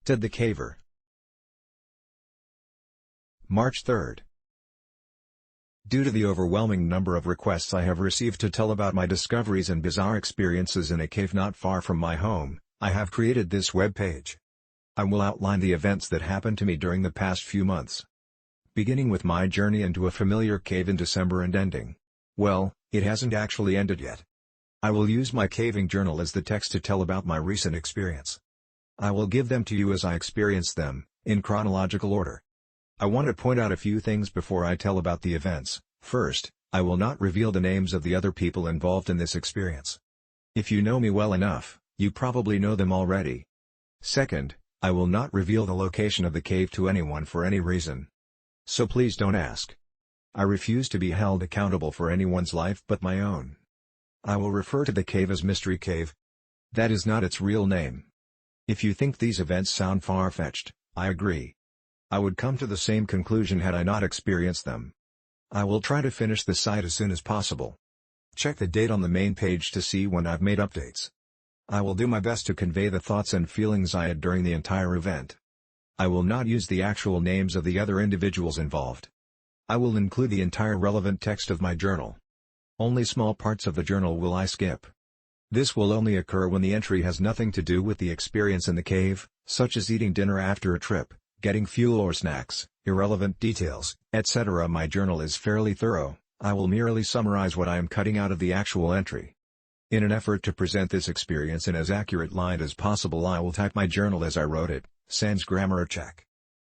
said the caver. March 3rd. Due to the overwhelming number of requests I have received to tell about my discoveries and bizarre experiences in a cave not far from my home, I have created this web page. I will outline the events that happened to me during the past few months. Beginning with my journey into a familiar cave in December and ending. Well, it hasn't actually ended yet. I will use my caving journal as the text to tell about my recent experience. I will give them to you as I experience them, in chronological order. I want to point out a few things before I tell about the events. First, I will not reveal the names of the other people involved in this experience. If you know me well enough, you probably know them already. Second, I will not reveal the location of the cave to anyone for any reason. So please don't ask. I refuse to be held accountable for anyone's life but my own. I will refer to the cave as Mystery Cave. That is not its real name. If you think these events sound far-fetched, I agree. I would come to the same conclusion had I not experienced them. I will try to finish the site as soon as possible. Check the date on the main page to see when I've made updates. I will do my best to convey the thoughts and feelings I had during the entire event. I will not use the actual names of the other individuals involved. I will include the entire relevant text of my journal. Only small parts of the journal will I skip. This will only occur when the entry has nothing to do with the experience in the cave, such as eating dinner after a trip, getting fuel or snacks, irrelevant details, etc. My journal is fairly thorough. I will merely summarize what I am cutting out of the actual entry. In an effort to present this experience in as accurate light as possible, I will type my journal as I wrote it, sans grammar check.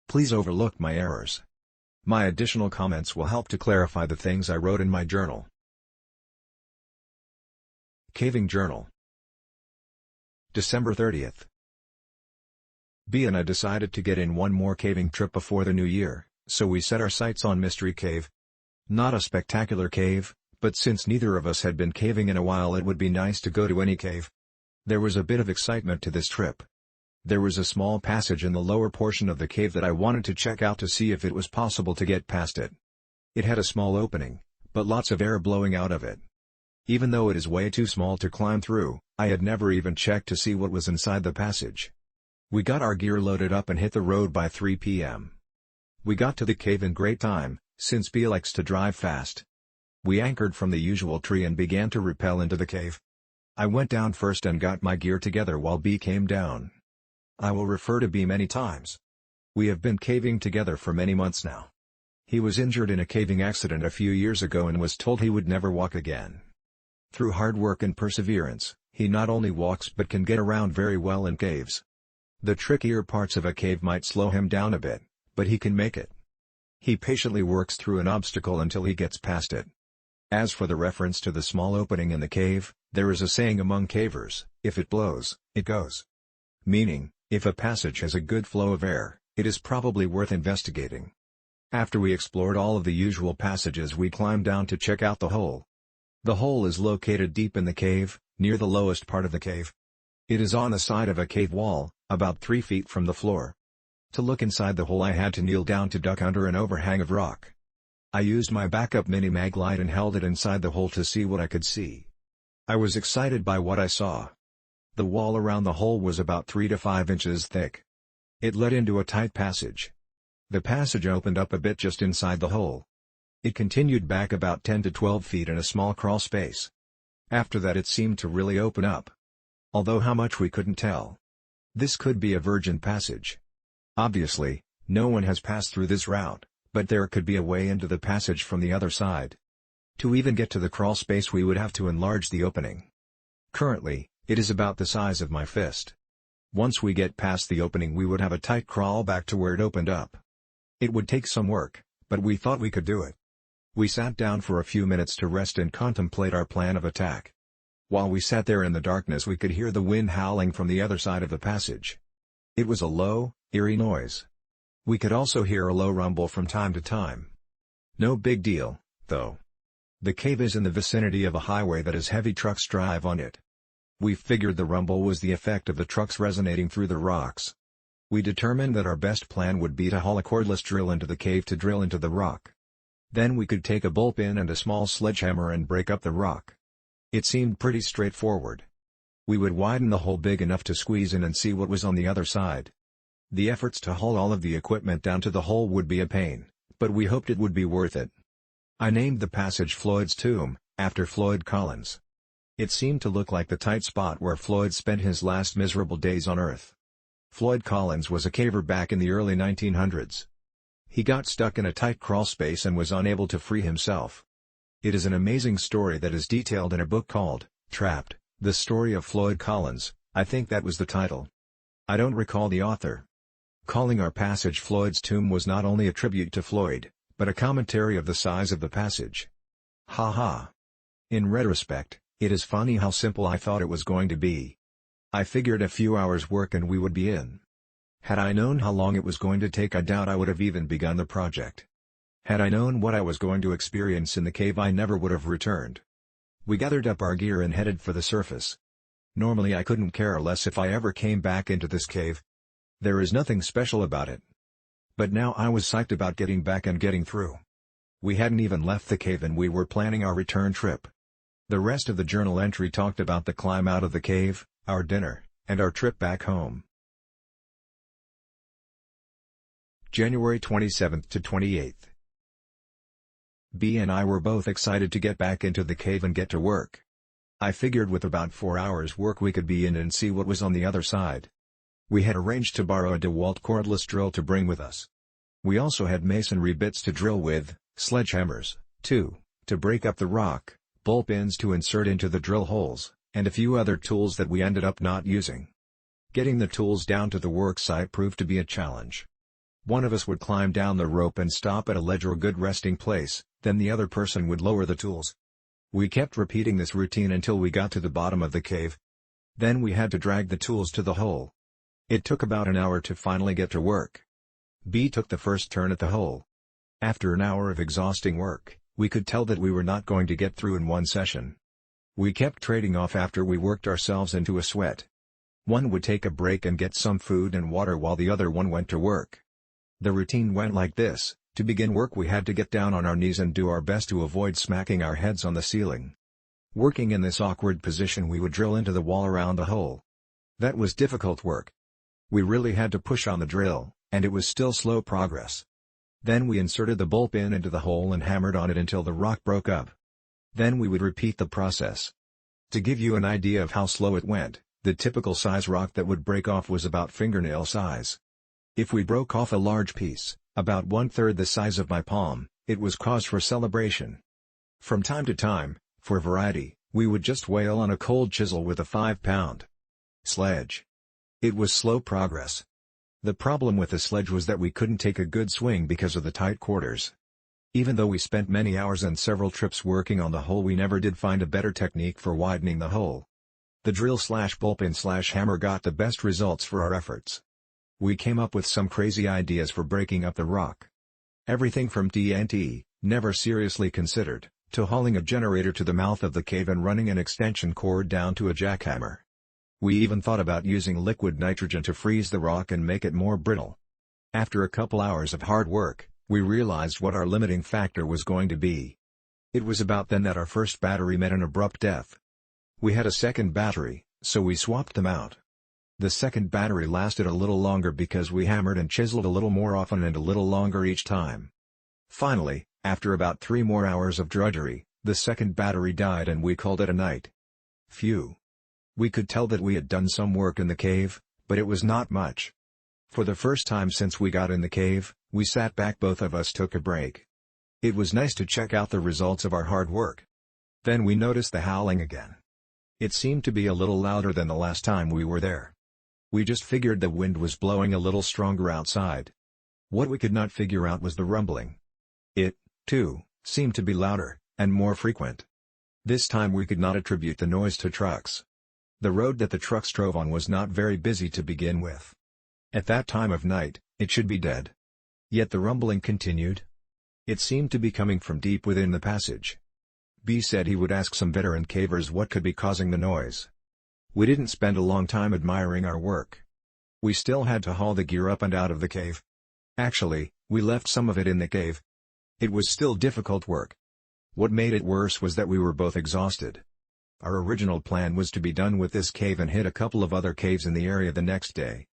Please overlook my errors. My additional comments will help to clarify the things I wrote in my journal. Caving Journal. December 30th. B and I decided to get in one more caving trip before the new year, so we set our sights on Mystery Cave. Not a spectacular cave, but since neither of us had been caving in a while, it would be nice to go to any cave. There was a bit of excitement to this trip. There was a small passage in the lower portion of the cave that I wanted to check out to see if it was possible to get past it. It had a small opening, but lots of air blowing out of it. Even though it is way too small to climb through, I had never even checked to see what was inside the passage. We got our gear loaded up and hit the road by 3 p.m. We got to the cave in great time, since B likes to drive fast. We anchored from the usual tree and began to rappel into the cave. I went down first and got my gear together while B came down. I will refer to B many times. We have been caving together for many months now. He was injured in a caving accident a few years ago and was told he would never walk again. Through hard work and perseverance, he not only walks but can get around very well in caves. The trickier parts of a cave might slow him down a bit, but he can make it. He patiently works through an obstacle until he gets past it. As for the reference to the small opening in the cave, there is a saying among cavers, if it blows, it goes. Meaning, if a passage has a good flow of air, it is probably worth investigating. After we explored all of the usual passages, we climbed down to check out the hole. The hole is located deep in the cave, near the lowest part of the cave. It is on the side of a cave wall, about 3 feet from the floor. To look inside the hole I had to kneel down to duck under an overhang of rock. I used my backup mini-mag light and held it inside the hole to see what I could see. I was excited by what I saw. The wall around the hole was about 3 to 5 inches thick. It led into a tight passage. The passage opened up a bit just inside the hole. It continued back about 10 to 12 feet in a small crawl space. After that it seemed to really open up. Although how much we couldn't tell. This could be a virgin passage. Obviously, no one has passed through this route, but there could be a way into the passage from the other side. To even get to the crawl space we would have to enlarge the opening. Currently, it is about the size of my fist. Once we get past the opening we would have a tight crawl back to where it opened up. It would take some work, but we thought we could do it. We sat down for a few minutes to rest and contemplate our plan of attack. While we sat there in the darkness we could hear the wind howling from the other side of the passage. It was a low, eerie noise. We could also hear a low rumble from time to time. No big deal, though. The cave is in the vicinity of a highway that has heavy trucks drive on it. We figured the rumble was the effect of the trucks resonating through the rocks. We determined that our best plan would be to haul a cordless drill into the cave to drill into the rock. Then we could take a bullpen and a small sledgehammer and break up the rock. It seemed pretty straightforward. We would widen the hole big enough to squeeze in and see what was on the other side. The efforts to haul all of the equipment down to the hole would be a pain, but we hoped it would be worth it. I named the passage Floyd's Tomb, after Floyd Collins. It seemed to look like the tight spot where Floyd spent his last miserable days on Earth. Floyd Collins was a caver back in the early 1900s. He got stuck in a tight crawl space and was unable to free himself. It is an amazing story that is detailed in a book called, Trapped, The Story of Floyd Collins. I think that was the title. I don't recall the author. Calling our passage Floyd's Tomb was not only a tribute to Floyd, but a commentary of the size of the passage. Ha ha. In retrospect, it is funny how simple I thought it was going to be. I figured a few hours work and we would be in. Had I known how long it was going to take, I doubt I would have even begun the project. Had I known what I was going to experience in the cave, I never would have returned. We gathered up our gear and headed for the surface. Normally I couldn't care less if I ever came back into this cave. There is nothing special about it. But now I was psyched about getting back and getting through. We hadn't even left the cave and we were planning our return trip. The rest of the journal entry talked about the climb out of the cave, our dinner, and our trip back home. January 27th to 28th. B and I were both excited to get back into the cave and get to work. I figured with about 4 hours work we could be in and see what was on the other side. We had arranged to borrow a DeWalt cordless drill to bring with us. We also had masonry bits to drill with, sledgehammers, too, to break up the rock, bull pins to insert into the drill holes, and a few other tools that we ended up not using. Getting the tools down to the work site proved to be a challenge. One of us would climb down the rope and stop at a ledge or good resting place, then the other person would lower the tools. We kept repeating this routine until we got to the bottom of the cave. Then we had to drag the tools to the hole. It took about an hour to finally get to work. B took the first turn at the hole. After an hour of exhausting work, we could tell that we were not going to get through in one session. We kept trading off after we worked ourselves into a sweat. One would take a break and get some food and water while the other one went to work. The routine went like this: to begin work we had to get down on our knees and do our best to avoid smacking our heads on the ceiling. Working in this awkward position we would drill into the wall around the hole. That was difficult work. We really had to push on the drill, and it was still slow progress. Then we inserted the bull pin into the hole and hammered on it until the rock broke up. Then we would repeat the process. To give you an idea of how slow it went, the typical size rock that would break off was about fingernail size. If we broke off a large piece, about 1/3 the size of my palm, it was cause for celebration. From time to time, for variety, we would just wail on a cold chisel with a 5-pound sledge. It was slow progress. The problem with the sledge was that we couldn't take a good swing because of the tight quarters. Even though we spent many hours and several trips working on the hole, we never did find a better technique for widening the hole. The drill/bullpin/hammer got the best results for our efforts. We came up with some crazy ideas for breaking up the rock. Everything from TNT, never seriously considered, to hauling a generator to the mouth of the cave and running an extension cord down to a jackhammer. We even thought about using liquid nitrogen to freeze the rock and make it more brittle. After a couple hours of hard work, we realized what our limiting factor was going to be. It was about then that our first battery met an abrupt death. We had a second battery, so we swapped them out. The second battery lasted a little longer because we hammered and chiseled a little more often and a little longer each time. Finally, after about 3 more hours of drudgery, the second battery died and we called it a night. Phew. We could tell that we had done some work in the cave, but it was not much. For the first time since we got in the cave, we sat back, both of us took a break. It was nice to check out the results of our hard work. Then we noticed the howling again. It seemed to be a little louder than the last time we were there. We just figured the wind was blowing a little stronger outside. What we could not figure out was the rumbling. It, too, seemed to be louder, and more frequent. This time we could not attribute the noise to trucks. The road that the trucks drove on was not very busy to begin with. At that time of night, it should be dead. Yet the rumbling continued. It seemed to be coming from deep within the passage. B said he would ask some veteran cavers what could be causing the noise. We didn't spend a long time admiring our work. We still had to haul the gear up and out of the cave. Actually, we left some of it in the cave. It was still difficult work. What made it worse was that we were both exhausted. Our original plan was to be done with this cave and hit a couple of other caves in the area the next day.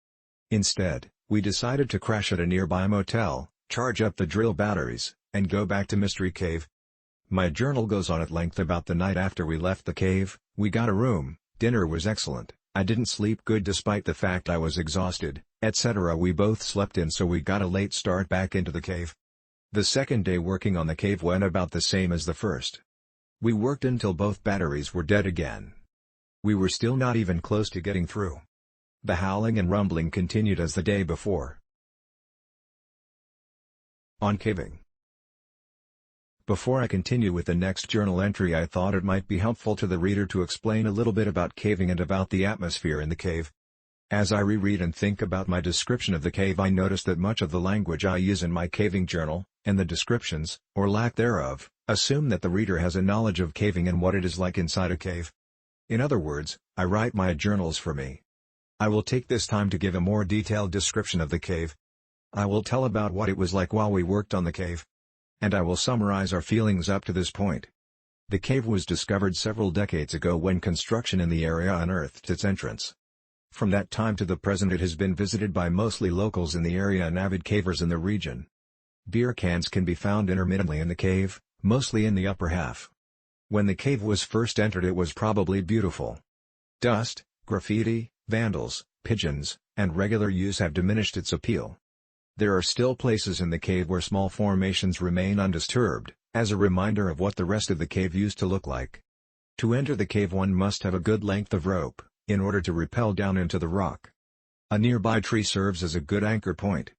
Instead, We decided to crash at a nearby motel, charge up the drill batteries, and go back to Mystery Cave. My journal goes on at length about the night after we left the cave. We got a room, dinner was excellent, I didn't sleep good despite the fact I was exhausted, etc. We both slept in, so we got a late start back into the cave. The second day working on the cave went about the same as the first. We worked until both batteries were dead again. We were still not even close to getting through. The howling and rumbling continued as the day before. On caving. Before I continue with the next journal entry, I thought it might be helpful to the reader to explain a little bit about caving and about the atmosphere in the cave. As I reread and think about my description of the cave, I notice that much of the language I use in my caving journal, and the descriptions, or lack thereof, assume that the reader has a knowledge of caving and what it is like inside a cave. In other words, I write my journals for me. I will take this time to give a more detailed description of the cave. I will tell about what it was like while we worked on the cave. And I will summarize our feelings up to this point. The cave was discovered several decades ago when construction in the area unearthed its entrance. From that time to the present, it has been visited by mostly locals in the area and avid cavers in the region. Beer cans can be found intermittently in the cave, mostly in the upper half. When the cave was first entered, it was probably beautiful. Dust, graffiti, vandals, pigeons, and regular use have diminished its appeal. There are still places in the cave where small formations remain undisturbed, as a reminder of what the rest of the cave used to look like. To enter the cave, one must have a good length of rope, in order to rappel down into the rock. A nearby tree serves as a good anchor point.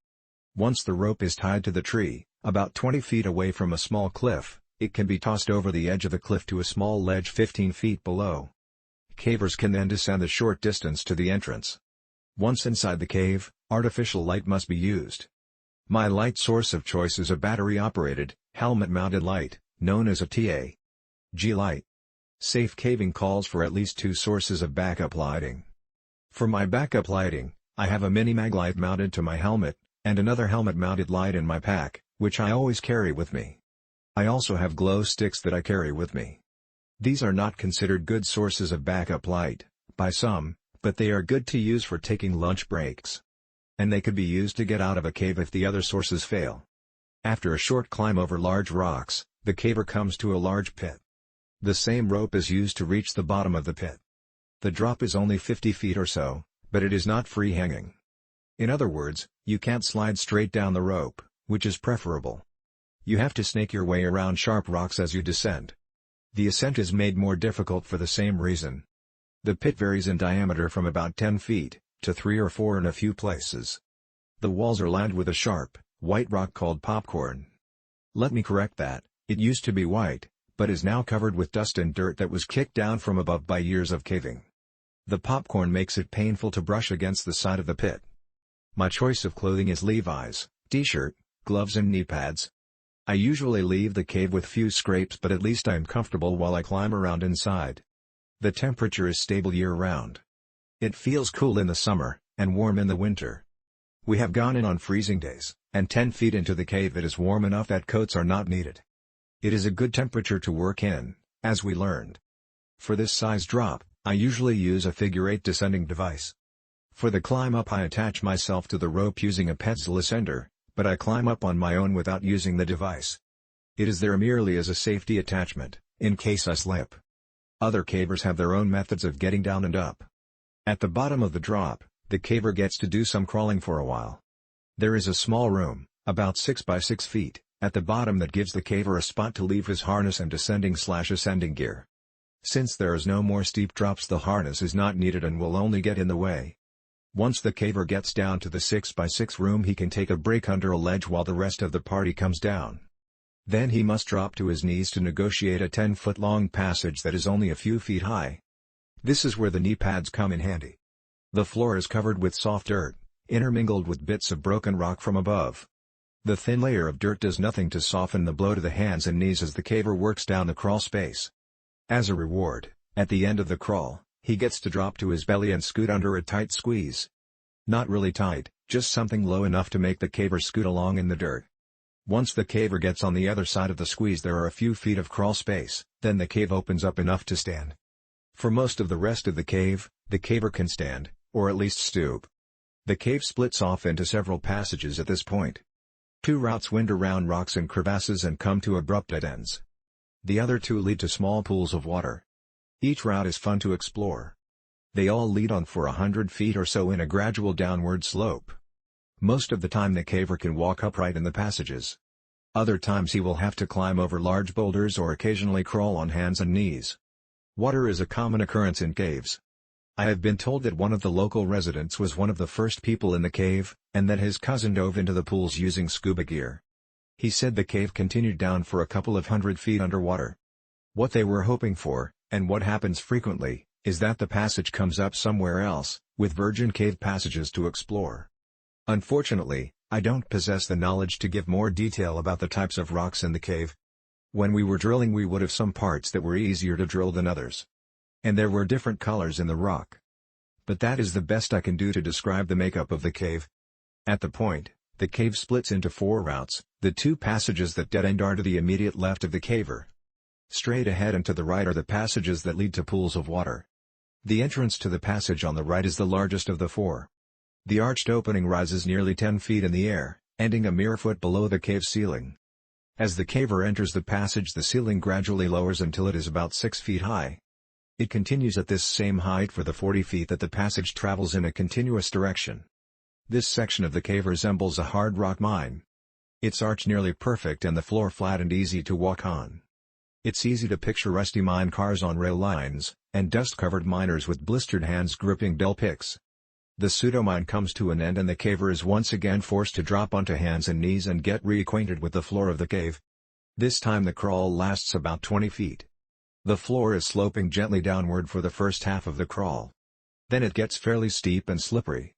Once the rope is tied to the tree, about 20 feet away from a small cliff, it can be tossed over the edge of the cliff to a small ledge 15 feet below. Cavers can then descend the short distance to the entrance. Once inside the cave, artificial light must be used. My light source of choice is a battery-operated, helmet-mounted light, known as a TAG light. Safe caving calls for at least 2 sources of backup lighting. For my backup lighting, I have a mini-mag light mounted to my helmet, and another helmet-mounted light in my pack, which I always carry with me. I also have glow sticks that I carry with me. These are not considered good sources of backup light, by some, but they are good to use for taking lunch breaks. And they could be used to get out of a cave if the other sources fail. After a short climb over large rocks, the caver comes to a large pit. The same rope is used to reach the bottom of the pit. The drop is only 50 feet or so, but it is not free hanging. In other words, you can't slide straight down the rope, which is preferable. You have to snake your way around sharp rocks as you descend. The ascent is made more difficult for the same reason. The pit varies in diameter from about 10 feet, to 3 or 4 in a few places. The walls are lined with a sharp, white rock called popcorn. Let me correct that, it used to be white, but is now covered with dust and dirt that was kicked down from above by years of caving. The popcorn makes it painful to brush against the side of the pit. My choice of clothing is Levi's, t-shirt, gloves and knee pads. I usually leave the cave with few scrapes, but at least I am comfortable while I climb around inside. The temperature is stable year-round. It feels cool in the summer, and warm in the winter. We have gone in on freezing days, and 10 feet into the cave it is warm enough that coats are not needed. It is a good temperature to work in, as we learned. For this size drop, I usually use a figure-8 descending device. For the climb up, I attach myself to the rope using a pencil ascender, but I climb up on my own without using the device. It is there merely as a safety attachment, in case I slip. Other cavers have their own methods of getting down and up. At the bottom of the drop, the caver gets to do some crawling for a while. There is a small room, about 6 by 6 feet, at the bottom that gives the caver a spot to leave his harness and descending/ascending gear. Since there is no more steep drops, the harness is not needed and will only get in the way. Once the caver gets down to the 6 by 6 room, he can take a break under a ledge while the rest of the party comes down. Then he must drop to his knees to negotiate a 10-foot-long passage that is only a few feet high. This is where the knee pads come in handy. The floor is covered with soft dirt, intermingled with bits of broken rock from above. The thin layer of dirt does nothing to soften the blow to the hands and knees as the caver works down the crawl space. As a reward, at the end of the crawl, he gets to drop to his belly and scoot under a tight squeeze. Not really tight, just something low enough to make the caver scoot along in the dirt. Once the caver gets on the other side of the squeeze, there are a few feet of crawl space, then the cave opens up enough to stand. For most of the rest of the cave, the caver can stand, or at least stoop. The cave splits off into several passages at this point. Two routes wind around rocks and crevasses and come to abrupt dead ends. The other two lead to small pools of water. Each route is fun to explore. They all lead on for 100 feet or so in a gradual downward slope. Most of the time the caver can walk upright in the passages. Other times he will have to climb over large boulders or occasionally crawl on hands and knees. Water is a common occurrence in caves. I have been told that one of the local residents was one of the first people in the cave, and that his cousin dove into the pools using scuba gear. He said the cave continued down for a couple of 100 feet underwater. What they were hoping for, and what happens frequently, is that the passage comes up somewhere else, with virgin cave passages to explore. Unfortunately, I don't possess the knowledge to give more detail about the types of rocks in the cave. When we were drilling we would have some parts that were easier to drill than others. And there were different colors in the rock. But that is the best I can do to describe the makeup of the cave. At the point, the cave splits into 4 routes, the 2 passages that dead end are to the immediate left of the caver. Straight ahead and to the right are the passages that lead to pools of water. The entrance to the passage on the right is the largest of the 4. The arched opening rises nearly 10 feet in the air, ending a mere foot below the cave ceiling. As the caver enters the passage the ceiling gradually lowers until it is about 6 feet high. It continues at this same height for the 40 feet that the passage travels in a continuous direction. This section of the cave resembles a hard rock mine. Its arch nearly perfect and the floor flat and easy to walk on. It's easy to picture rusty mine cars on rail lines, and dust-covered miners with blistered hands gripping dull picks. The pseudo-mine comes to an end and the caver is once again forced to drop onto hands and knees and get reacquainted with the floor of the cave. This time the crawl lasts about 20 feet. The floor is sloping gently downward for the first half of the crawl. Then it gets fairly steep and slippery.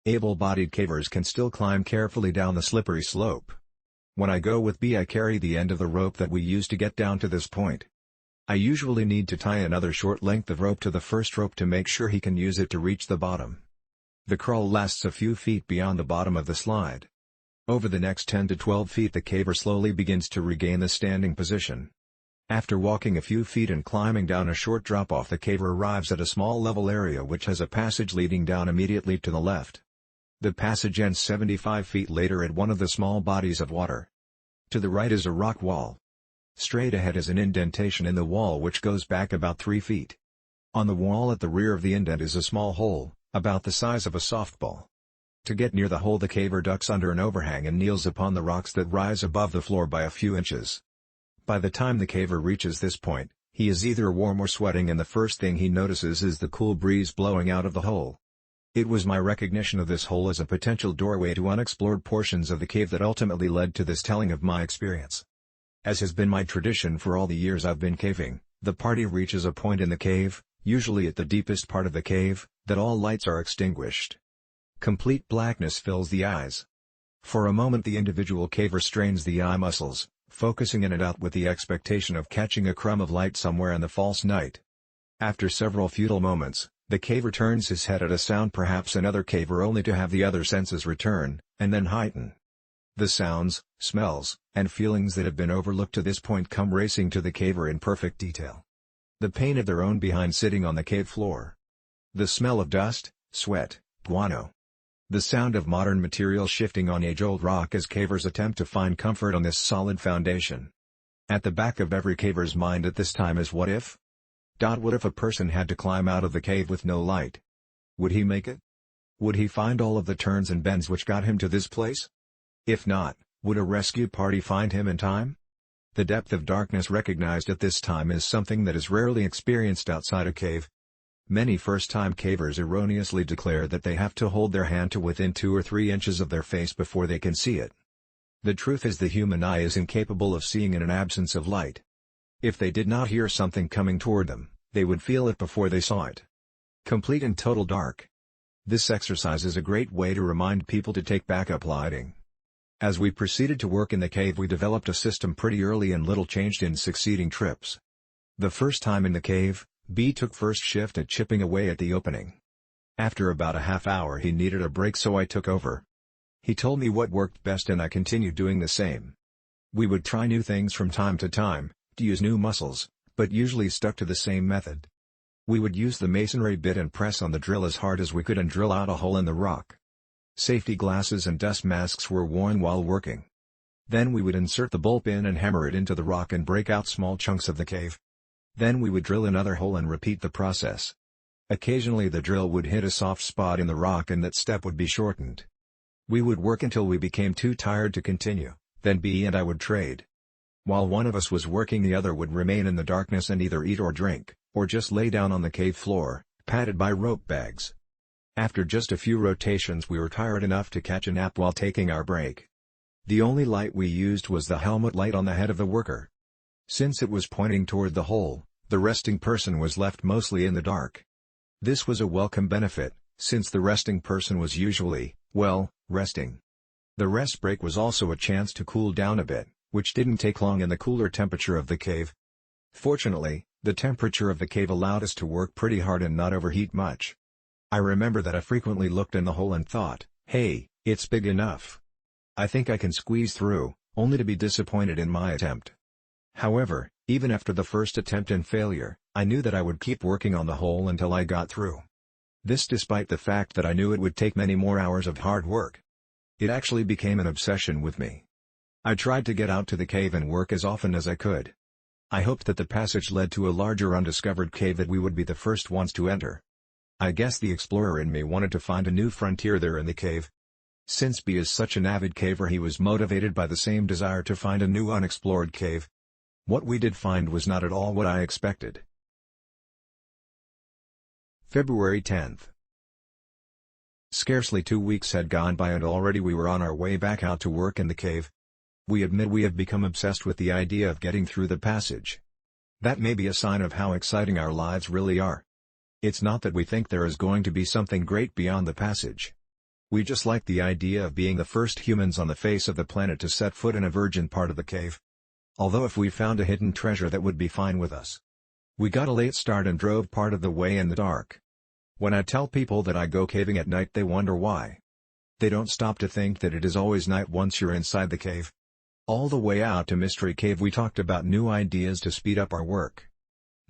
Able-bodied cavers can still climb carefully down the slippery slope. When I go with B I carry the end of the rope that we use to get down to this point. I usually need to tie another short length of rope to the first rope to make sure he can use it to reach the bottom. The crawl lasts a few feet beyond the bottom of the slide. Over the next 10 to 12 feet the caver slowly begins to regain the standing position. After walking a few feet and climbing down a short drop-off the caver arrives at a small level area which has a passage leading down immediately to the left. The passage ends 75 feet later at one of the small bodies of water. To the right is a rock wall. Straight ahead is an indentation in the wall which goes back about 3 feet. On the wall at the rear of the indent is a small hole, about the size of a softball. To get near the hole the caver ducks under an overhang and kneels upon the rocks that rise above the floor by a few inches. By the time the caver reaches this point, he is either warm or sweating and the first thing he notices is the cool breeze blowing out of the hole. It was my recognition of this hole as a potential doorway to unexplored portions of the cave that ultimately led to this telling of my experience. As has been my tradition for all the years I've been caving, the party reaches a point in the cave, usually at the deepest part of the cave, that all lights are extinguished. Complete blackness fills the eyes. For a moment the individual caver strains the eye muscles, focusing in and out with the expectation of catching a crumb of light somewhere in the false night. After several futile moments, the caver turns his head at a sound, perhaps another caver, only to have the other senses return, and then heighten. The sounds, smells, and feelings that have been overlooked to this point come racing to the caver in perfect detail. The pain of their own behind sitting on the cave floor. The smell of dust, sweat, guano. The sound of modern material shifting on age-old rock as cavers attempt to find comfort on this solid foundation. At the back of every caver's mind at this time is what if? What if a person had to climb out of the cave with no light? Would he make it? Would he find all of the turns and bends which got him to this place? If not, would a rescue party find him in time? The depth of darkness recognized at this time is something that is rarely experienced outside a cave. Many first-time cavers erroneously declare that they have to hold their hand to within 2 or 3 inches of their face before they can see it. The truth is the human eye is incapable of seeing in an absence of light. If they did not hear something coming toward them, they would feel it before they saw it. Complete and total dark. This exercise is a great way to remind people to take backup lighting. As we proceeded to work in the cave we developed a system pretty early and little changed in succeeding trips. The first time in the cave, B took first shift at chipping away at the opening. After about a half hour he needed a break, so I took over. He told me what worked best and I continued doing the same. We would try new things from time to time, to use new muscles, but usually stuck to the same method. We would use the masonry bit and press on the drill as hard as we could and drill out a hole in the rock. Safety glasses and dust masks were worn while working. Then we would insert the bolt pin and hammer it into the rock and break out small chunks of the cave. Then we would drill another hole and repeat the process. Occasionally the drill would hit a soft spot in the rock and that step would be shortened. We would work until we became too tired to continue, then B and I would trade. While one of us was working, the other would remain in the darkness and either eat or drink, or just lay down on the cave floor, padded by rope bags. After just a few rotations we were tired enough to catch a nap while taking our break. The only light we used was the helmet light on the head of the worker. Since it was pointing toward the hole, the resting person was left mostly in the dark. This was a welcome benefit, since the resting person was usually, well, resting. The rest break was also a chance to cool down a bit, which didn't take long in the cooler temperature of the cave. Fortunately, the temperature of the cave allowed us to work pretty hard and not overheat much. I remember that I frequently looked in the hole and thought, hey, it's big enough. I think I can squeeze through, only to be disappointed in my attempt. However, even after the first attempt and failure, I knew that I would keep working on the hole until I got through. This despite the fact that I knew it would take many more hours of hard work. It actually became an obsession with me. I tried to get out to the cave and work as often as I could. I hoped that the passage led to a larger undiscovered cave that we would be the first ones to enter. I guess the explorer in me wanted to find a new frontier there in the cave. Since B is such an avid caver, he was motivated by the same desire to find a new unexplored cave. What we did find was not at all what I expected. February 10th. Scarcely 2 weeks had gone by and already we were on our way back out to work in the cave. We admit we have become obsessed with the idea of getting through the passage. That may be a sign of how exciting our lives really are. It's not that we think there is going to be something great beyond the passage. We just like the idea of being the first humans on the face of the planet to set foot in a virgin part of the cave. Although if we found a hidden treasure, that would be fine with us. We got a late start and drove part of the way in the dark. When I tell people that I go caving at night, they wonder why. They don't stop to think that it is always night once you're inside the cave. All the way out to Mystery Cave we talked about new ideas to speed up our work.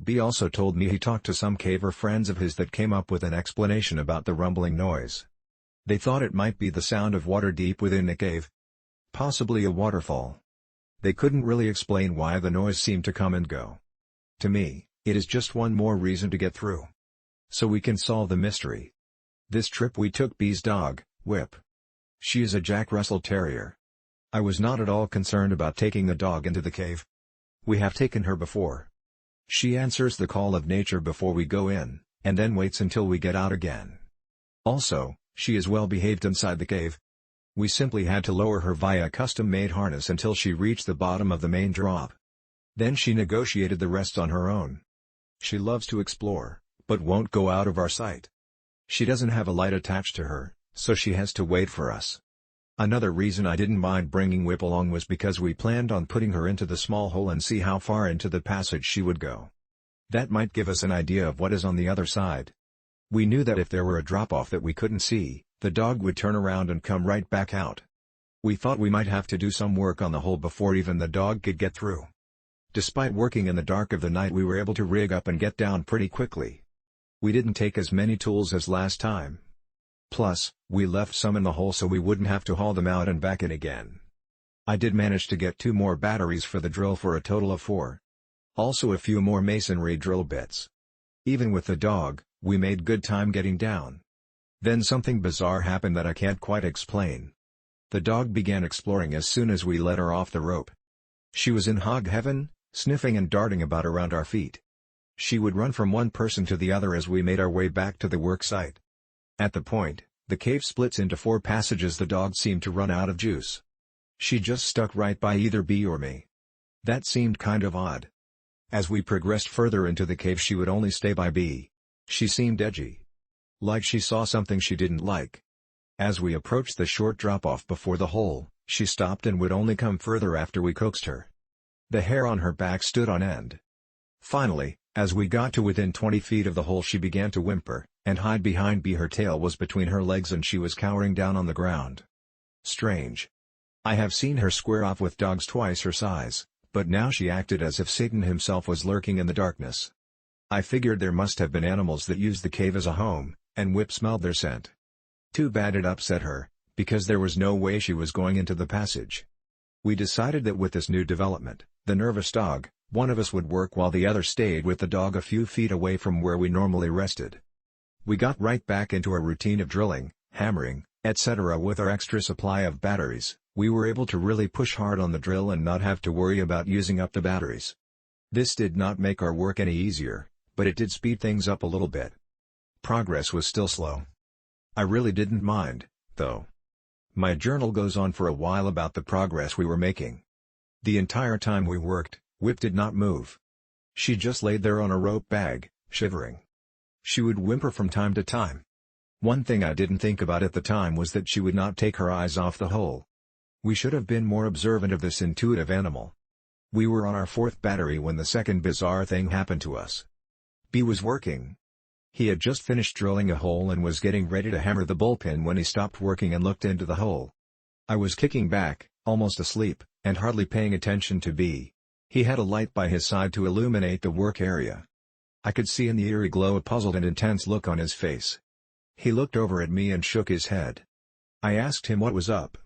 B also told me he talked to some caver friends of his that came up with an explanation about the rumbling noise. They thought it might be the sound of water deep within the cave. Possibly a waterfall. They couldn't really explain why the noise seemed to come and go. To me, it is just one more reason to get through. So we can solve the mystery. This trip we took B's dog, Whip. She is a Jack Russell Terrier. I was not at all concerned about taking the dog into the cave. We have taken her before. She answers the call of nature before we go in, and then waits until we get out again. Also, she is well behaved inside the cave. We simply had to lower her via a custom-made harness until she reached the bottom of the main drop. Then she negotiated the rest on her own. She loves to explore, but won't go out of our sight. She doesn't have a light attached to her, so she has to wait for us. Another reason I didn't mind bringing Whip along was because we planned on putting her into the small hole and see how far into the passage she would go. That might give us an idea of what is on the other side. We knew that if there were a drop-off that we couldn't see, the dog would turn around and come right back out. We thought we might have to do some work on the hole before even the dog could get through. Despite working in the dark of the night, we were able to rig up and get down pretty quickly. We didn't take as many tools as last time. Plus, we left some in the hole so we wouldn't have to haul them out and back in again. I did manage to get 2 more batteries for the drill for a total of 4. Also a few more masonry drill bits. Even with the dog, we made good time getting down. Then something bizarre happened that I can't quite explain. The dog began exploring as soon as we let her off the rope. She was in hog heaven, sniffing and darting about around our feet. She would run from one person to the other as we made our way back to the work site. At the point, the cave splits into 4 passages, the dog seemed to run out of juice. She just stuck right by either B or me. That seemed kind of odd. As we progressed further into the cave, she would only stay by B. She seemed edgy. Like she saw something she didn't like. As we approached the short drop-off before the hole, she stopped and would only come further after we coaxed her. The hair on her back stood on end. Finally, as we got to within 20 feet of the hole, she began to whimper and hide behind B. Her tail was between her legs and she was cowering down on the ground. Strange. I have seen her square off with dogs twice her size, but now she acted as if Satan himself was lurking in the darkness. I figured there must have been animals that used the cave as a home, and Whip smelled their scent. Too bad it upset her, because there was no way she was going into the passage. We decided that with this new development, the nervous dog, one of us would work while the other stayed with the dog a few feet away from where we normally rested. We got right back into a routine of drilling, hammering, etc. With our extra supply of batteries, we were able to really push hard on the drill and not have to worry about using up the batteries. This did not make our work any easier, but it did speed things up a little bit. Progress was still slow. I really didn't mind, though. My journal goes on for a while about the progress we were making. The entire time we worked, Whip did not move. She just laid there on a rope bag, shivering. She would whimper from time to time. One thing I didn't think about at the time was that she would not take her eyes off the hole. We should have been more observant of this intuitive animal. We were on our fourth battery when the second bizarre thing happened to us. B was working. He had just finished drilling a hole and was getting ready to hammer the bullpen when he stopped working and looked into the hole. I was kicking back, almost asleep, and hardly paying attention to B. He had a light by his side to illuminate the work area. I could see in the eerie glow a puzzled and intense look on his face. He looked over at me and shook his head. I asked him what was up.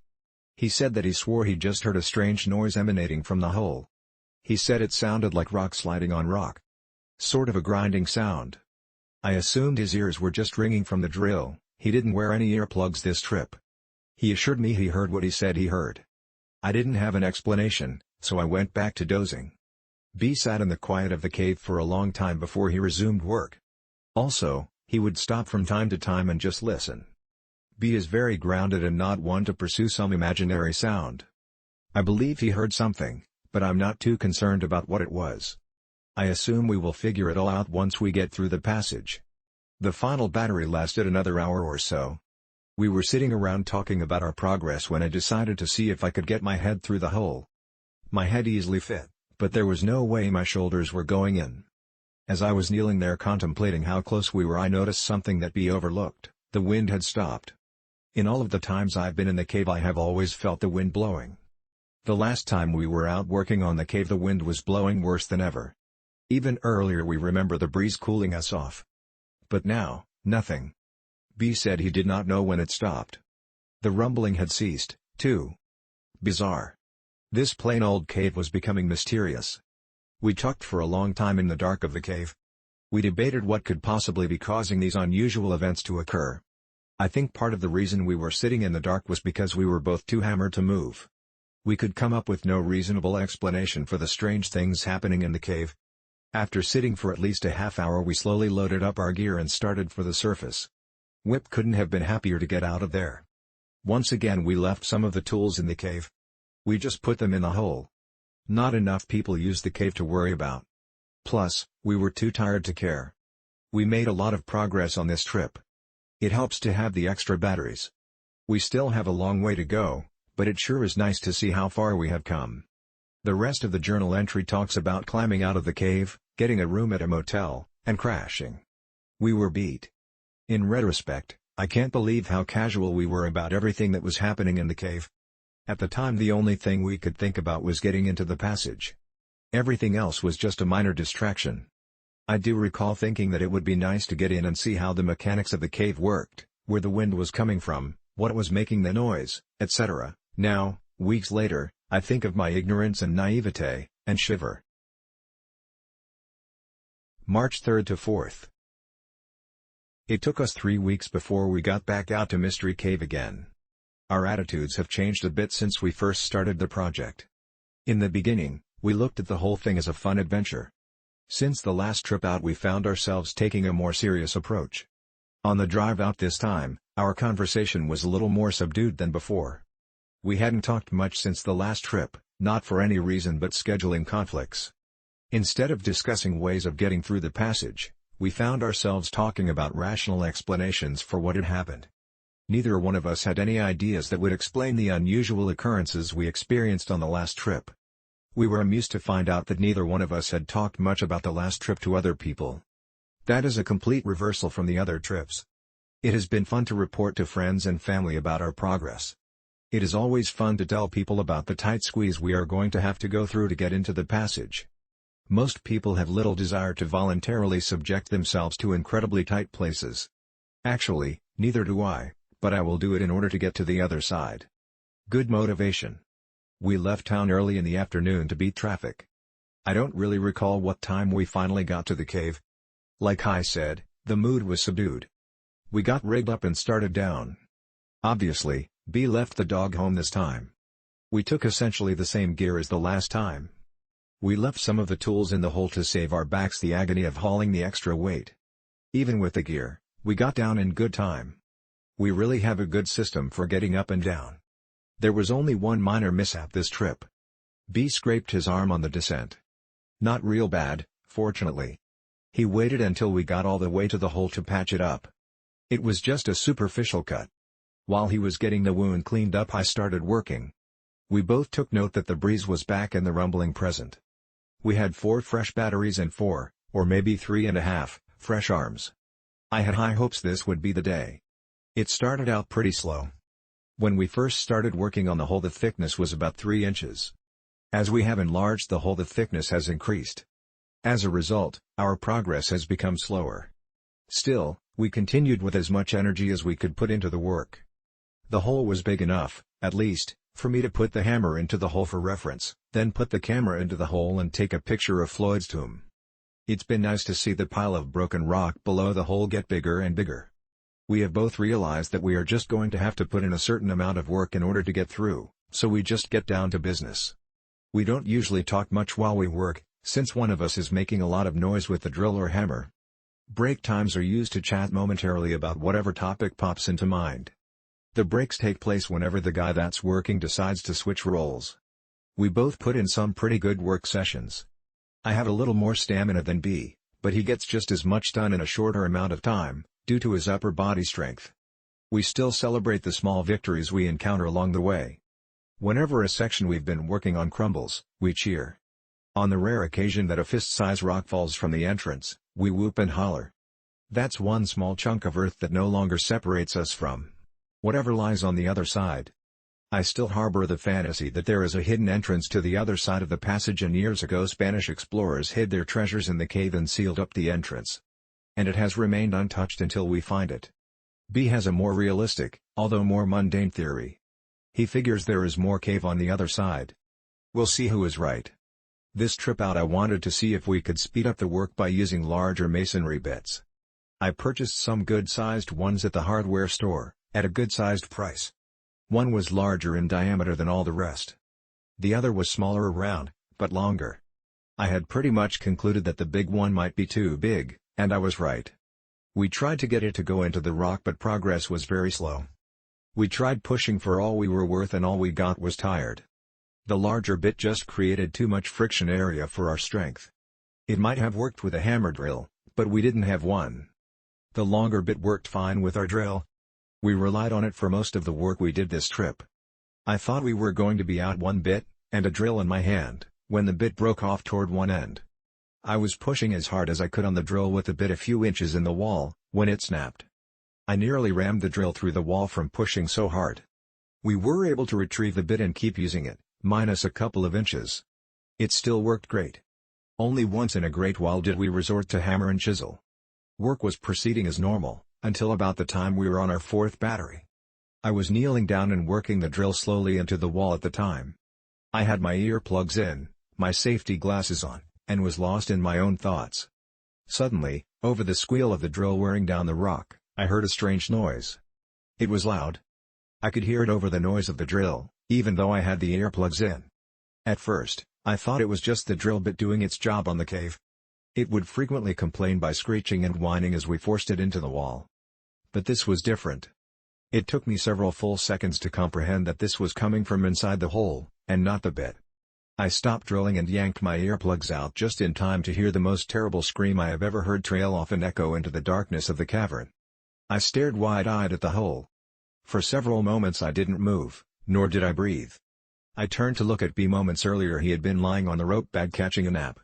He said that he swore he'd just heard a strange noise emanating from the hole. He said it sounded like rock sliding on rock. Sort of a grinding sound. I assumed his ears were just ringing from the drill. He didn't wear any earplugs this trip. He assured me he heard what he said he heard. I didn't have an explanation, so I went back to dozing. B sat in the quiet of the cave for a long time before he resumed work. Also, he would stop from time to time and just listen. B is very grounded and not one to pursue some imaginary sound. I believe he heard something, but I'm not too concerned about what it was. I assume we will figure it all out once we get through the passage. The final battery lasted another hour or so. We were sitting around talking about our progress when I decided to see if I could get my head through the hole. My head easily fit, but there was no way my shoulders were going in. As I was kneeling there contemplating how close we were, I noticed something that B overlooked. The wind had stopped. In all of the times I've been in the cave I have always felt the wind blowing. The last time we were out working on the cave the wind was blowing worse than ever. Even earlier we remember the breeze cooling us off. But now, nothing. B said he did not know when it stopped. The rumbling had ceased, too. Bizarre. This plain old cave was becoming mysterious. We talked for a long time in the dark of the cave. We debated what could possibly be causing these unusual events to occur. I think part of the reason we were sitting in the dark was because we were both too hammered to move. We could come up with no reasonable explanation for the strange things happening in the cave. After sitting for at least a half hour we slowly loaded up our gear and started for the surface. Whip couldn't have been happier to get out of there. Once again we left some of the tools in the cave. We just put them in the hole. Not enough people used the cave to worry about. Plus, we were too tired to care. We made a lot of progress on this trip. It helps to have the extra batteries. We still have a long way to go, but it sure is nice to see how far we have come. The rest of the journal entry talks about climbing out of the cave, getting a room at a motel, and crashing. We were beat. In retrospect, I can't believe how casual we were about everything that was happening in the cave. At the time the only thing we could think about was getting into the passage. Everything else was just a minor distraction. I do recall thinking that it would be nice to get in and see how the mechanics of the cave worked, where the wind was coming from, what was making the noise, etc. Now, weeks later, I think of my ignorance and naivete, and shiver. March 3rd to 4th. It took us 3 weeks before we got back out to Mystery Cave again. Our attitudes have changed a bit since we first started the project. In the beginning, we looked at the whole thing as a fun adventure. Since the last trip out we found ourselves taking a more serious approach. On the drive out this time, our conversation was a little more subdued than before. We hadn't talked much since the last trip, not for any reason but scheduling conflicts. Instead of discussing ways of getting through the passage, we found ourselves talking about rational explanations for what had happened. Neither one of us had any ideas that would explain the unusual occurrences we experienced on the last trip. We were amused to find out that neither one of us had talked much about the last trip to other people. That is a complete reversal from the other trips. It has been fun to report to friends and family about our progress. It is always fun to tell people about the tight squeeze we are going to have to go through to get into the passage. Most people have little desire to voluntarily subject themselves to incredibly tight places. Actually, neither do I, but I will do it in order to get to the other side. Good motivation. We left town early in the afternoon to beat traffic. I don't really recall what time we finally got to the cave. Like I said, the mood was subdued. We got rigged up and started down. Obviously, B left the dog home this time. We took essentially the same gear as the last time. We left some of the tools in the hole to save our backs the agony of hauling the extra weight. Even with the gear, we got down in good time. We really have a good system for getting up and down. There was only one minor mishap this trip. B scraped his arm on the descent. Not real bad, fortunately. He waited until we got all the way to the hole to patch it up. It was just a superficial cut. While he was getting the wound cleaned up, I started working. We both took note that the breeze was back and the rumbling present. We had 4 fresh batteries and 4, or maybe 3.5, fresh arms. I had high hopes this would be the day. It started out pretty slow. When we first started working on the hole, the thickness was about 3 inches. As we have enlarged the hole, the thickness has increased. As a result, our progress has become slower. Still, we continued with as much energy as we could put into the work. The hole was big enough, at least, for me to put the hammer into the hole for reference, then put the camera into the hole and take a picture of Floyd's tomb. It's been nice to see the pile of broken rock below the hole get bigger and bigger. We have both realized that we are just going to have to put in a certain amount of work in order to get through, so we just get down to business. We don't usually talk much while we work, since one of us is making a lot of noise with the drill or hammer. Break times are used to chat momentarily about whatever topic pops into mind. The breaks take place whenever the guy that's working decides to switch roles. We both put in some pretty good work sessions. I have a little more stamina than B, but he gets just as much done in a shorter amount of time, due to his upper body strength. We still celebrate the small victories we encounter along the way. Whenever a section we've been working on crumbles, we cheer. On the rare occasion that a fist-size rock falls from the entrance, we whoop and holler. That's one small chunk of earth that no longer separates us from whatever lies on the other side. I still harbor the fantasy that there is a hidden entrance to the other side of the passage, and years ago Spanish explorers hid their treasures in the cave and sealed up the entrance. And it has remained untouched until we find it. B has a more realistic, although more mundane theory. He figures there is more cave on the other side. We'll see who is right. This trip out I wanted to see if we could speed up the work by using larger masonry bits. I purchased some good-sized ones at the hardware store, at a good-sized price. One was larger in diameter than all the rest. The other was smaller around, but longer. I had pretty much concluded that the big one might be too big, and I was right. We tried to get it to go into the rock, but progress was very slow. We tried pushing for all we were worth and all we got was tired. The larger bit just created too much friction area for our strength. It might have worked with a hammer drill, but we didn't have one. The longer bit worked fine with our drill. We relied on it for most of the work we did this trip. I thought we were going to be out one bit, and a drill in my hand, when the bit broke off toward one end. I was pushing as hard as I could on the drill with the bit a few inches in the wall, when it snapped. I nearly rammed the drill through the wall from pushing so hard. We were able to retrieve the bit and keep using it, minus a couple of inches. It still worked great. Only once in a great while did we resort to hammer and chisel. Work was proceeding as normal, until about the time we were on our 4th battery. I was kneeling down and working the drill slowly into the wall at the time. I had my earplugs in, my safety glasses on, and was lost in my own thoughts. Suddenly, over the squeal of the drill wearing down the rock, I heard a strange noise. It was loud. I could hear it over the noise of the drill, even though I had the earplugs in. At first, I thought it was just the drill bit doing its job on the cave. It would frequently complain by screeching and whining as we forced it into the wall. But this was different. It took me several full seconds to comprehend that this was coming from inside the hole, and not the bit. I stopped drilling and yanked my earplugs out just in time to hear the most terrible scream I have ever heard trail off and echo into the darkness of the cavern. I stared wide-eyed at the hole. For several moments I didn't move, nor did I breathe. I turned to look at B. Moments earlier he had been lying on the rope bag catching a nap.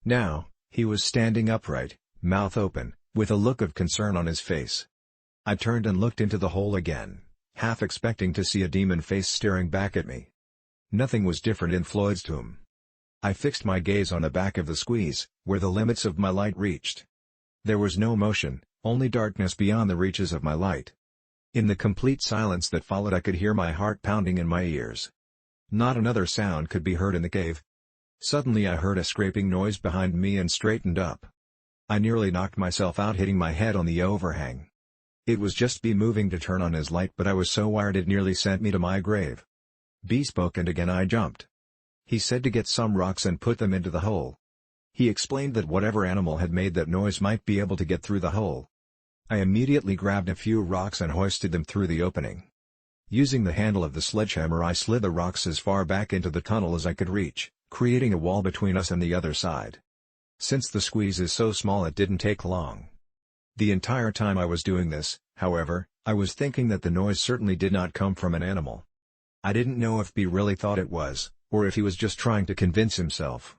Now, he was standing upright, mouth open, with a look of concern on his face. I turned and looked into the hole again, half expecting to see a demon face staring back at me. Nothing was different in Floyd's tomb. I fixed my gaze on the back of the squeeze, where the limits of my light reached. There was no motion, only darkness beyond the reaches of my light. In the complete silence that followed I could hear my heart pounding in my ears. Not another sound could be heard in the cave. Suddenly I heard a scraping noise behind me and straightened up. I nearly knocked myself out hitting my head on the overhang. It was just B moving to turn on his light, but I was so wired it nearly sent me to my grave. B spoke and again I jumped. He said to get some rocks and put them into the hole. He explained that whatever animal had made that noise might be able to get through the hole. I immediately grabbed a few rocks and hoisted them through the opening. Using the handle of the sledgehammer I slid the rocks as far back into the tunnel as I could reach, creating a wall between us and the other side. Since the squeeze is so small it didn't take long. The entire time I was doing this, however, I was thinking that the noise certainly did not come from an animal. I didn't know if B really thought it was, or if he was just trying to convince himself.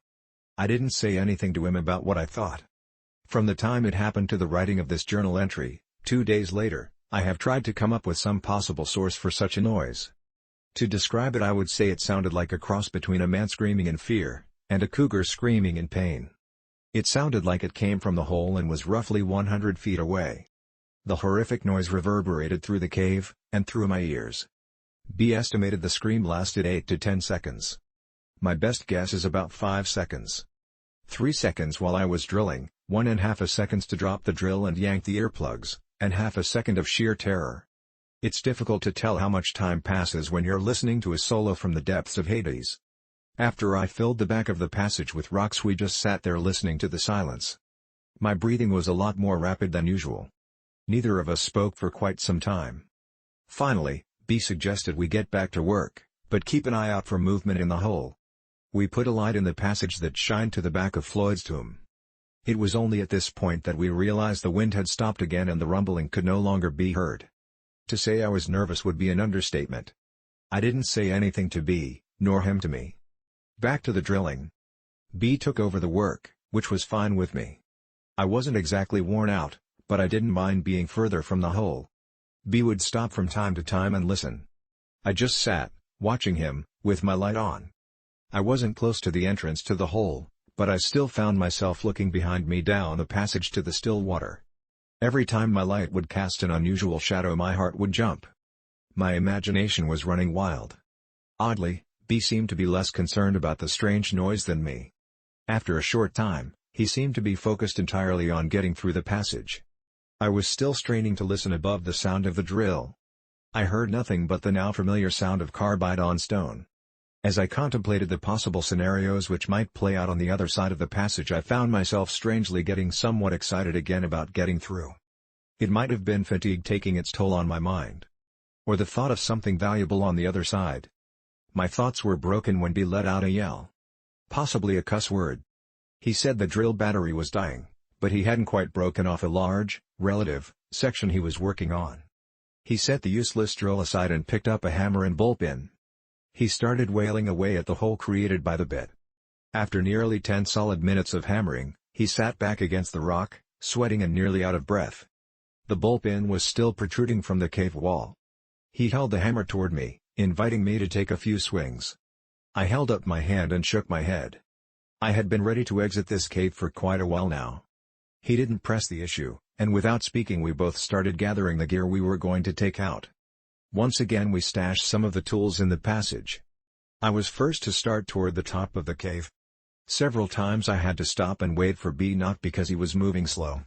I didn't say anything to him about what I thought. From the time it happened to the writing of this journal entry, 2 days later, I have tried to come up with some possible source for such a noise. To describe it I would say it sounded like a cross between a man screaming in fear, and a cougar screaming in pain. It sounded like it came from the hole and was roughly 100 feet away. The horrific noise reverberated through the cave, and through my ears. B estimated the scream lasted 8 to 10 seconds. My best guess is about 5 seconds. 3 seconds while I was drilling, 1.5 seconds to drop the drill and yank the earplugs, and half a second of sheer terror. It's difficult to tell how much time passes when you're listening to a solo from the depths of Hades. After I filled the back of the passage with rocks we just sat there listening to the silence. My breathing was a lot more rapid than usual. Neither of us spoke for quite some time. Finally, B suggested we get back to work, but keep an eye out for movement in the hole. We put a light in the passage that shined to the back of Floyd's tomb. It was only at this point that we realized the wind had stopped again and the rumbling could no longer be heard. To say I was nervous would be an understatement. I didn't say anything to B, nor him to me. Back to the drilling. B took over the work, which was fine with me. I wasn't exactly worn out, but I didn't mind being further from the hole. B would stop from time to time and listen. I just sat, watching him, with my light on. I wasn't close to the entrance to the hole, but I still found myself looking behind me down the passage to the still water. Every time my light would cast an unusual shadow my heart would jump. My imagination was running wild. Oddly, B seemed to be less concerned about the strange noise than me. After a short time, he seemed to be focused entirely on getting through the passage. I was still straining to listen above the sound of the drill. I heard nothing but the now familiar sound of carbide on stone. As I contemplated the possible scenarios which might play out on the other side of the passage I found myself strangely getting somewhat excited again about getting through. It might have been fatigue taking its toll on my mind. Or the thought of something valuable on the other side. My thoughts were broken when B let out a yell. Possibly a cuss word. He said the drill battery was dying, but he hadn't quite broken off a large, relative, section he was working on. He set the useless drill aside and picked up a hammer and bolt pin. He started wailing away at the hole created by the bit. After nearly 10 solid minutes of hammering, he sat back against the rock, sweating and nearly out of breath. The bolt pin was still protruding from the cave wall. He held the hammer toward me, inviting me to take a few swings. I held up my hand and shook my head. I had been ready to exit this cave for quite a while now. He didn't press the issue, and without speaking we both started gathering the gear we were going to take out. Once again we stashed some of the tools in the passage. I was first to start toward the top of the cave. Several times I had to stop and wait for B, not because he was moving slow.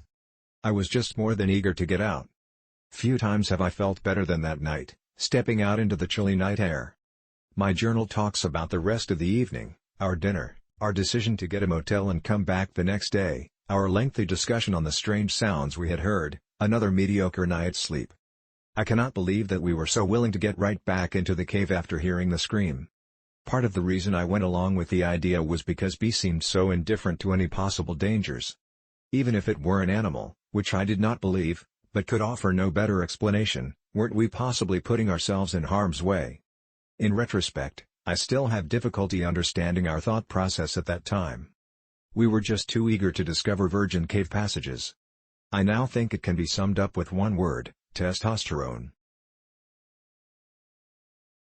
I was just more than eager to get out. Few times have I felt better than that night, stepping out into the chilly night air. My journal talks about the rest of the evening, our dinner, our decision to get a motel and come back the next day, our lengthy discussion on the strange sounds we had heard, another mediocre night's sleep. I cannot believe that we were so willing to get right back into the cave after hearing the scream. Part of the reason I went along with the idea was because B seemed so indifferent to any possible dangers. Even if it were an animal, which I did not believe, but could offer no better explanation, weren't we possibly putting ourselves in harm's way? In retrospect, I still have difficulty understanding our thought process at that time. We were just too eager to discover virgin cave passages. I now think it can be summed up with one word: testosterone.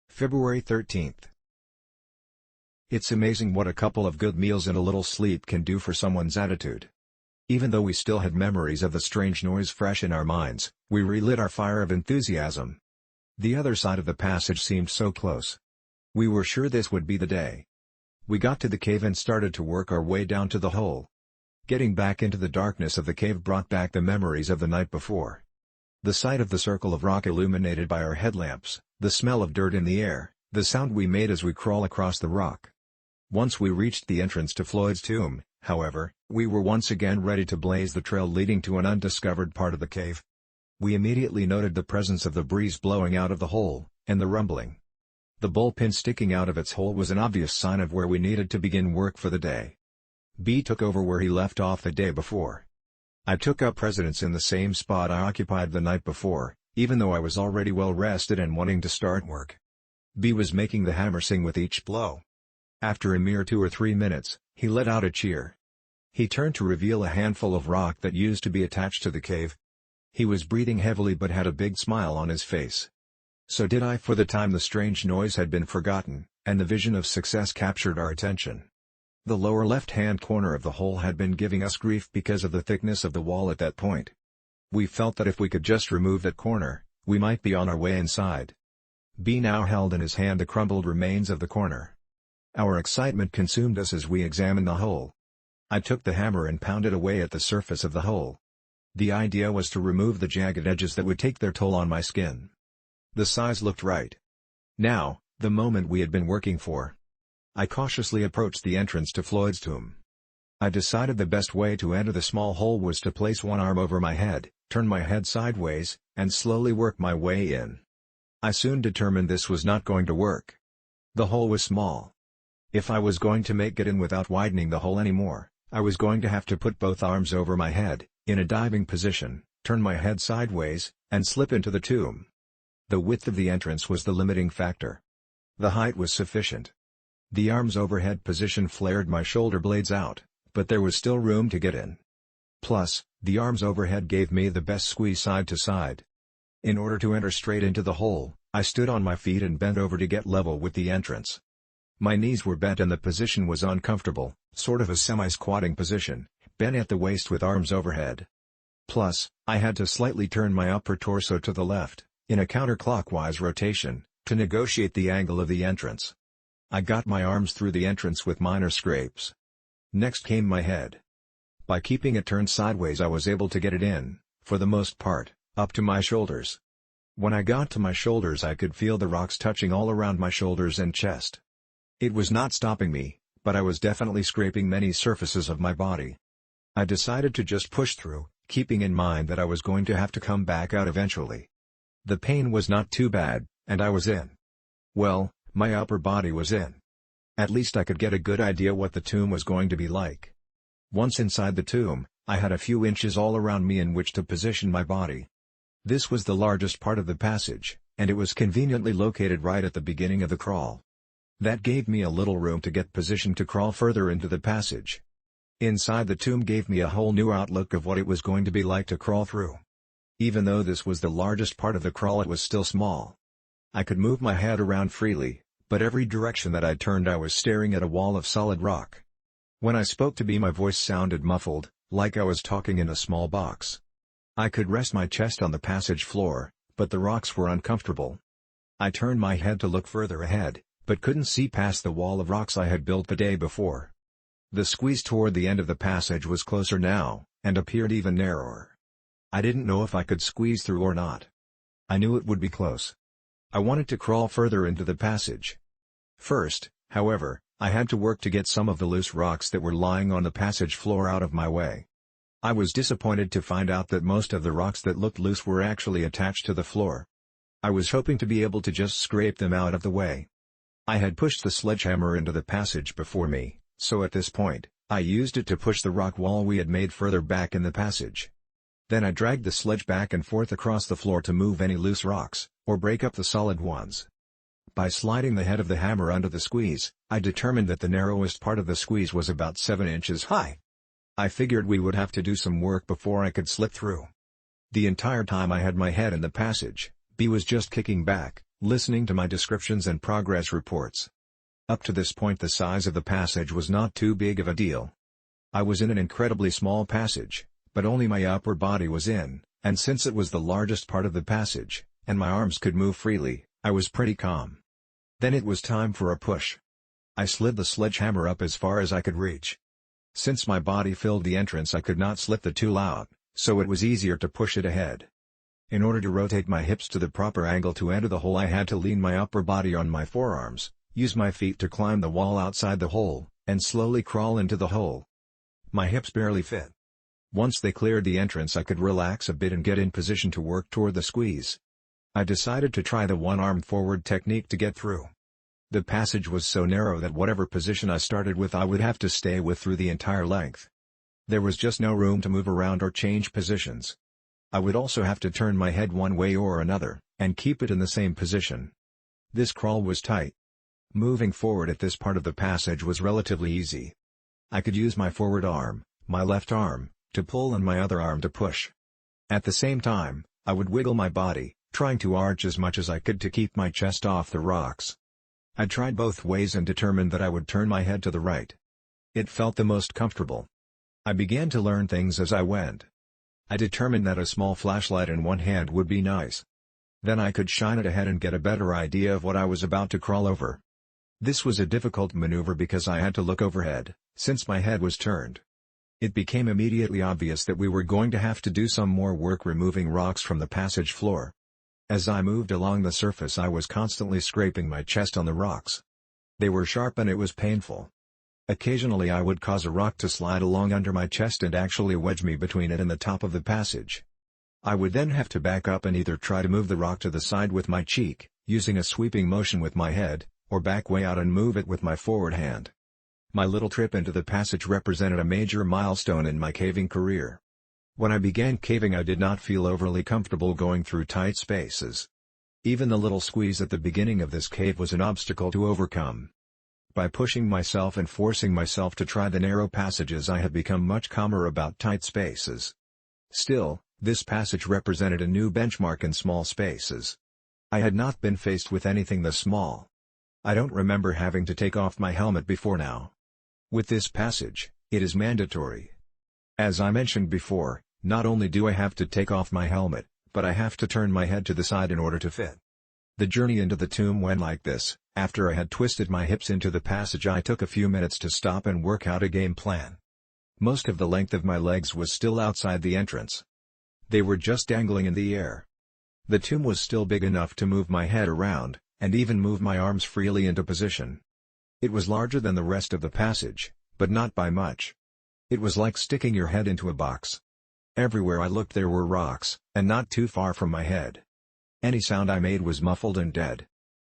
February 13th. It's amazing what a couple of good meals and a little sleep can do for someone's attitude. Even though we still had memories of the strange noise fresh in our minds, we relit our fire of enthusiasm. The other side of the passage seemed so close. We were sure this would be the day. We got to the cave and started to work our way down to the hole. Getting back into the darkness of the cave brought back the memories of the night before. The sight of the circle of rock illuminated by our headlamps, the smell of dirt in the air, the sound we made as we crawl across the rock. Once we reached the entrance to Floyd's tomb, however, we were once again ready to blaze the trail leading to an undiscovered part of the cave. We immediately noted the presence of the breeze blowing out of the hole, and the rumbling. The bullpen sticking out of its hole was an obvious sign of where we needed to begin work for the day. B took over where he left off the day before. I took up residence in the same spot I occupied the night before, even though I was already well rested and wanting to start work. B was making the hammer sing with each blow. After a mere 2 or 3 minutes, he let out a cheer. He turned to reveal a handful of rock that used to be attached to the cave. He was breathing heavily but had a big smile on his face. So did I. For the time the strange noise had been forgotten, and the vision of success captured our attention. The lower left-hand corner of the hole had been giving us grief because of the thickness of the wall at that point. We felt that if we could just remove that corner, we might be on our way inside. B now held in his hand the crumbled remains of the corner. Our excitement consumed us as we examined the hole. I took the hammer and pounded away at the surface of the hole. The idea was to remove the jagged edges that would take their toll on my skin. The size looked right. Now, the moment we had been working for. I cautiously approached the entrance to Floyd's tomb. I decided the best way to enter the small hole was to place one arm over my head, turn my head sideways, and slowly work my way in. I soon determined this was not going to work. The hole was small. If I was going to make it in without widening the hole anymore, I was going to have to put both arms over my head, in a diving position, turn my head sideways, and slip into the tomb. The width of the entrance was the limiting factor. The height was sufficient. The arms overhead position flared my shoulder blades out, but there was still room to get in. Plus, the arms overhead gave me the best squeeze side to side. In order to enter straight into the hole, I stood on my feet and bent over to get level with the entrance. My knees were bent and the position was uncomfortable, sort of a semi-squatting position, bent at the waist with arms overhead. Plus, I had to slightly turn my upper torso to the left, in a counterclockwise rotation, to negotiate the angle of the entrance. I got my arms through the entrance with minor scrapes. Next came my head. By keeping it turned sideways I was able to get it in, for the most part, up to my shoulders. When I got to my shoulders I could feel the rocks touching all around my shoulders and chest. It was not stopping me, but I was definitely scraping many surfaces of my body. I decided to just push through, keeping in mind that I was going to have to come back out eventually. The pain was not too bad, and I was in. Well, my upper body was in. At least I could get a good idea what the tomb was going to be like. Once inside the tomb, I had a few inches all around me in which to position my body. This was the largest part of the passage, and it was conveniently located right at the beginning of the crawl. That gave me a little room to get positioned to crawl further into the passage. Inside the tomb gave me a whole new outlook of what it was going to be like to crawl through. Even though this was the largest part of the crawl, it was still small. I could move my head around freely, but every direction that I turned I was staring at a wall of solid rock. When I spoke to B my voice sounded muffled, like I was talking in a small box. I could rest my chest on the passage floor, but the rocks were uncomfortable. I turned my head to look further ahead, but couldn't see past the wall of rocks I had built the day before. The squeeze toward the end of the passage was closer now, and appeared even narrower. I didn't know if I could squeeze through or not. I knew it would be close. I wanted to crawl further into the passage. First, however, I had to work to get some of the loose rocks that were lying on the passage floor out of my way. I was disappointed to find out that most of the rocks that looked loose were actually attached to the floor. I was hoping to be able to just scrape them out of the way. I had pushed the sledgehammer into the passage before me, so at this point, I used it to push the rock wall we had made further back in the passage. Then I dragged the sledge back and forth across the floor to move any loose rocks, or break up the solid ones. By sliding the head of the hammer under the squeeze, I determined that the narrowest part of the squeeze was about 7 inches high. I figured we would have to do some work before I could slip through. The entire time I had my head in the passage, B was just kicking back, listening to my descriptions and progress reports. Up to this point the size of the passage was not too big of a deal. I was in an incredibly small passage, but only my upper body was in, and since it was the largest part of the passage, and my arms could move freely, I was pretty calm. Then it was time for a push. I slid the sledgehammer up as far as I could reach. Since my body filled the entrance, I could not slip the tool out, so it was easier to push it ahead. In order to rotate my hips to the proper angle to enter the hole, I had to lean my upper body on my forearms, use my feet to climb the wall outside the hole, and slowly crawl into the hole. My hips barely fit. Once they cleared the entrance, I could relax a bit and get in position to work toward the squeeze. I decided to try the one-arm forward technique to get through. The passage was so narrow that whatever position I started with, I would have to stay with through the entire length. There was just no room to move around or change positions. I would also have to turn my head one way or another, and keep it in the same position. This crawl was tight. Moving forward at this part of the passage was relatively easy. I could use my forward arm, my left arm, to pull and my other arm to push. At the same time, I would wiggle my body, trying to arch as much as I could to keep my chest off the rocks. I tried both ways and determined that I would turn my head to the right. It felt the most comfortable. I began to learn things as I went. I determined that a small flashlight in one hand would be nice. Then I could shine it ahead and get a better idea of what I was about to crawl over. This was a difficult maneuver because I had to look overhead, since my head was turned. It became immediately obvious that we were going to have to do some more work removing rocks from the passage floor. As I moved along the surface, I was constantly scraping my chest on the rocks. They were sharp and it was painful. Occasionally I would cause a rock to slide along under my chest and actually wedge me between it and the top of the passage. I would then have to back up and either try to move the rock to the side with my cheek, using a sweeping motion with my head, or back way out and move it with my forward hand. My little trip into the passage represented a major milestone in my caving career. When I began caving, I did not feel overly comfortable going through tight spaces. Even the little squeeze at the beginning of this cave was an obstacle to overcome. By pushing myself and forcing myself to try the narrow passages, I had become much calmer about tight spaces. Still, this passage represented a new benchmark in small spaces. I had not been faced with anything this small. I don't remember having to take off my helmet before now. With this passage, it is mandatory. As I mentioned before, not only do I have to take off my helmet, but I have to turn my head to the side in order to fit. The journey into the tomb went like this. After I had twisted my hips into the passage, I took a few minutes to stop and work out a game plan. Most of the length of my legs was still outside the entrance. They were just dangling in the air. The tomb was still big enough to move my head around, and even move my arms freely into position. It was larger than the rest of the passage, but not by much. It was like sticking your head into a box. Everywhere I looked there were rocks, and not too far from my head. Any sound I made was muffled and dead.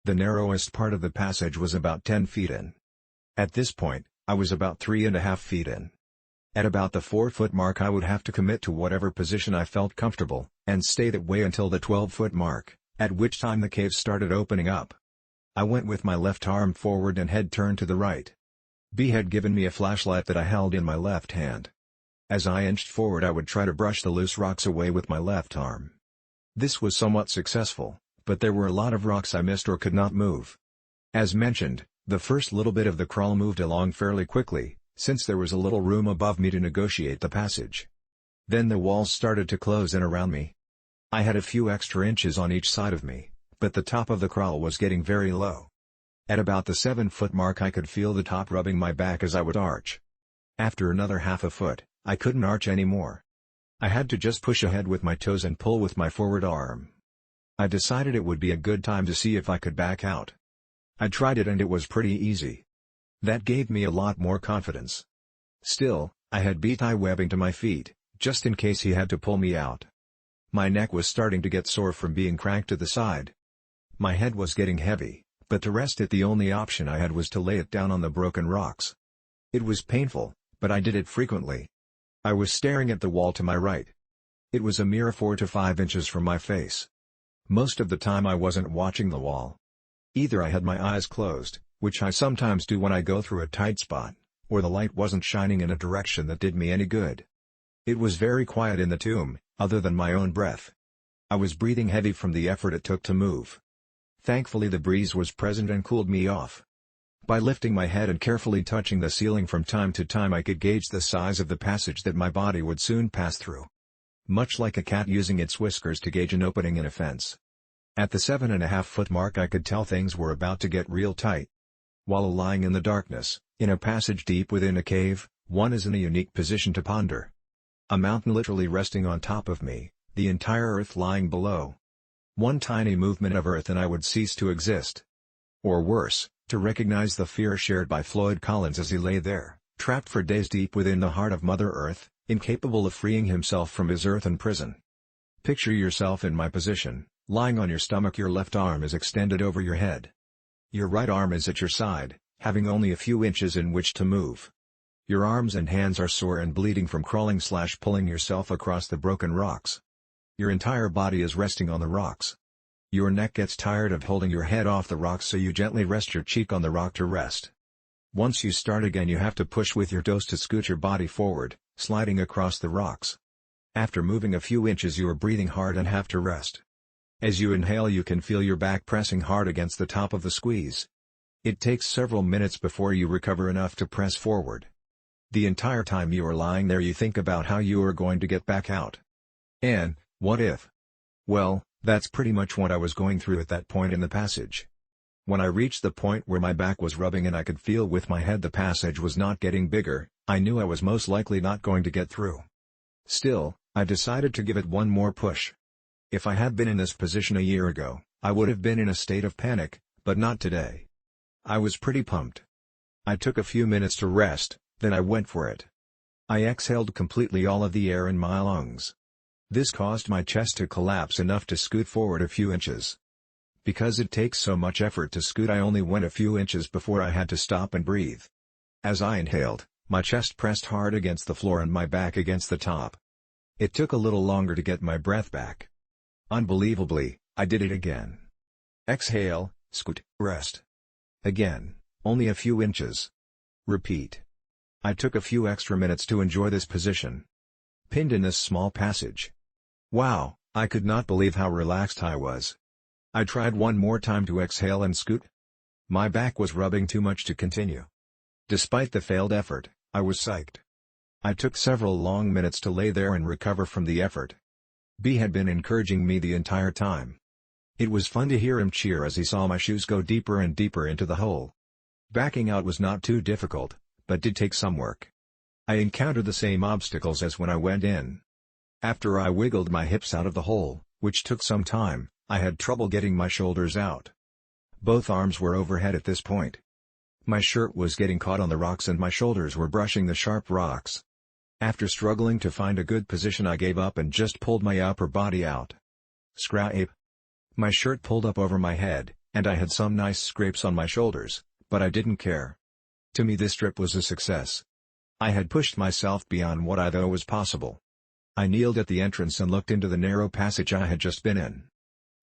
The narrowest part of the passage was about 10 feet in. At this point, I was about 3.5 feet in. At about the 4-foot mark I would have to commit to whatever position I felt comfortable, and stay that way until the 12-foot mark, at which time the cave started opening up. I went with my left arm forward and head turned to the right. B had given me a flashlight that I held in my left hand. As I inched forward, I would try to brush the loose rocks away with my left arm. This was somewhat successful, but there were a lot of rocks I missed or could not move. As mentioned, the first little bit of the crawl moved along fairly quickly, since there was a little room above me to negotiate the passage. Then the walls started to close in around me. I had a few extra inches on each side of me, but the top of the crawl was getting very low. At about the 7-foot mark I could feel the top rubbing my back as I would arch. After another half a foot, I couldn't arch anymore. I had to just push ahead with my toes and pull with my forward arm. I decided it would be a good time to see if I could back out. I tried it and it was pretty easy. That gave me a lot more confidence. Still, I had B-tie webbing to my feet, just in case he had to pull me out. My neck was starting to get sore from being cranked to the side. My head was getting heavy, but to rest it the only option I had was to lay it down on the broken rocks. It was painful, but I did it frequently. I was staring at the wall to my right. It was a mere 4 to 5 inches from my face. Most of the time I wasn't watching the wall. Either I had my eyes closed, which I sometimes do when I go through a tight spot, or the light wasn't shining in a direction that did me any good. It was very quiet in the tomb, other than my own breath. I was breathing heavy from the effort it took to move. Thankfully the breeze was present and cooled me off. By lifting my head and carefully touching the ceiling from time to time I could gauge the size of the passage that my body would soon pass through. Much like a cat using its whiskers to gauge an opening in a fence. At the 7.5-foot mark I could tell things were about to get real tight. While lying in the darkness, in a passage deep within a cave, one is in a unique position to ponder. A mountain literally resting on top of me, the entire earth lying below. One tiny movement of earth and I would cease to exist. Or worse, to recognize the fear shared by Floyd Collins as he lay there, trapped for days deep within the heart of Mother Earth, incapable of freeing himself from his earthen prison. Picture yourself in my position, lying on your stomach, your left arm is extended over your head. Your right arm is at your side, having only a few inches in which to move. Your arms and hands are sore and bleeding from crawling/pulling yourself across the broken rocks. Your entire body is resting on the rocks. Your neck gets tired of holding your head off the rocks, so you gently rest your cheek on the rock to rest. Once you start again you have to push with your toes to scoot your body forward, sliding across the rocks. After moving a few inches you are breathing hard and have to rest. As you inhale you can feel your back pressing hard against the top of the squeeze. It takes several minutes before you recover enough to press forward. The entire time you are lying there you think about how you are going to get back out. And, what if? Well, that's pretty much what I was going through at that point in the passage. When I reached the point where my back was rubbing and I could feel with my head the passage was not getting bigger, I knew I was most likely not going to get through. Still, I decided to give it one more push. If I had been in this position a year ago, I would have been in a state of panic, but not today. I was pretty pumped. I took a few minutes to rest, then I went for it. I exhaled completely all of the air in my lungs. This caused my chest to collapse enough to scoot forward a few inches. Because it takes so much effort to scoot, I only went a few inches before I had to stop and breathe. As I inhaled, my chest pressed hard against the floor and my back against the top. It took a little longer to get my breath back. Unbelievably, I did it again. Exhale, scoot, rest. Again, only a few inches. Repeat. I took a few extra minutes to enjoy this position. Pinned in this small passage. Wow, I could not believe how relaxed I was. I tried one more time to exhale and scoot. My back was rubbing too much to continue. Despite the failed effort, I was psyched. I took several long minutes to lay there and recover from the effort. B had been encouraging me the entire time. It was fun to hear him cheer as he saw my shoes go deeper and deeper into the hole. Backing out was not too difficult, but did take some work. I encountered the same obstacles as when I went in. After I wiggled my hips out of the hole, which took some time, I had trouble getting my shoulders out. Both arms were overhead at this point. My shirt was getting caught on the rocks and my shoulders were brushing the sharp rocks. After struggling to find a good position I gave up and just pulled my upper body out. Scrape. My shirt pulled up over my head, and I had some nice scrapes on my shoulders, but I didn't care. To me this trip was a success. I had pushed myself beyond what I thought was possible. I kneeled at the entrance and looked into the narrow passage I had just been in.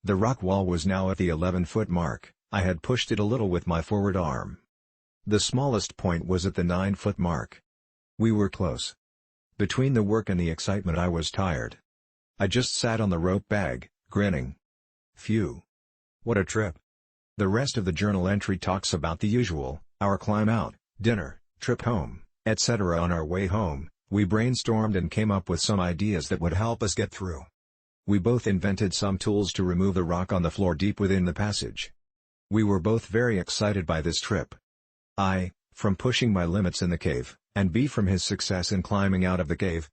The rock wall was now at the 11-foot mark, I had pushed it a little with my forward arm. The smallest point was at the 9-foot mark. We were close. Between the work and the excitement I was tired. I just sat on the rope bag, grinning. Phew. What a trip. The rest of the journal entry talks about the usual, our climb out, dinner, trip home, etc. On our way home, we brainstormed and came up with some ideas that would help us get through. We both invented some tools to remove the rock on the floor deep within the passage. We were both very excited by this trip. I, from pushing my limits in the cave, and B from his success in climbing out of the cave.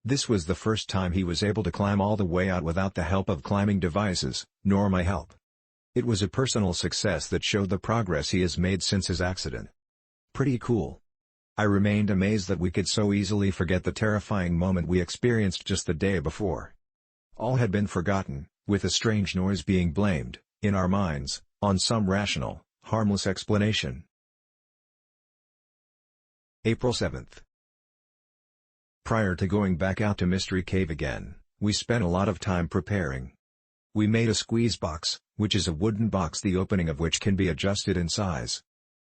This was the first time he was able to climb all the way out without the help of climbing devices, nor my help. It was a personal success that showed the progress he has made since his accident. Pretty cool. I remained amazed that we could so easily forget the terrifying moment we experienced just the day before. All had been forgotten, with a strange noise being blamed, in our minds, on some rational, harmless explanation. April 7th. Prior to going back out to Mystery Cave again, we spent a lot of time preparing. We made a squeeze box, which is a wooden box the opening of which can be adjusted in size.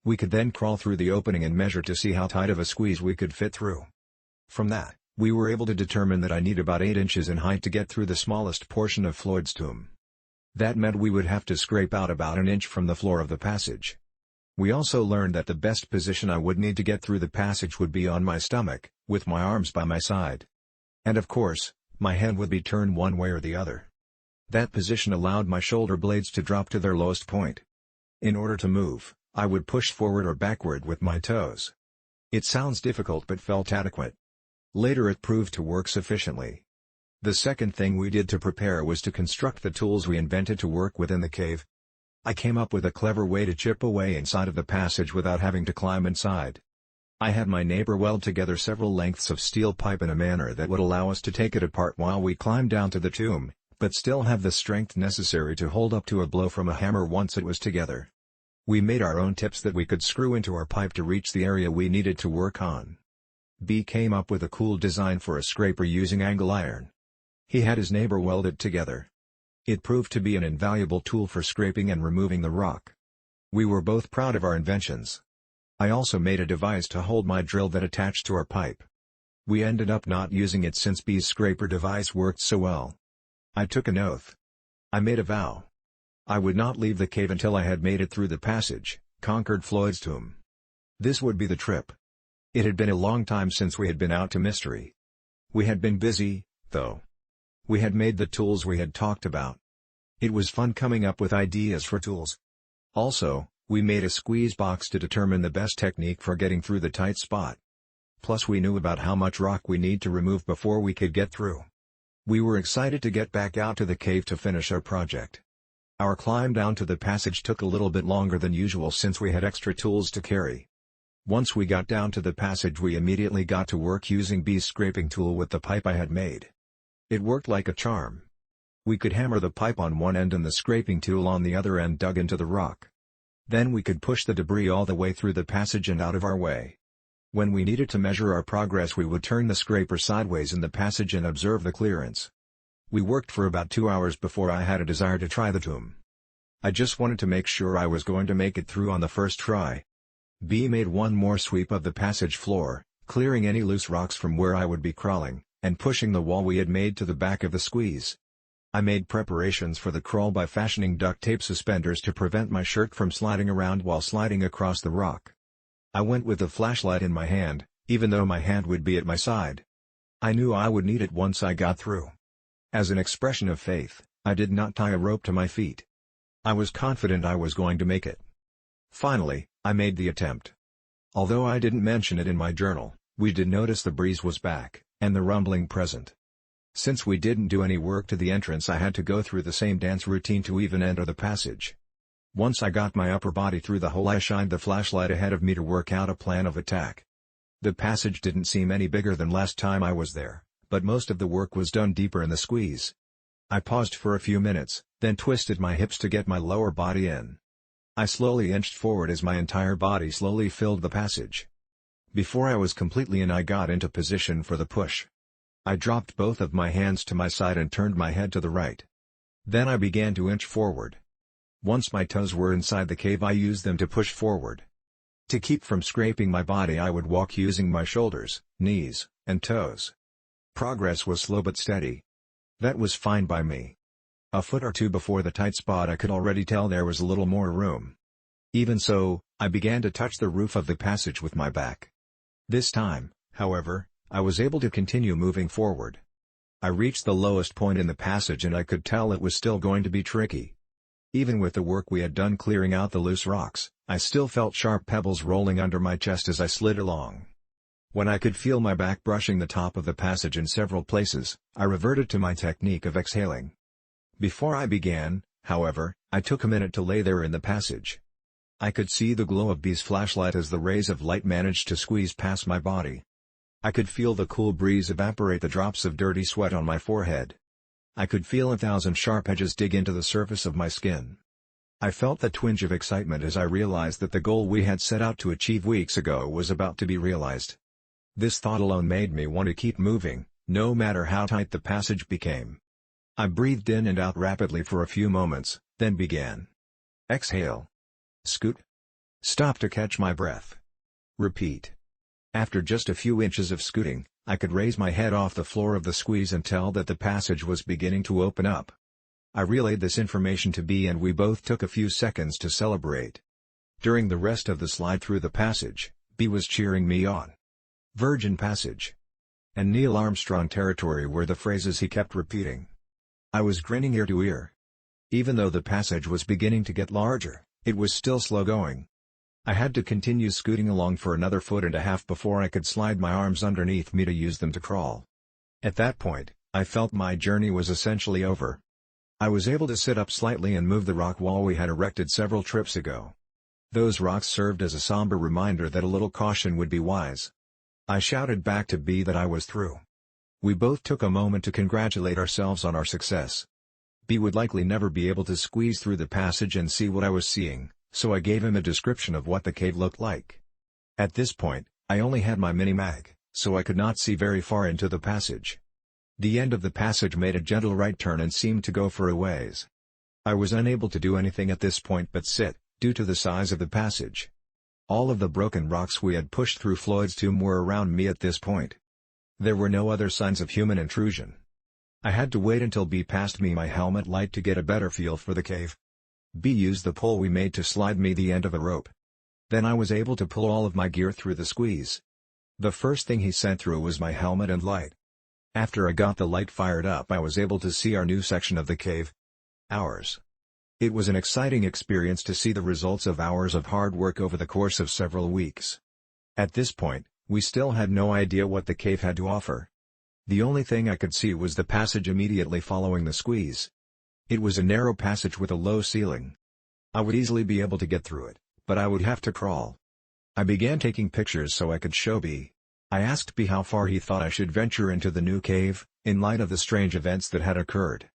We could then crawl through the opening and measure to see how tight of a squeeze we could fit through. From that, we were able to determine that I need about 8 inches in height to get through the smallest portion of Floyd's tomb. That meant we would have to scrape out about an inch from the floor of the passage. We also learned that the best position I would need to get through the passage would be on my stomach, with my arms by my side. And of course, my head would be turned one way or the other. That position allowed my shoulder blades to drop to their lowest point. In order to move, I would push forward or backward with my toes. It sounds difficult but felt adequate. Later it proved to work sufficiently. The second thing we did to prepare was to construct the tools we invented to work within the cave. I came up with a clever way to chip away inside of the passage without having to climb inside. I had my neighbor weld together several lengths of steel pipe in a manner that would allow us to take it apart while we climbed down to the tomb, but still have the strength necessary to hold up to a blow from a hammer once it was together. We made our own tips that we could screw into our pipe to reach the area we needed to work on. B came up with a cool design for a scraper using angle iron. He had his neighbor weld it together. It proved to be an invaluable tool for scraping and removing the rock. We were both proud of our inventions. I also made a device to hold my drill that attached to our pipe. We ended up not using it since B's scraper device worked so well. I took an oath. I made a vow. I would not leave the cave until I had made it through the passage, conquered Floyd's tomb. This would be the trip. It had been a long time since we had been out to Mystery. We had been busy, though. We had made the tools we had talked about. It was fun coming up with ideas for tools. Also, we made a squeeze box to determine the best technique for getting through the tight spot. Plus we knew about how much rock we need to remove before we could get through. We were excited to get back out to the cave to finish our project. Our climb down to the passage took a little bit longer than usual since we had extra tools to carry. Once we got down to the passage we immediately got to work using B's scraping tool with the pipe I had made. It worked like a charm. We could hammer the pipe on one end and the scraping tool on the other end dug into the rock. Then we could push the debris all the way through the passage and out of our way. When we needed to measure our progress we would turn the scraper sideways in the passage and observe the clearance. We worked for about 2 hours before I had a desire to try the tomb. I just wanted to make sure I was going to make it through on the first try. B made one more sweep of the passage floor, clearing any loose rocks from where I would be crawling, and pushing the wall we had made to the back of the squeeze. I made preparations for the crawl by fashioning duct tape suspenders to prevent my shirt from sliding around while sliding across the rock. I went with a flashlight in my hand, even though my hand would be at my side. I knew I would need it once I got through. As an expression of faith, I did not tie a rope to my feet. I was confident I was going to make it. Finally, I made the attempt. Although I didn't mention it in my journal, we did notice the breeze was back, and the rumbling present. Since we didn't do any work to the entrance I had to go through the same dance routine to even enter the passage. Once I got my upper body through the hole I shined the flashlight ahead of me to work out a plan of attack. The passage didn't seem any bigger than last time I was there, but most of the work was done deeper in the squeeze. I paused for a few minutes, then twisted my hips to get my lower body in. I slowly inched forward as my entire body slowly filled the passage. Before I was completely in I got into position for the push. I dropped both of my hands to my side and turned my head to the right. Then I began to inch forward. Once my toes were inside the cave I used them to push forward. To keep from scraping my body I would walk using my shoulders, knees, and toes. Progress was slow but steady. That was fine by me. A foot or two before the tight spot I could already tell there was a little more room. Even so, I began to touch the roof of the passage with my back. This time, however, I was able to continue moving forward. I reached the lowest point in the passage and I could tell it was still going to be tricky. Even with the work we had done clearing out the loose rocks, I still felt sharp pebbles rolling under my chest as I slid along. When I could feel my back brushing the top of the passage in several places, I reverted to my technique of exhaling. Before I began, however, I took a minute to lay there in the passage. I could see the glow of B's flashlight as the rays of light managed to squeeze past my body. I could feel the cool breeze evaporate the drops of dirty sweat on my forehead. I could feel 1,000 sharp edges dig into the surface of my skin. I felt the twinge of excitement as I realized that the goal we had set out to achieve weeks ago was about to be realized. This thought alone made me want to keep moving, no matter how tight the passage became. I breathed in and out rapidly for a few moments, then began. Exhale. Scoot. Stop to catch my breath. Repeat. After just a few inches of scooting, I could raise my head off the floor of the squeeze and tell that the passage was beginning to open up. I relayed this information to B and we both took a few seconds to celebrate. During the rest of the slide through the passage, B was cheering me on. Virgin Passage and Neil Armstrong territory were the phrases he kept repeating. I was grinning ear to ear. Even though the passage was beginning to get larger, it was still slow going. I had to continue scooting along for another 1.5 feet before I could slide my arms underneath me to use them to crawl. At that point, I felt my journey was essentially over. I was able to sit up slightly and move the rock wall we had erected several trips ago. Those rocks served as a somber reminder that a little caution would be wise. I shouted back to B that I was through. We both took a moment to congratulate ourselves on our success. B would likely never be able to squeeze through the passage and see what I was seeing, so I gave him a description of what the cave looked like. At this point, I only had my mini-mag, so I could not see very far into the passage. The end of the passage made a gentle right turn and seemed to go for a ways. I was unable to do anything at this point but sit, due to the size of the passage. All of the broken rocks we had pushed through Floyd's tomb were around me at this point. There were no other signs of human intrusion. I had to wait until B passed me my helmet light to get a better feel for the cave. B used the pole we made to slide me the end of a rope. Then I was able to pull all of my gear through the squeeze. The first thing he sent through was my helmet and light. After I got the light fired up, I was able to see our new section of the cave. Ours. It was an exciting experience to see the results of hours of hard work over the course of several weeks. At this point, we still had no idea what the cave had to offer. The only thing I could see was the passage immediately following the squeeze. It was a narrow passage with a low ceiling. I would easily be able to get through it, but I would have to crawl. I began taking pictures so I could show B. I asked B how far he thought I should venture into the new cave, in light of the strange events that had occurred.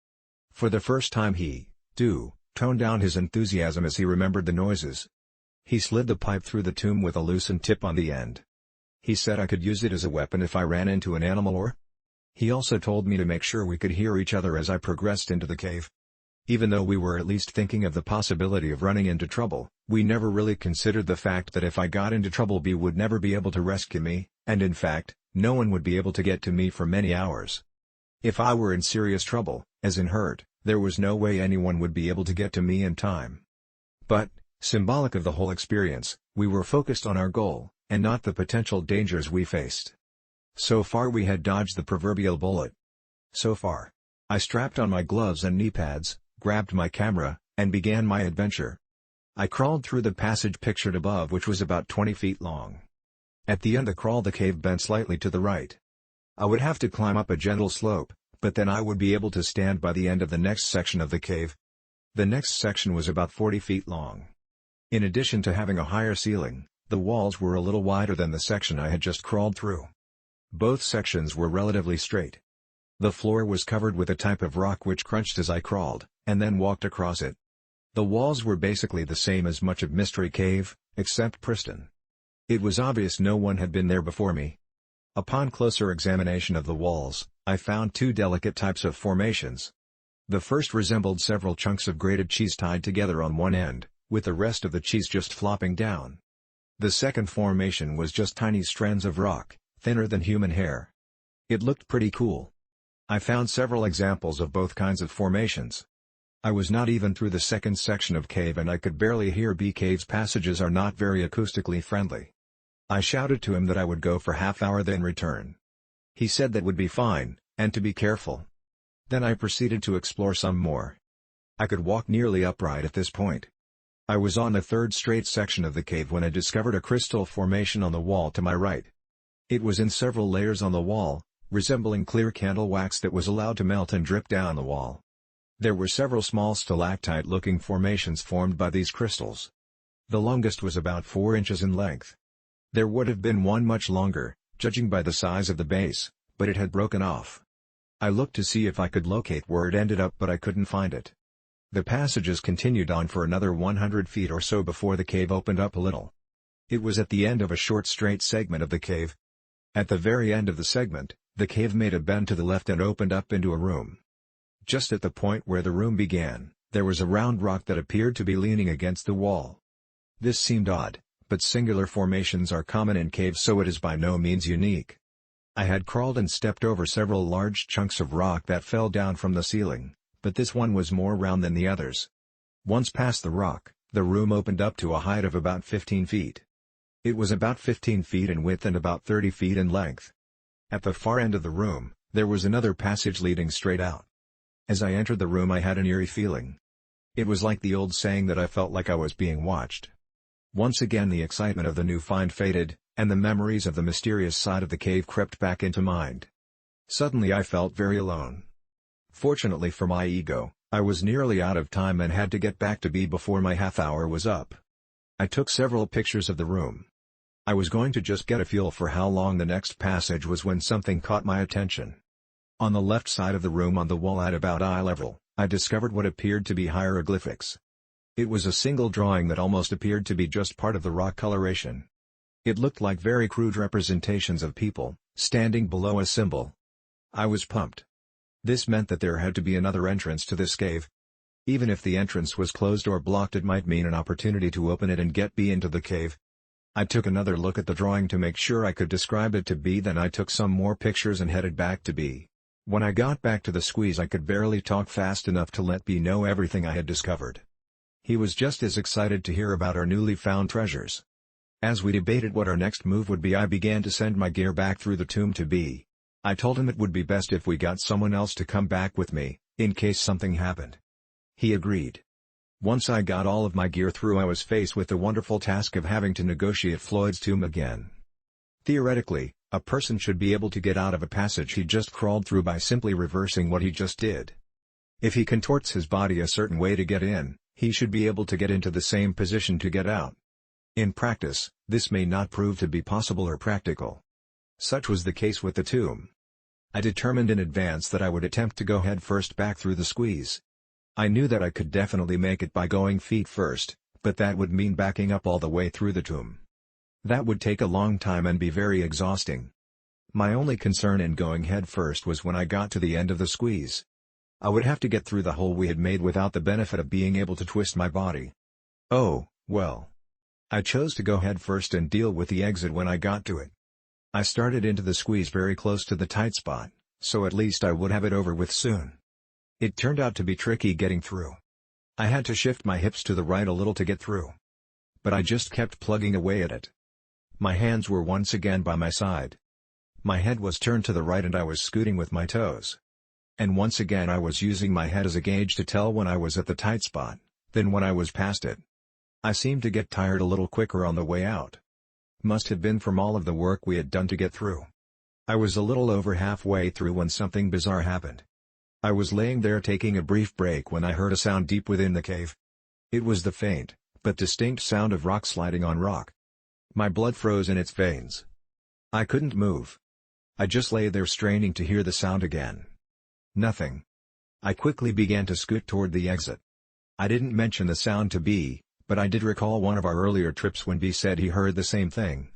For the first time he, too, toned down his enthusiasm as he remembered the noises. He slid the pipe through the tomb with a loosened tip on the end. He said I could use it as a weapon if I ran into an animal or... He also told me to make sure we could hear each other as I progressed into the cave. Even though we were at least thinking of the possibility of running into trouble, we never really considered the fact that if I got into trouble B would never be able to rescue me, and in fact, no one would be able to get to me for many hours. If I were in serious trouble, as in hurt, there was no way anyone would be able to get to me in time. But, symbolic of the whole experience, we were focused on our goal, and not the potential dangers we faced. So far we had dodged the proverbial bullet. So far. I strapped on my gloves and knee pads, grabbed my camera, and began my adventure. I crawled through the passage pictured above, which was about 20 feet long. At the end of the crawl the cave bent slightly to the right. I would have to climb up a gentle slope, but then I would be able to stand by the end of the next section of the cave. The next section was about 40 feet long. In addition to having a higher ceiling, the walls were a little wider than the section I had just crawled through. Both sections were relatively straight. The floor was covered with a type of rock which crunched as I crawled, and then walked across it. The walls were basically the same as much of Mystery Cave, except pristine. It was obvious no one had been there before me. Upon closer examination of the walls, I found two delicate types of formations. The first resembled several chunks of grated cheese tied together on one end, with the rest of the cheese just flopping down. The second formation was just tiny strands of rock, thinner than human hair. It looked pretty cool. I found several examples of both kinds of formations. I was not even through the second section of cave and I could barely hear B. Cave's passages are not very acoustically friendly. I shouted to him that I would go for half hour then return. He said that would be fine, and to be careful. Then I proceeded to explore some more. I could walk nearly upright at this point. I was on the third straight section of the cave when I discovered a crystal formation on the wall to my right. It was in several layers on the wall, resembling clear candle wax that was allowed to melt and drip down the wall. There were several small stalactite-looking formations formed by these crystals. The longest was about 4 inches in length. There would have been one much longer, judging by the size of the base, but it had broken off. I looked to see if I could locate where it ended up but I couldn't find it. The passages continued on for another 100 feet or so before the cave opened up a little. It was at the end of a short straight segment of the cave. At the very end of the segment, the cave made a bend to the left and opened up into a room. Just at the point where the room began, there was a round rock that appeared to be leaning against the wall. This seemed odd, but singular formations are common in caves so it is by no means unique. I had crawled and stepped over several large chunks of rock that fell down from the ceiling, but this one was more round than the others. Once past the rock, The room opened up to a height of about 15 feet. It was about 15 feet in width and about 30 feet in length. At the far end of the room, there was another passage leading straight out. As I entered the room I had an eerie feeling. It was like the old saying that I felt like I was being watched. Once again the excitement of the new find faded, and the memories of the mysterious side of the cave crept back into mind. Suddenly I felt very alone. Fortunately for my ego, I was nearly out of time and had to get back to B before my half hour was up. I took several pictures of the room. I was going to just get a feel for how long the next passage was when something caught my attention. On the left side of the room on the wall at about eye level, I discovered what appeared to be hieroglyphics. It was a single drawing that almost appeared to be just part of the rock coloration. It looked like very crude representations of people, standing below a symbol. I was pumped. This meant that there had to be another entrance to this cave. Even if the entrance was closed or blocked, it might mean an opportunity to open it and get B into the cave. I took another look at the drawing to make sure I could describe it to B, then I took some more pictures and headed back to B. When I got back to the squeeze I could barely talk fast enough to let B know everything I had discovered. He was just as excited to hear about our newly found treasures. As we debated what our next move would be, I began to send my gear back through the tomb to B. I told him it would be best if we got someone else to come back with me, in case something happened. He agreed. Once I got all of my gear through I was faced with the wonderful task of having to negotiate Floyd's tomb again. Theoretically, a person should be able to get out of a passage he just crawled through by simply reversing what he just did. If he contorts his body a certain way to get in, he should be able to get into the same position to get out. In practice, this may not prove to be possible or practical. Such was the case with the tomb. I determined in advance that I would attempt to go head first back through the squeeze. I knew that I could definitely make it by going feet first, but that would mean backing up all the way through the tomb. That would take a long time and be very exhausting. My only concern in going head first was when I got to the end of the squeeze. I would have to get through the hole we had made without the benefit of being able to twist my body. Oh, well. I chose to go head first and deal with the exit when I got to it. I started into the squeeze very close to the tight spot, so at least I would have it over with soon. It turned out to be tricky getting through. I had to shift my hips to the right a little to get through. But I just kept plugging away at it. My hands were once again by my side. My head was turned to the right and I was scooting with my toes. And once again I was using my head as a gauge to tell when I was at the tight spot, then when I was past it. I seemed to get tired a little quicker on the way out. Must have been from all of the work we had done to get through. I was a little over halfway through when something bizarre happened. I was laying there taking a brief break when I heard a sound deep within the cave. It was the faint, but distinct sound of rock sliding on rock. My blood froze in its veins. I couldn't move. I just lay there straining to hear the sound again. Nothing. I quickly began to scoot toward the exit. I didn't mention the sound to B, but I did recall one of our earlier trips when B said he heard the same thing.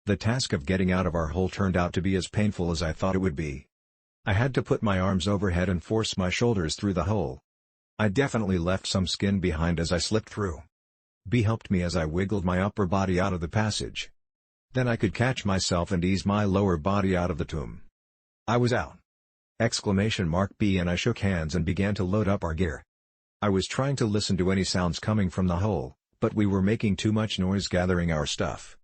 The task of getting out of our hole turned out to be as painful as I thought it would be. I had to put my arms overhead and force my shoulders through the hole. I definitely left some skin behind as I slipped through. B helped me as I wiggled my upper body out of the passage. Then I could catch myself and ease my lower body out of the tomb. I was out! B and I shook hands and began to load up our gear. I was trying to listen to any sounds coming from the hole, but we were making too much noise gathering our stuff.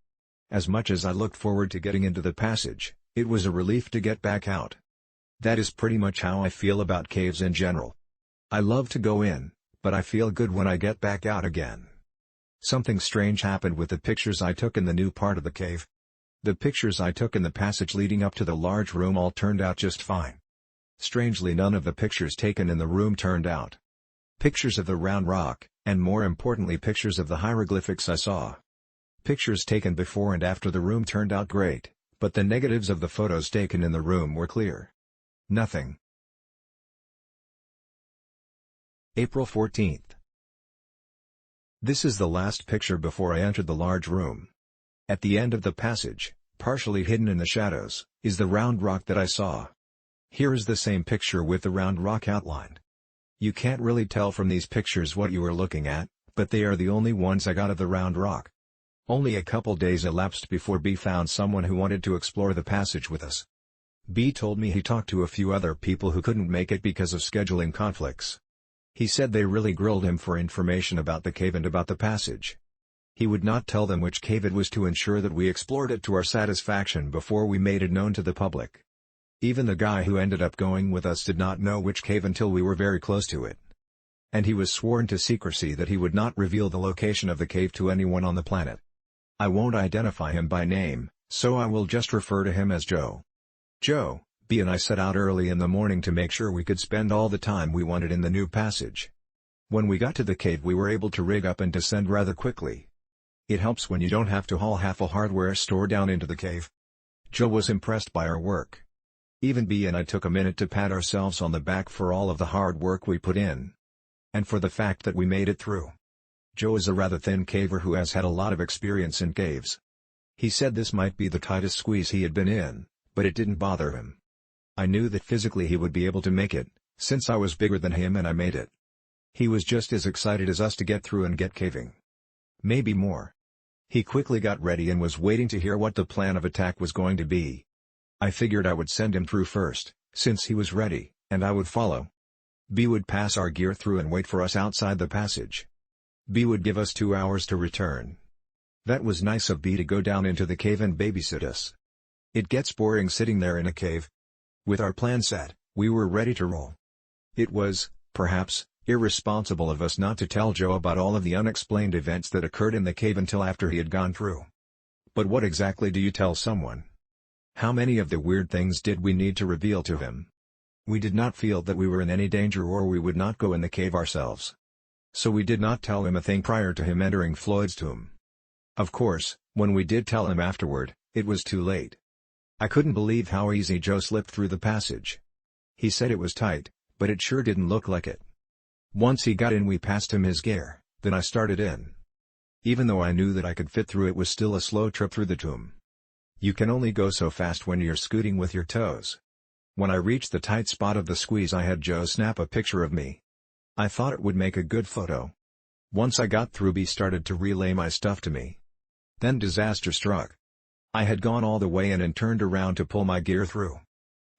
As much as I looked forward to getting into the passage, it was a relief to get back out. That is pretty much how I feel about caves in general. I love to go in, but I feel good when I get back out again. Something strange happened with the pictures I took in the new part of the cave. The pictures I took in the passage leading up to the large room all turned out just fine. Strangely, none of the pictures taken in the room turned out. Pictures of the round rock, and more importantly pictures of the hieroglyphics I saw. Pictures taken before and after the room turned out great, but the negatives of the photos taken in the room were clear. Nothing. April 14th. This is the last picture before I entered the large room. At the end of the passage, partially hidden in the shadows, is the round rock that I saw. Here is the same picture with the round rock outlined. You can't really tell from these pictures what you are looking at, but they are the only ones I got of the round rock. Only a couple days elapsed before B found someone who wanted to explore the passage with us. B told me he talked to a few other people who couldn't make it because of scheduling conflicts. He said they really grilled him for information about the cave and about the passage. He would not tell them which cave it was to ensure that we explored it to our satisfaction before we made it known to the public. Even the guy who ended up going with us did not know which cave until we were very close to it. And he was sworn to secrecy that he would not reveal the location of the cave to anyone on the planet. I won't identify him by name, so I will just refer to him as Joe. Joe, B and I set out early in the morning to make sure we could spend all the time we wanted in the new passage. When we got to the cave we were able to rig up and descend rather quickly. It helps when you don't have to haul half a hardware store down into the cave. Joe was impressed by our work. Even B and I took a minute to pat ourselves on the back for all of the hard work we put in. And for the fact that we made it through. Joe is a rather thin caver who has had a lot of experience in caves. He said this might be the tightest squeeze he had been in, but it didn't bother him. I knew that physically he would be able to make it, since I was bigger than him and I made it. He was just as excited as us to get through and get caving. Maybe more. He quickly got ready and was waiting to hear what the plan of attack was going to be. I figured I would send him through first, since he was ready, and I would follow. B would pass our gear through and wait for us outside the passage. B would give us 2 hours to return. That was nice of B to go down into the cave and babysit us. It gets boring sitting there in a cave. With our plan set, we were ready to roll. It was, perhaps, irresponsible of us not to tell Joe about all of the unexplained events that occurred in the cave until after he had gone through. But what exactly do you tell someone? How many of the weird things did we need to reveal to him? We did not feel that we were in any danger or we would not go in the cave ourselves. So we did not tell him a thing prior to him entering Floyd's tomb. Of course, when we did tell him afterward, it was too late. I couldn't believe how easy Joe slipped through the passage. He said it was tight, but it sure didn't look like it. Once he got in we passed him his gear, then I started in. Even though I knew that I could fit through, it was still a slow trip through the tomb. You can only go so fast when you're scooting with your toes. When I reached the tight spot of the squeeze I had Joe snap a picture of me. I thought it would make a good photo. Once I got through, B started to relay my stuff to me. Then disaster struck. I had gone all the way in and turned around to pull my gear through.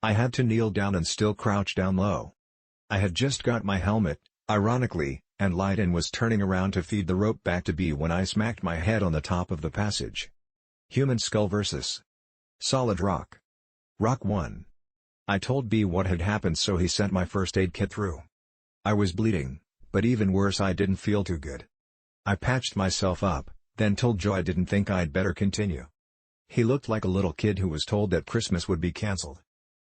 I had to kneel down and still crouch down low. I had just got my helmet, ironically, and light and was turning around to feed the rope back to B when I smacked my head on the top of the passage. Human skull versus solid rock. Rock 1. I told B what had happened, so he sent my first aid kit through. I was bleeding, but even worse, I didn't feel too good. I patched myself up, then told Joe I didn't think I'd better continue. He looked like a little kid who was told that Christmas would be cancelled.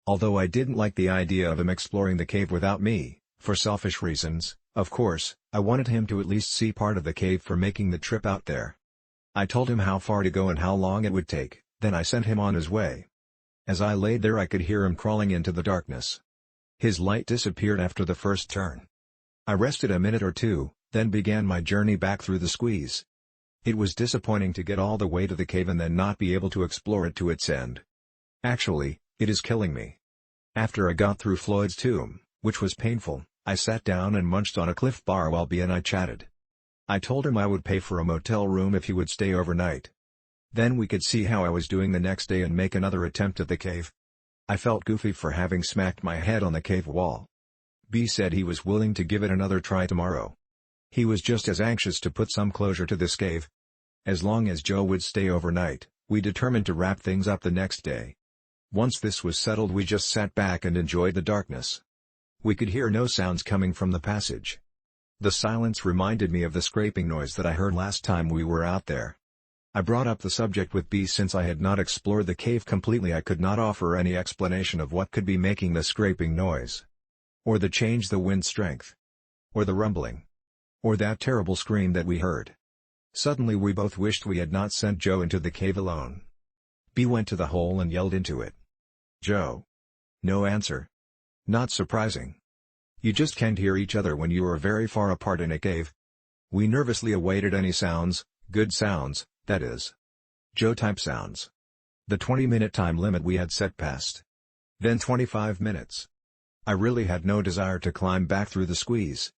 Although I didn't like the idea of him exploring the cave without me, for selfish reasons, of course, I wanted him to at least see part of the cave for making the trip out there. I told him how far to go and how long it would take, then I sent him on his way. As I laid there I could hear him crawling into the darkness. His light disappeared after the first turn. I rested a minute or two, then began my journey back through the squeeze. It was disappointing to get all the way to the cave and then not be able to explore it to its end. Actually, it is killing me. After I got through Floyd's tomb, which was painful, I sat down and munched on a Cliff Bar while B and I chatted. I told him I would pay for a motel room if he would stay overnight. Then we could see how I was doing the next day and make another attempt at the cave. I felt goofy for having smacked my head on the cave wall. B said he was willing to give it another try tomorrow. He was just as anxious to put some closure to this cave. As long as Joe would stay overnight, we determined to wrap things up the next day. Once this was settled, we just sat back and enjoyed the darkness. We could hear no sounds coming from the passage. The silence reminded me of the scraping noise that I heard last time we were out there. I brought up the subject with B. Since I had not explored the cave completely, I could not offer any explanation of what could be making the scraping noise. Or the change the wind strength. Or the rumbling. Or that terrible scream that we heard. Suddenly we both wished we had not sent Joe into the cave alone. B went to the hole and yelled into it. Joe. No answer. Not surprising. You just can't hear each other when you are very far apart in a cave. We nervously awaited any sounds, good sounds, that is. Joe-type sounds. The 20-minute time limit we had set passed. Then 25 minutes. I really had no desire to climb back through the squeeze.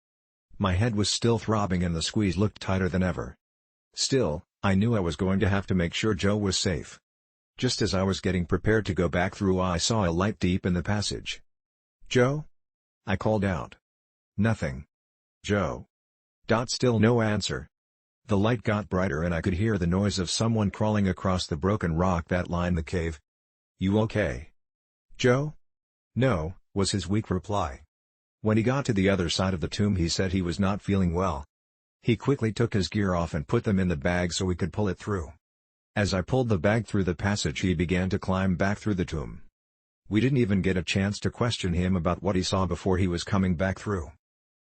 My head was still throbbing and the squeeze looked tighter than ever. Still, I knew I was going to have to make sure Joe was safe. Just as I was getting prepared to go back through, I saw a light deep in the passage. Joe? I called out. Nothing. Joe. Still no answer. The light got brighter and I could hear the noise of someone crawling across the broken rock that lined the cave. "You okay, Joe?" "No," was his weak reply. When he got to the other side of the tomb he said he was not feeling well. He quickly took his gear off and put them in the bag so we could pull it through. As I pulled the bag through the passage he began to climb back through the tomb. We didn't even get a chance to question him about what he saw before he was coming back through.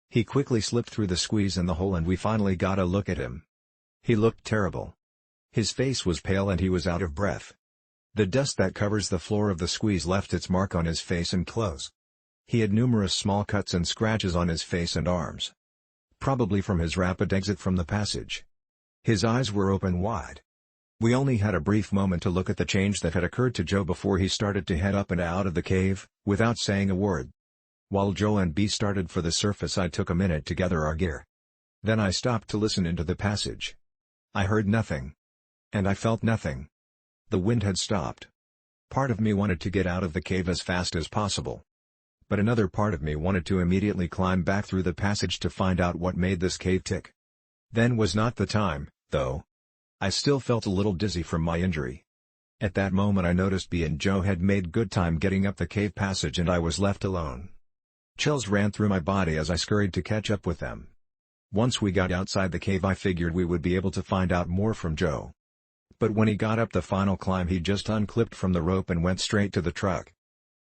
He quickly slipped through the squeeze in the hole and we finally got a look at him. He looked terrible. His face was pale and he was out of breath. The dust that covers the floor of the squeeze left its mark on his face and clothes. He had numerous small cuts and scratches on his face and arms. Probably from his rapid exit from the passage. His eyes were open wide. We only had a brief moment to look at the change that had occurred to Joe before he started to head up and out of the cave, without saying a word. While Joe and B started for the surface I took a minute to gather our gear. Then I stopped to listen into the passage. I heard nothing. And I felt nothing. The wind had stopped. Part of me wanted to get out of the cave as fast as possible. But another part of me wanted to immediately climb back through the passage to find out what made this cave tick. Then was not the time, though. I still felt a little dizzy from my injury. At that moment I noticed B and Joe had made good time getting up the cave passage and I was left alone. Chills ran through my body as I scurried to catch up with them. Once we got outside the cave I figured we would be able to find out more from Joe. But when he got up the final climb he just unclipped from the rope and went straight to the truck.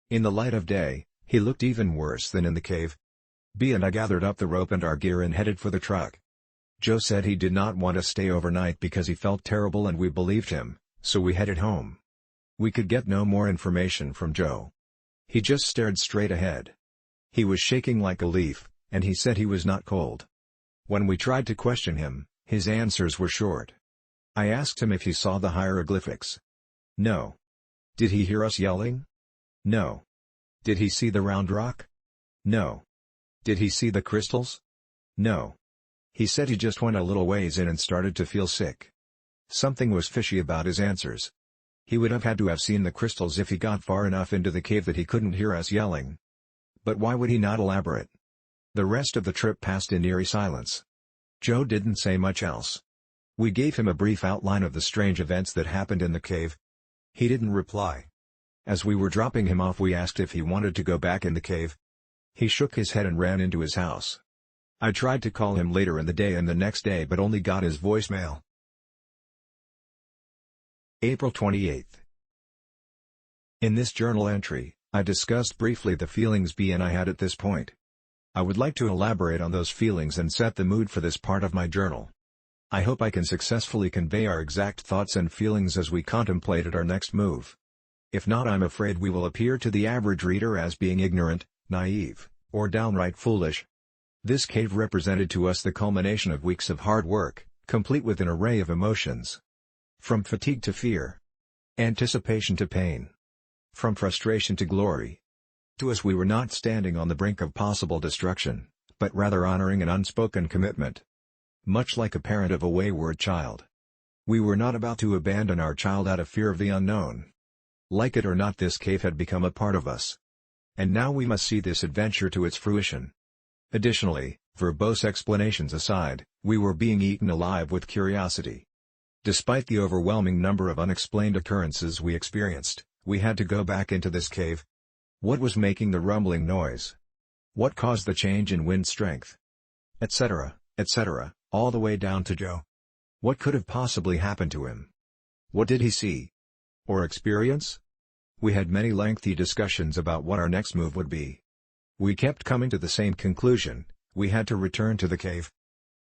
In the light of day, he looked even worse than in the cave. B and I gathered up the rope and our gear and headed for the truck. Joe said he did not want to stay overnight because he felt terrible and we believed him, so we headed home. We could get no more information from Joe. He just stared straight ahead. He was shaking like a leaf, and he said he was not cold. When we tried to question him, his answers were short. I asked him if he saw the hieroglyphics. No. Did he hear us yelling? No. Did he see the round rock? No. Did he see the crystals? No. He said he just went a little ways in and started to feel sick. Something was fishy about his answers. He would have had to have seen the crystals if he got far enough into the cave that he couldn't hear us yelling. But why would he not elaborate? The rest of the trip passed in eerie silence. Joe didn't say much else. We gave him a brief outline of the strange events that happened in the cave. He didn't reply. As we were dropping him off we asked if he wanted to go back in the cave. He shook his head and ran into his house. I tried to call him later in the day and the next day but only got his voicemail. April 28th. In this journal entry, I discussed briefly the feelings B and I had at this point. I would like to elaborate on those feelings and set the mood for this part of my journal. I hope I can successfully convey our exact thoughts and feelings as we contemplated our next move. If not, I'm afraid we will appear to the average reader as being ignorant, naive, or downright foolish. This cave represented to us the culmination of weeks of hard work, complete with an array of emotions. From fatigue to fear. Anticipation to pain. From frustration to glory. To us we were not standing on the brink of possible destruction, but rather honoring an unspoken commitment. Much like a parent of a wayward child. We were not about to abandon our child out of fear of the unknown. Like it or not, this cave had become a part of us. And now we must see this adventure to its fruition. Additionally, verbose explanations aside, we were being eaten alive with curiosity. Despite the overwhelming number of unexplained occurrences we experienced, we had to go back into this cave. What was making the rumbling noise? What caused the change in wind strength? Etc., etc., all the way down to Joe. What could have possibly happened to him? What did he see? Or experience? We had many lengthy discussions about what our next move would be. We kept coming to the same conclusion: we had to return to the cave.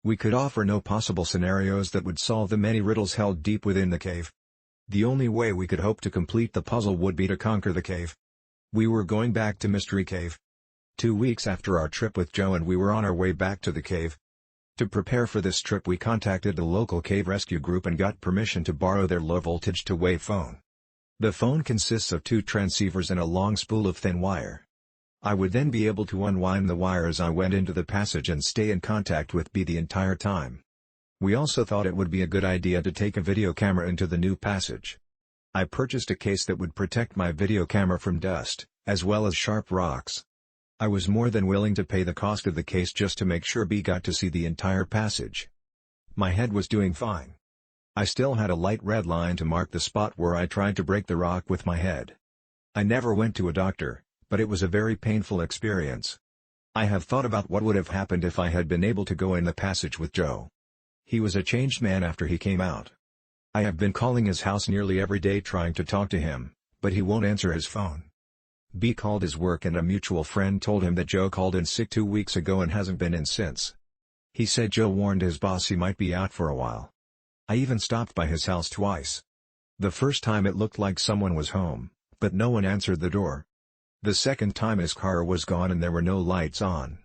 We could offer no possible scenarios that would solve the many riddles held deep within the cave. The only way we could hope to complete the puzzle would be to conquer the cave. We were going back to Mystery Cave. 2 weeks after our trip with Joe and we were on our way back to the cave. To prepare for this trip we contacted a local cave rescue group and got permission to borrow their low-voltage two-way phone. The phone consists of 2 transceivers and a long spool of thin wire. I would then be able to unwind the wire as I went into the passage and stay in contact with B the entire time. We also thought it would be a good idea to take a video camera into the new passage. I purchased a case that would protect my video camera from dust, as well as sharp rocks. I was more than willing to pay the cost of the case just to make sure B got to see the entire passage. My head was doing fine. I still had a light red line to mark the spot where I tried to break the rock with my head. I never went to a doctor, but it was a very painful experience. I have thought about what would have happened if I had been able to go in the passage with Joe. He was a changed man after he came out. I have been calling his house nearly every day trying to talk to him, but he won't answer his phone. B called his work and a mutual friend told him that Joe called in sick 2 weeks ago and hasn't been in since. He said Joe warned his boss he might be out for a while. I even stopped by his house twice. The first time it looked like someone was home, but no one answered the door. The second time his car was gone and there were no lights on.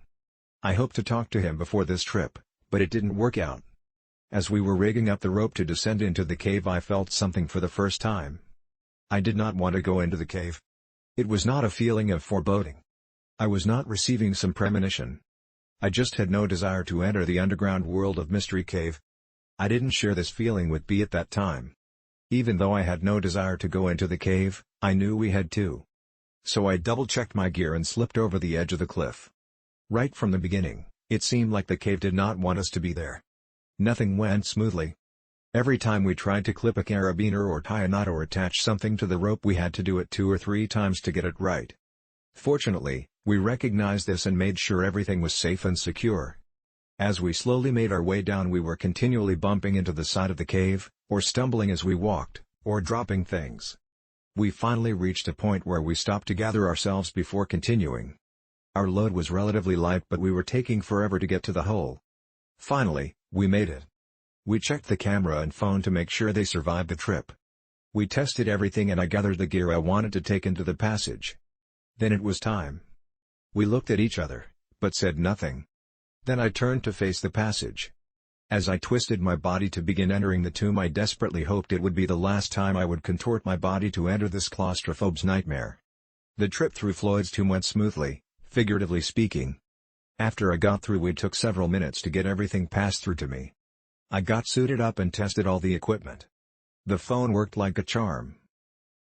I hoped to talk to him before this trip, but it didn't work out. As we were rigging up the rope to descend into the cave, I felt something for the first time. I did not want to go into the cave. It was not a feeling of foreboding. I was not receiving some premonition. I just had no desire to enter the underground world of Mystery Cave. I didn't share this feeling with B at that time. Even though I had no desire to go into the cave, I knew we had to. So I double-checked my gear and slipped over the edge of the cliff. Right from the beginning, it seemed like the cave did not want us to be there. Nothing went smoothly. Every time we tried to clip a carabiner or tie a knot or attach something to the rope, we had to do it 2 or 3 times to get it right. Fortunately, we recognized this and made sure everything was safe and secure. As we slowly made our way down, we were continually bumping into the side of the cave, or stumbling as we walked, or dropping things. We finally reached a point where we stopped to gather ourselves before continuing. Our load was relatively light, but we were taking forever to get to the hole. Finally, we made it. We checked the camera and phone to make sure they survived the trip. We tested everything and I gathered the gear I wanted to take into the passage. Then it was time. We looked at each other, but said nothing. Then I turned to face the passage. As I twisted my body to begin entering the tomb, I desperately hoped it would be the last time I would contort my body to enter this claustrophobe's nightmare. The trip through Floyd's tomb went smoothly, figuratively speaking. After I got through, it took several minutes to get everything passed through to me. I got suited up and tested all the equipment. The phone worked like a charm.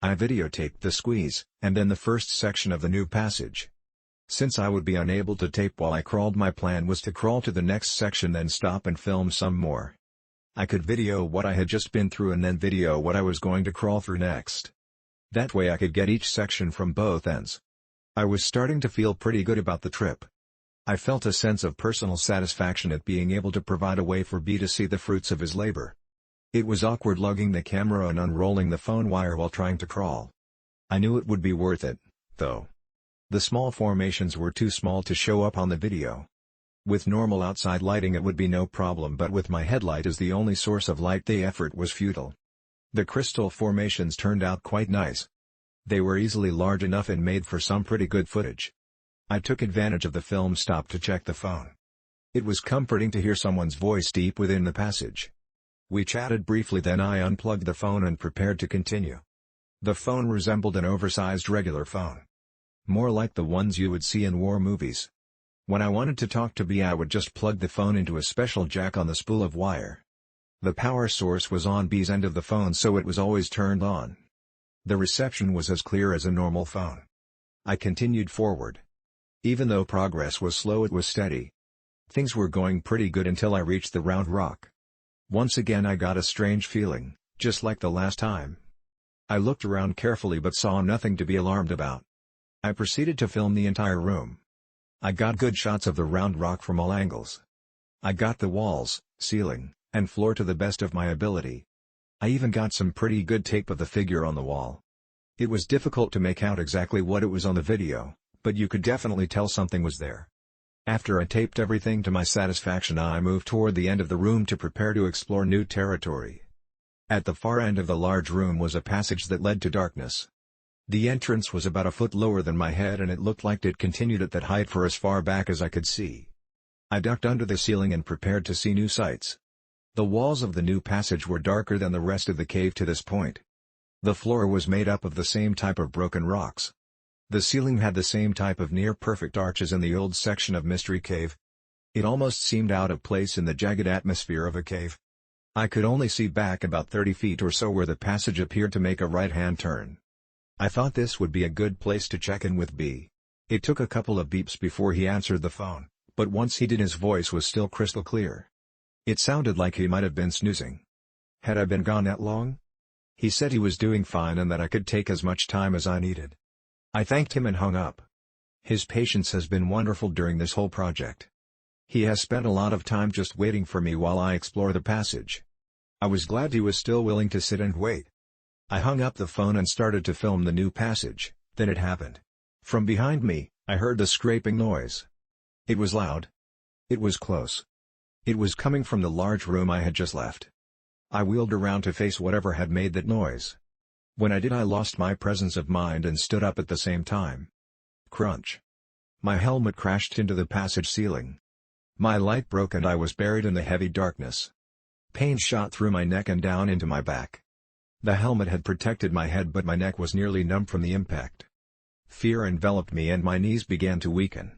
I videotaped the squeeze, and then the first section of the new passage. Since I would be unable to tape while I crawled, my plan was to crawl to the next section, then stop and film some more. I could video what I had just been through and then video what I was going to crawl through next. That way I could get each section from both ends. I was starting to feel pretty good about the trip. I felt a sense of personal satisfaction at being able to provide a way for B to see the fruits of his labor. It was awkward lugging the camera and unrolling the phone wire while trying to crawl. I knew it would be worth it, though. The small formations were too small to show up on the video. With normal outside lighting it would be no problem, but with my headlight as the only source of light, the effort was futile. The crystal formations turned out quite nice. They were easily large enough and made for some pretty good footage. I took advantage of the film stop to check the phone. It was comforting to hear someone's voice deep within the passage. We chatted briefly, then I unplugged the phone and prepared to continue. The phone resembled an oversized regular phone. More like the ones you would see in war movies. When I wanted to talk to B, I would just plug the phone into a special jack on the spool of wire. The power source was on B's end of the phone, so it was always turned on. The reception was as clear as a normal phone. I continued forward. Even though progress was slow, it was steady. Things were going pretty good until I reached the round rock. Once again I got a strange feeling, just like the last time. I looked around carefully but saw nothing to be alarmed about. I proceeded to film the entire room. I got good shots of the round rock from all angles. I got the walls, ceiling, and floor to the best of my ability. I even got some pretty good tape of the figure on the wall. It was difficult to make out exactly what it was on the video, but you could definitely tell something was there. After I taped everything to my satisfaction, I moved toward the end of the room to prepare to explore new territory. At the far end of the large room was a passage that led to darkness. The entrance was about a foot lower than my head, and it looked like it continued at that height for as far back as I could see. I ducked under the ceiling and prepared to see new sights. The walls of the new passage were darker than the rest of the cave to this point. The floor was made up of the same type of broken rocks. The ceiling had the same type of near-perfect arches in the old section of Mystery Cave. It almost seemed out of place in the jagged atmosphere of a cave. I could only see back about 30 feet or so where the passage appeared to make a right-hand turn. I thought this would be a good place to check in with B. It took a couple of beeps before he answered the phone, but once he did his voice was still crystal clear. It sounded like he might have been snoozing. Had I been gone that long? He said he was doing fine and that I could take as much time as I needed. I thanked him and hung up. His patience has been wonderful during this whole project. He has spent a lot of time just waiting for me while I explore the passage. I was glad he was still willing to sit and wait. I hung up the phone and started to film the new passage, then it happened. From behind me, I heard the scraping noise. It was loud. It was close. It was coming from the large room I had just left. I wheeled around to face whatever had made that noise. When I did, I lost my presence of mind and stood up at the same time. Crunch. My helmet crashed into the passage ceiling. My light broke and I was buried in the heavy darkness. Pain shot through my neck and down into my back. The helmet had protected my head, but my neck was nearly numb from the impact. Fear enveloped me and my knees began to weaken.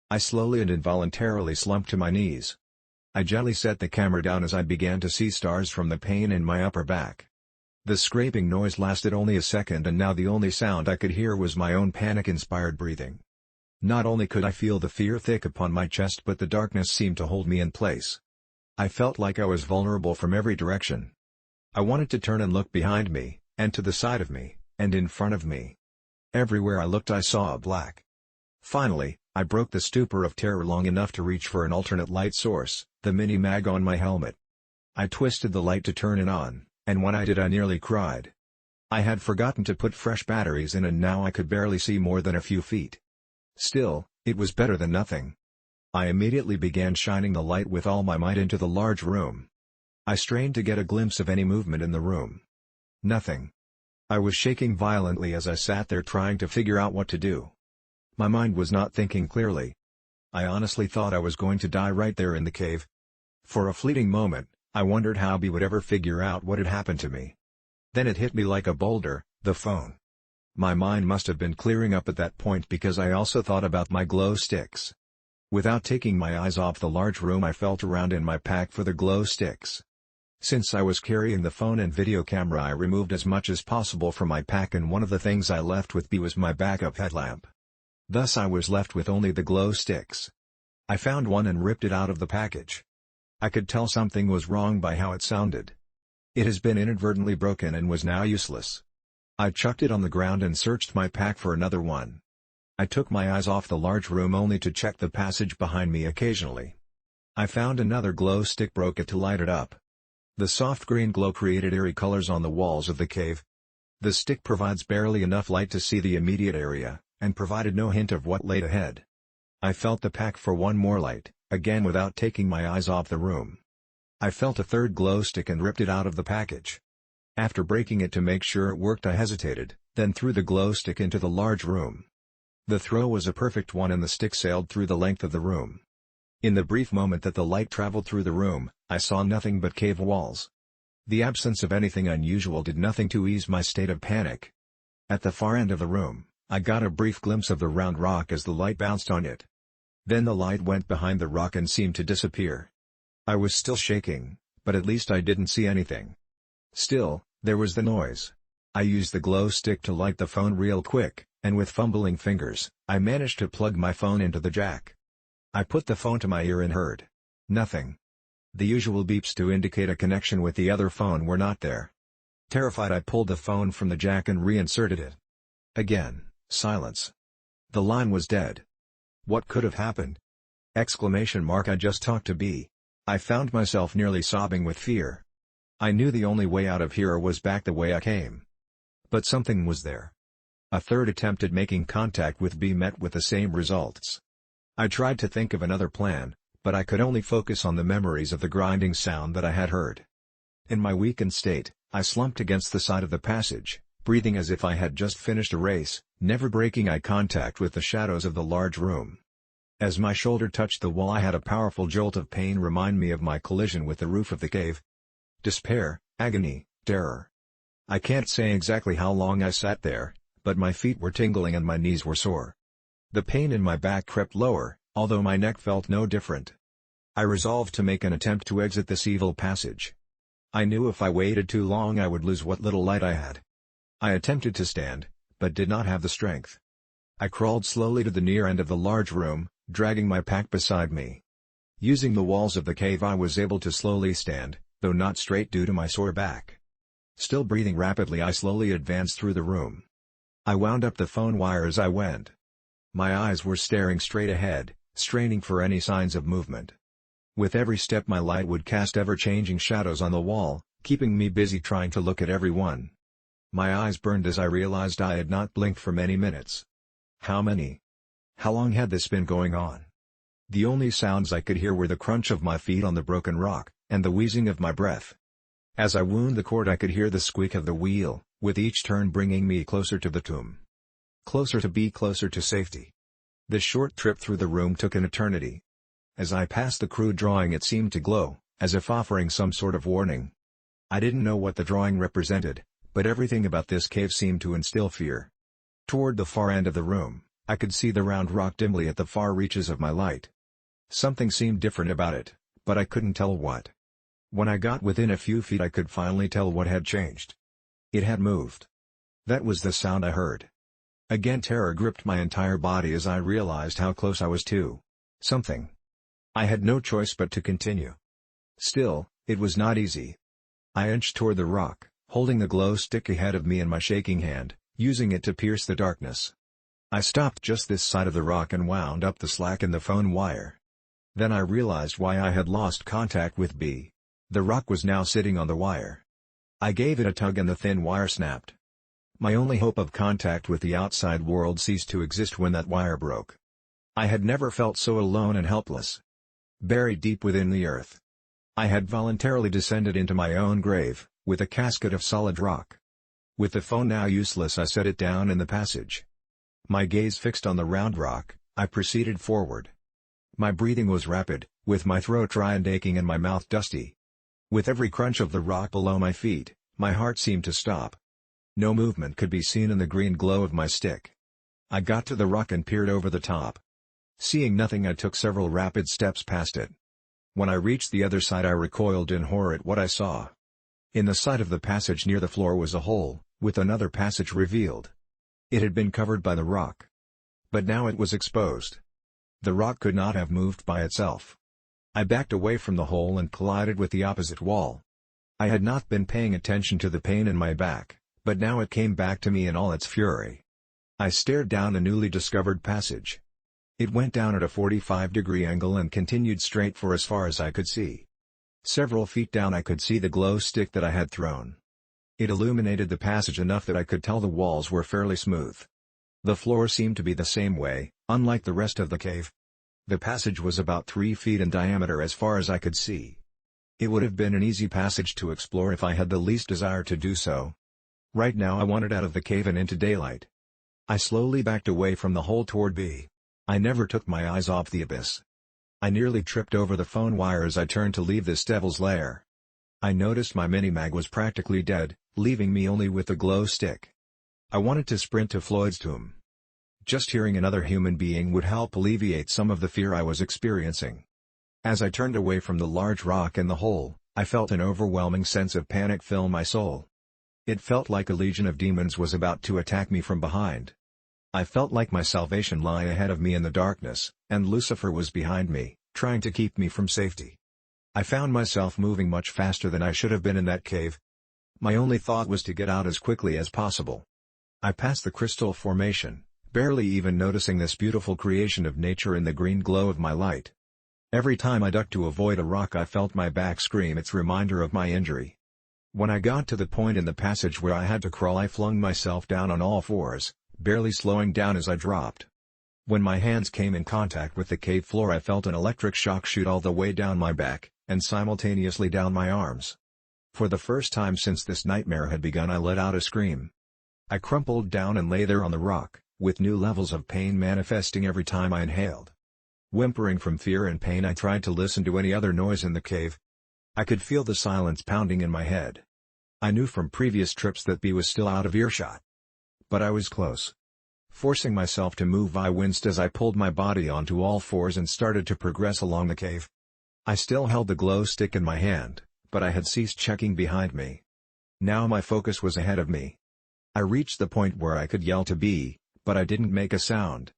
I slowly and involuntarily slumped to my knees. I gently set the camera down as I began to see stars from the pain in my upper back. The scraping noise lasted only a second, and now the only sound I could hear was my own panic-inspired breathing. Not only could I feel the fear thick upon my chest, but the darkness seemed to hold me in place. I felt like I was vulnerable from every direction. I wanted to turn and look behind me, and to the side of me, and in front of me. Everywhere I looked I saw a black. Finally, I broke the stupor of terror long enough to reach for an alternate light source, the mini-mag on my helmet. I twisted the light to turn it on, and when I did I nearly cried. I had forgotten to put fresh batteries in and now I could barely see more than a few feet. Still, it was better than nothing. I immediately began shining the light with all my might into the large room. I strained to get a glimpse of any movement in the room. Nothing. I was shaking violently as I sat there trying to figure out what to do. My mind was not thinking clearly. I honestly thought I was going to die right there in the cave. For a fleeting moment, I wondered how B would ever figure out what had happened to me. Then it hit me like a boulder, the phone. My mind must have been clearing up at that point because I also thought about my glow sticks. Without taking my eyes off the large room, I felt around in my pack for the glow sticks. Since I was carrying the phone and video camera, I removed as much as possible from my pack, and one of the things I left with B was my backup headlamp. Thus I was left with only the glow sticks. I found one and ripped it out of the package. I could tell something was wrong by how it sounded. It has been inadvertently broken and was now useless. I chucked it on the ground and searched my pack for another one. I took my eyes off the large room only to check the passage behind me occasionally. I found another glow stick, broke it to light it up. The soft green glow created eerie colors on the walls of the cave. The stick provides barely enough light to see the immediate area, and provided no hint of what lay ahead. I felt the pack for one more light, again without taking my eyes off the room. I felt a third glow stick and ripped it out of the package. After breaking it to make sure it worked, I hesitated, then threw the glow stick into the large room. The throw was a perfect one and the stick sailed through the length of the room. In the brief moment that the light traveled through the room, I saw nothing but cave walls. The absence of anything unusual did nothing to ease my state of panic. At the far end of the room, I got a brief glimpse of the round rock as the light bounced on it. Then the light went behind the rock and seemed to disappear. I was still shaking, but at least I didn't see anything. Still, there was the noise. I used the glow stick to light the phone real quick, and with fumbling fingers, I managed to plug my phone into the jack. I put the phone to my ear and heard nothing. The usual beeps to indicate a connection with the other phone were not there. Terrified, I pulled the phone from the jack and reinserted it. Again, silence. The line was dead. What could have happened? I just talked to B. I found myself nearly sobbing with fear. I knew the only way out of here was back the way I came. But something was there. A third attempt at making contact with B met with the same results. I tried to think of another plan, but I could only focus on the memories of the grinding sound that I had heard. In my weakened state, I slumped against the side of the passage, breathing as if I had just finished a race, never breaking eye contact with the shadows of the large room. As my shoulder touched the wall, I had a powerful jolt of pain remind me of my collision with the roof of the cave. Despair, agony, terror. I can't say exactly how long I sat there, but my feet were tingling and my knees were sore. The pain in my back crept lower, although my neck felt no different. I resolved to make an attempt to exit this evil passage. I knew if I waited too long I would lose what little light I had. I attempted to stand, but did not have the strength. I crawled slowly to the near end of the large room, dragging my pack beside me. Using the walls of the cave I was able to slowly stand, though not straight due to my sore back. Still breathing rapidly I slowly advanced through the room. I wound up the phone wire as I went. My eyes were staring straight ahead, straining for any signs of movement. With every step my light would cast ever-changing shadows on the wall, keeping me busy trying to look at everyone. My eyes burned as I realized I had not blinked for many minutes. How many? How long had this been going on? The only sounds I could hear were the crunch of my feet on the broken rock, and the wheezing of my breath. As I wound the cord I could hear the squeak of the wheel, with each turn bringing me closer to the tomb. Closer to safety. The short trip through the room took an eternity. As I passed the crude drawing it seemed to glow, as if offering some sort of warning. I didn't know what the drawing represented, but everything about this cave seemed to instill fear. Toward the far end of the room, I could see the round rock dimly at the far reaches of my light. Something seemed different about it, but I couldn't tell what. When I got within a few feet I could finally tell what had changed. It had moved. That was the sound I heard. Again terror gripped my entire body as I realized how close I was to something. I had no choice but to continue. Still, it was not easy. I inched toward the rock, holding the glow stick ahead of me in my shaking hand, using it to pierce the darkness. I stopped just this side of the rock and wound up the slack in the phone wire. Then I realized why I had lost contact with B. The rock was now sitting on the wire. I gave it a tug and the thin wire snapped. My only hope of contact with the outside world ceased to exist when that wire broke. I had never felt so alone and helpless. Buried deep within the earth. I had voluntarily descended into my own grave, with a casket of solid rock. With the phone now useless I set it down in the passage. My gaze fixed on the round rock, I proceeded forward. My breathing was rapid, with my throat dry and aching and my mouth dusty. With every crunch of the rock below my feet, my heart seemed to stop. No movement could be seen in the green glow of my stick. I got to the rock and peered over the top. Seeing nothing I took several rapid steps past it. When I reached the other side I recoiled in horror at what I saw. In the side of the passage near the floor was a hole, with another passage revealed. It had been covered by the rock. But now it was exposed. The rock could not have moved by itself. I backed away from the hole and collided with the opposite wall. I had not been paying attention to the pain in my back, but now it came back to me in all its fury. I stared down a newly discovered passage. It went down at a 45-degree angle and continued straight for as far as I could see. Several feet down I could see the glow stick that I had thrown. It illuminated the passage enough that I could tell the walls were fairly smooth. The floor seemed to be the same way, unlike the rest of the cave. The passage was about 3 feet in diameter as far as I could see. It would have been an easy passage to explore if I had the least desire to do so. Right now I wanted out of the cave and into daylight. I slowly backed away from the hole toward B. I never took my eyes off the abyss. I nearly tripped over the phone wire as I turned to leave this devil's lair. I noticed my mini-mag was practically dead, leaving me only with the glow stick. I wanted to sprint to Floyd's tomb. Just hearing another human being would help alleviate some of the fear I was experiencing. As I turned away from the large rock in the hole, I felt an overwhelming sense of panic fill my soul. It felt like a legion of demons was about to attack me from behind. I felt like my salvation lay ahead of me in the darkness, and Lucifer was behind me, trying to keep me from safety. I found myself moving much faster than I should have been in that cave. My only thought was to get out as quickly as possible. I passed the crystal formation, barely even noticing this beautiful creation of nature in the green glow of my light. Every time I ducked to avoid a rock I felt my back scream its reminder of my injury. When I got to the point in the passage where I had to crawl I flung myself down on all fours, barely slowing down as I dropped. When my hands came in contact with the cave floor I felt an electric shock shoot all the way down my back, and simultaneously down my arms. For the first time since this nightmare had begun I let out a scream. I crumpled down and lay there on the rock, with new levels of pain manifesting every time I inhaled. Whimpering from fear and pain I tried to listen to any other noise in the cave. I could feel the silence pounding in my head. I knew from previous trips that B was still out of earshot. But I was close. Forcing myself to move I winced as I pulled my body onto all fours and started to progress along the cave. I still held the glow stick in my hand, but I had ceased checking behind me. Now my focus was ahead of me. I reached the point where I could yell to B, but I didn't make a sound.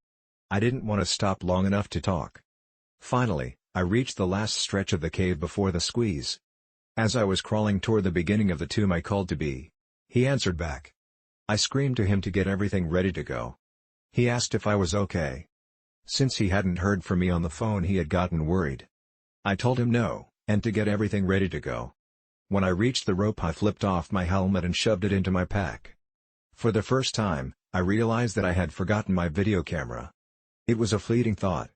I didn't want to stop long enough to talk. Finally, I reached the last stretch of the cave before the squeeze. As I was crawling toward the beginning of the tomb, I called to B. He answered back. I screamed to him to get everything ready to go. He asked if I was okay. Since he hadn't heard from me on the phone, he had gotten worried. I told him no, and to get everything ready to go. When I reached the rope, I flipped off my helmet and shoved it into my pack. For the first time, I realized that I had forgotten my video camera. It was a fleeting thought.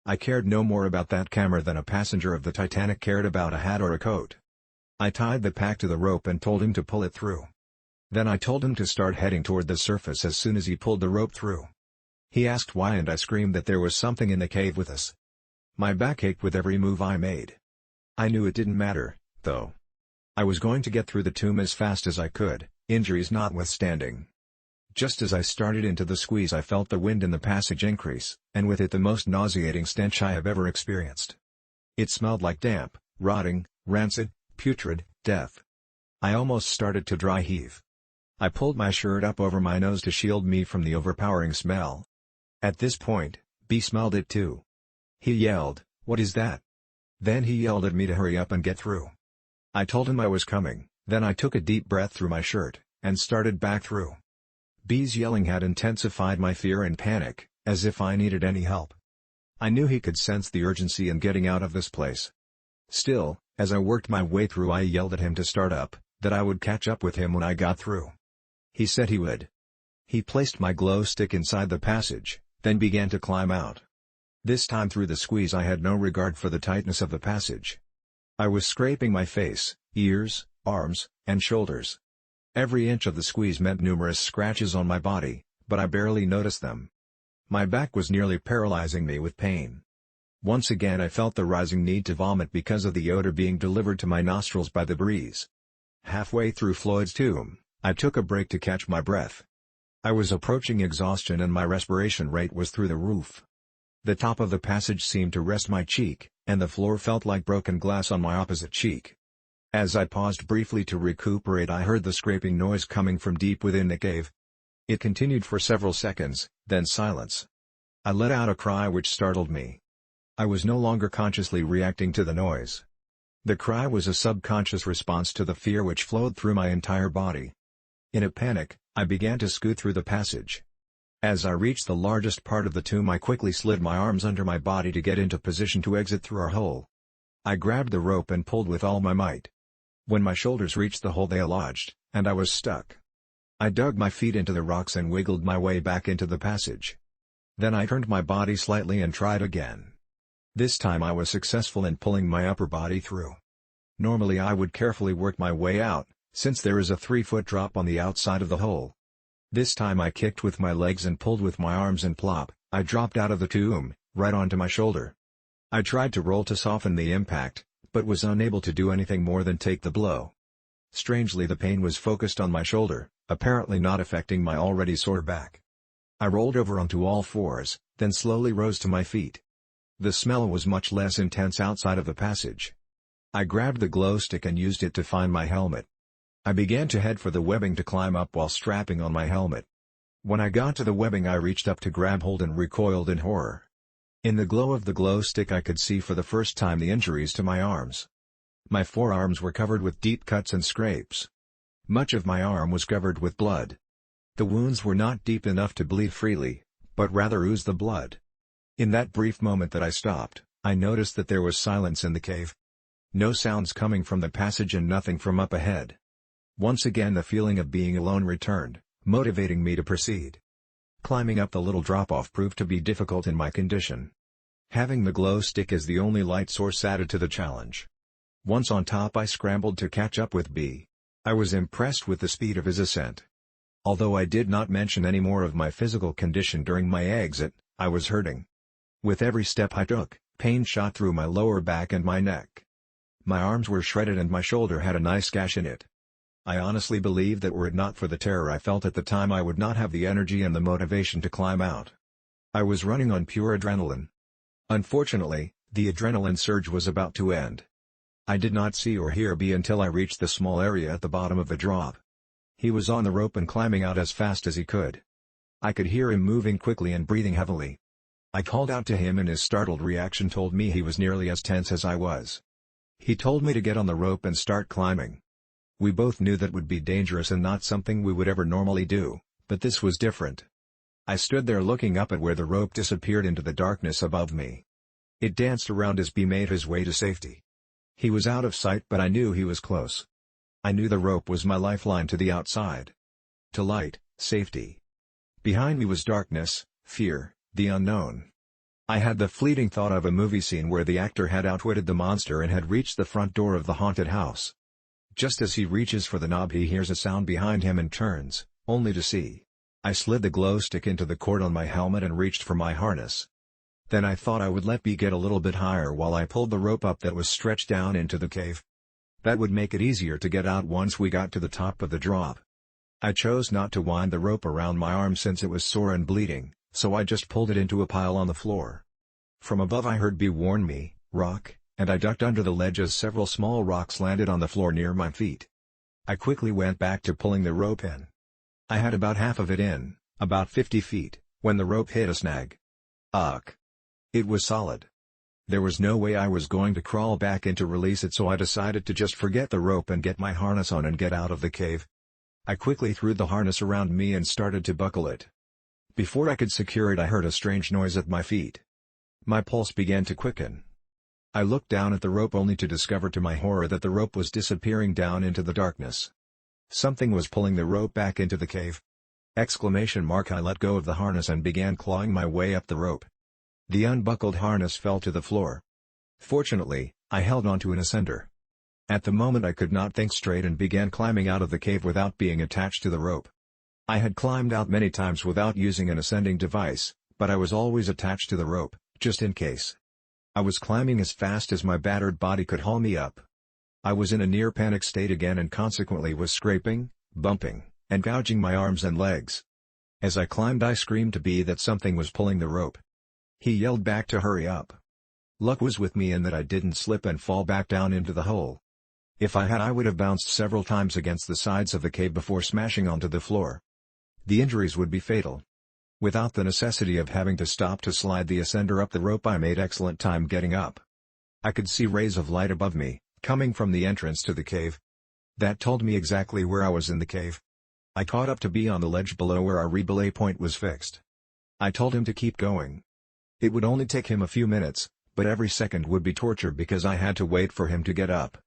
I cared no more about that camera than a passenger of the Titanic cared about a hat or a coat. I tied the pack to the rope and told him to pull it through. Then I told him to start heading toward the surface as soon as he pulled the rope through. He asked why, and I screamed that there was something in the cave with us. My back ached with every move I made. I knew it didn't matter, though. I was going to get through the tomb as fast as I could, injuries notwithstanding. Just as I started into the squeeze, I felt the wind in the passage increase, and with it the most nauseating stench I have ever experienced. It smelled like damp, rotting, rancid, putrid death. I almost started to dry heave. I pulled my shirt up over my nose to shield me from the overpowering smell. At this point, B smelled it too. He yelled, "What is that?" Then he yelled at me to hurry up and get through. I told him I was coming, then I took a deep breath through my shirt, and started back through. B's yelling had intensified my fear and panic, as if I needed any help. I knew he could sense the urgency in getting out of this place. Still, as I worked my way through, I yelled at him to start up, that I would catch up with him when I got through. He said he would. He placed my glow stick inside the passage, then began to climb out. This time through the squeeze I had no regard for the tightness of the passage. I was scraping my face, ears, arms, and shoulders. Every inch of the squeeze meant numerous scratches on my body, but I barely noticed them. My back was nearly paralyzing me with pain. Once again I felt the rising need to vomit because of the odor being delivered to my nostrils by the breeze. Halfway through Floyd's tomb, I took a break to catch my breath. I was approaching exhaustion and my respiration rate was through the roof. The top of the passage seemed to rest my cheek, and the floor felt like broken glass on my opposite cheek. As I paused briefly to recuperate, I heard the scraping noise coming from deep within the cave. It continued for several seconds, then silence. I let out a cry which startled me. I was no longer consciously reacting to the noise. The cry was a subconscious response to the fear which flowed through my entire body. In a panic, I began to scoot through the passage. As I reached the largest part of the tomb, I quickly slid my arms under my body to get into position to exit through our hole. I grabbed the rope and pulled with all my might. When my shoulders reached the hole, they lodged, and I was stuck. I dug my feet into the rocks and wiggled my way back into the passage. Then I turned my body slightly and tried again. This time I was successful in pulling my upper body through. Normally I would carefully work my way out, since there is a 3-foot drop on the outside of the hole. This time I kicked with my legs and pulled with my arms, and plop, I dropped out of the tomb, right onto my shoulder. I tried to roll to soften the impact, but was unable to do anything more than take the blow. Strangely, the pain was focused on my shoulder, apparently not affecting my already sore back. I rolled over onto all fours, then slowly rose to my feet. The smell was much less intense outside of the passage. I grabbed the glow stick and used it to find my helmet. I began to head for the webbing to climb up while strapping on my helmet. When I got to the webbing, I reached up to grab hold and recoiled in horror. In the glow of the glow stick I could see for the first time the injuries to my arms. My forearms were covered with deep cuts and scrapes. Much of my arm was covered with blood. The wounds were not deep enough to bleed freely, but rather oozed the blood. In that brief moment that I stopped, I noticed that there was silence in the cave. No sounds coming from the passage and nothing from up ahead. Once again the feeling of being alone returned, motivating me to proceed. Climbing up the little drop-off proved to be difficult in my condition. Having the glow stick as the only light source added to the challenge. Once on top, I scrambled to catch up with B. I was impressed with the speed of his ascent. Although I did not mention any more of my physical condition during my exit, I was hurting. With every step I took, pain shot through my lower back and my neck. My arms were shredded and my shoulder had a nice gash in it. I honestly believe that were it not for the terror I felt at the time, I would not have the energy and the motivation to climb out. I was running on pure adrenaline. Unfortunately, the adrenaline surge was about to end. I did not see or hear B until I reached the small area at the bottom of the drop. He was on the rope and climbing out as fast as he could. I could hear him moving quickly and breathing heavily. I called out to him and his startled reaction told me he was nearly as tense as I was. He told me to get on the rope and start climbing. We both knew that would be dangerous and not something we would ever normally do, but this was different. I stood there looking up at where the rope disappeared into the darkness above me. It danced around as B made his way to safety. He was out of sight, but I knew he was close. I knew the rope was my lifeline to the outside. To light, safety. Behind me was darkness, fear, the unknown. I had the fleeting thought of a movie scene where the actor had outwitted the monster and had reached the front door of the haunted house. Just as he reaches for the knob, he hears a sound behind him and turns, only to see. I slid the glow stick into the cord on my helmet and reached for my harness. Then I thought I would let B get a little bit higher while I pulled the rope up that was stretched down into the cave. That would make it easier to get out once we got to the top of the drop. I chose not to wind the rope around my arm since it was sore and bleeding, so I just pulled it into a pile on the floor. From above I heard B warn me, "Rock," and I ducked under the ledge as several small rocks landed on the floor near my feet. I quickly went back to pulling the rope in. I had about half of it in, about 50 feet, when the rope hit a snag. Ugh! It was solid. There was no way I was going to crawl back in to release it, so I decided to just forget the rope and get my harness on and get out of the cave. I quickly threw the harness around me and started to buckle it. Before I could secure it, I heard a strange noise at my feet. My pulse began to quicken. I looked down at the rope only to discover to my horror that the rope was disappearing down into the darkness. Something was pulling the rope back into the cave. Exclamation mark! I let go of the harness and began clawing my way up the rope. The unbuckled harness fell to the floor. Fortunately, I held onto an ascender. At the moment I could not think straight and began climbing out of the cave without being attached to the rope. I had climbed out many times without using an ascending device, but I was always attached to the rope, just in case. I was climbing as fast as my battered body could haul me up. I was in a near panic state again and consequently was scraping, bumping, and gouging my arms and legs. As I climbed I screamed to B that something was pulling the rope. He yelled back to hurry up. Luck was with me in that I didn't slip and fall back down into the hole. If I had, I would have bounced several times against the sides of the cave before smashing onto the floor. The injuries would be fatal. Without the necessity of having to stop to slide the ascender up the rope, I made excellent time getting up. I could see rays of light above me, coming from the entrance to the cave. That told me exactly where I was in the cave. I caught up to B on the ledge below where our relay point was fixed. I told him to keep going. It would only take him a few minutes, but every second would be torture because I had to wait for him to get up.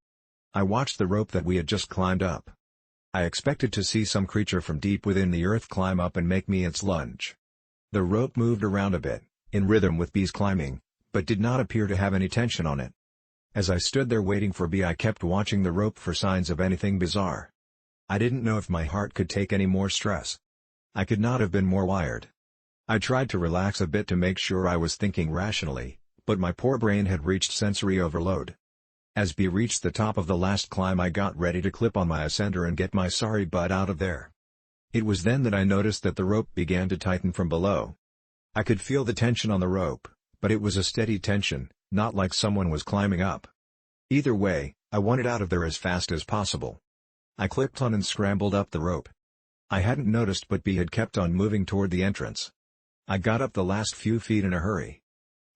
I watched the rope that we had just climbed up. I expected to see some creature from deep within the earth climb up and make me its lunch. The rope moved around a bit, in rhythm with B's climbing, but did not appear to have any tension on it. As I stood there waiting for B, I kept watching the rope for signs of anything bizarre. I didn't know if my heart could take any more stress. I could not have been more wired. I tried to relax a bit to make sure I was thinking rationally, but my poor brain had reached sensory overload. As B reached the top of the last climb, I got ready to clip on my ascender and get my sorry butt out of there. It was then that I noticed that the rope began to tighten from below. I could feel the tension on the rope, but it was a steady tension, not like someone was climbing up. Either way, I wanted out of there as fast as possible. I clipped on and scrambled up the rope. I hadn't noticed, but B had kept on moving toward the entrance. I got up the last few feet in a hurry.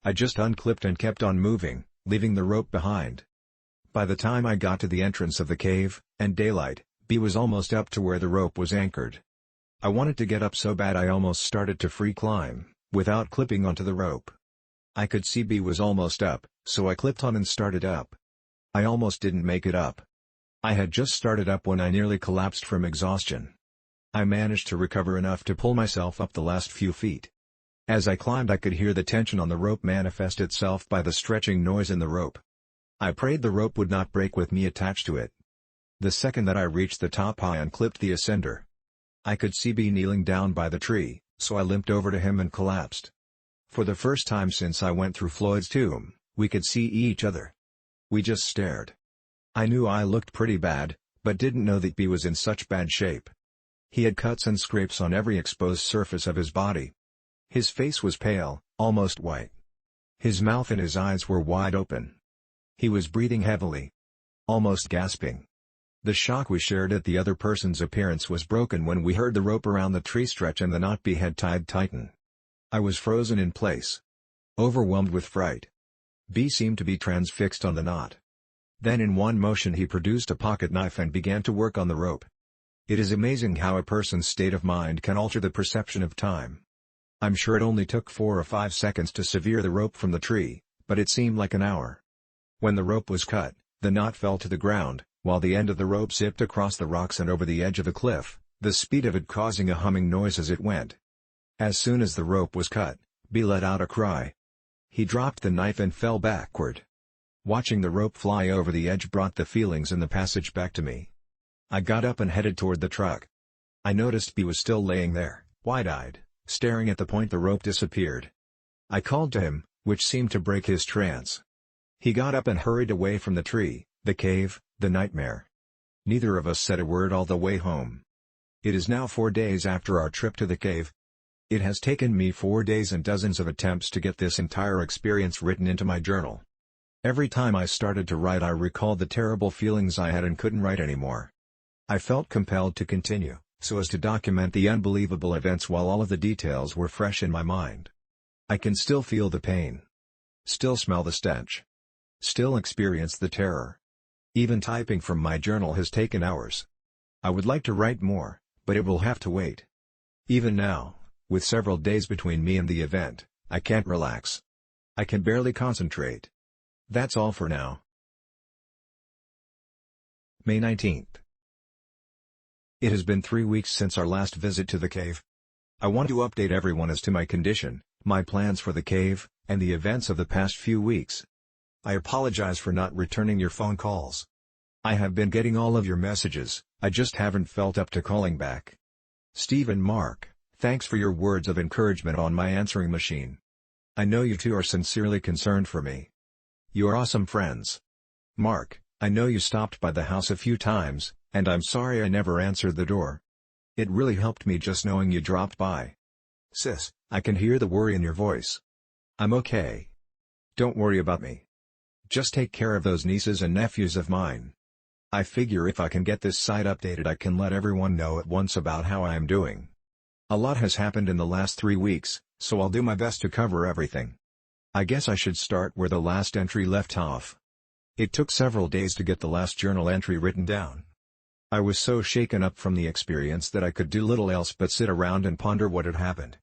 I just unclipped and kept on moving, leaving the rope behind. By the time I got to the entrance of the cave, and daylight, B was almost up to where the rope was anchored. I wanted to get up so bad I almost started to free climb, without clipping onto the rope. I could see B was almost up, so I clipped on and started up. I almost didn't make it up. I had just started up when I nearly collapsed from exhaustion. I managed to recover enough to pull myself up the last few feet. As I climbed, I could hear the tension on the rope manifest itself by the stretching noise in the rope. I prayed the rope would not break with me attached to it. The second that I reached the top, I unclipped the ascender. I could see B kneeling down by the tree, so I limped over to him and collapsed. For the first time since I went through Floyd's tomb, we could see each other. We just stared. I knew I looked pretty bad, but didn't know that B was in such bad shape. He had cuts and scrapes on every exposed surface of his body. His face was pale, almost white. His mouth and his eyes were wide open. He was breathing heavily. Almost gasping. The shock we shared at the other person's appearance was broken when we heard the rope around the tree stretch and the knot B had tied tighten. I was frozen in place, overwhelmed with fright. B seemed to be transfixed on the knot. Then in one motion he produced a pocket knife and began to work on the rope. It is amazing how a person's state of mind can alter the perception of time. I'm sure it only took 4 or 5 seconds to sever the rope from the tree, but it seemed like an hour. When the rope was cut, the knot fell to the ground, while the end of the rope zipped across the rocks and over the edge of a cliff, the speed of it causing a humming noise as it went. As soon as the rope was cut, B let out a cry. He dropped the knife and fell backward. Watching the rope fly over the edge brought the feelings in the passage back to me. I got up and headed toward the truck. I noticed B was still laying there, wide-eyed, staring at the point the rope disappeared. I called to him, which seemed to break his trance. He got up and hurried away from the tree, the cave, the nightmare. Neither of us said a word all the way home. It is now 4 days after our trip to the cave. It has taken me 4 days and dozens of attempts to get this entire experience written into my journal. Every time I started to write I recalled the terrible feelings I had and couldn't write anymore. I felt compelled to continue, so as to document the unbelievable events while all of the details were fresh in my mind. I can still feel the pain. Still smell the stench. Still experience the terror. Even typing from my journal has taken hours. I would like to write more, but it will have to wait. Even now, with several days between me and the event, I can't relax. I can barely concentrate. That's all for now. May 19th. It has been 3 weeks since our last visit to the cave. I want to update everyone as to my condition, my plans for the cave, and the events of the past few weeks. I apologize for not returning your phone calls. I have been getting all of your messages, I just haven't felt up to calling back. Steve and Mark, thanks for your words of encouragement on my answering machine. I know you two are sincerely concerned for me. You are awesome friends. Mark, I know you stopped by the house a few times, and I'm sorry I never answered the door. It really helped me just knowing you dropped by. Sis, I can hear the worry in your voice. I'm okay. Don't worry about me. Just take care of those nieces and nephews of mine. I figure if I can get this site updated I can let everyone know at once about how I am doing. A lot has happened in the last 3 weeks, so I'll do my best to cover everything. I guess I should start where the last entry left off. It took several days to get the last journal entry written down. I was so shaken up from the experience that I could do little else but sit around and ponder what had happened.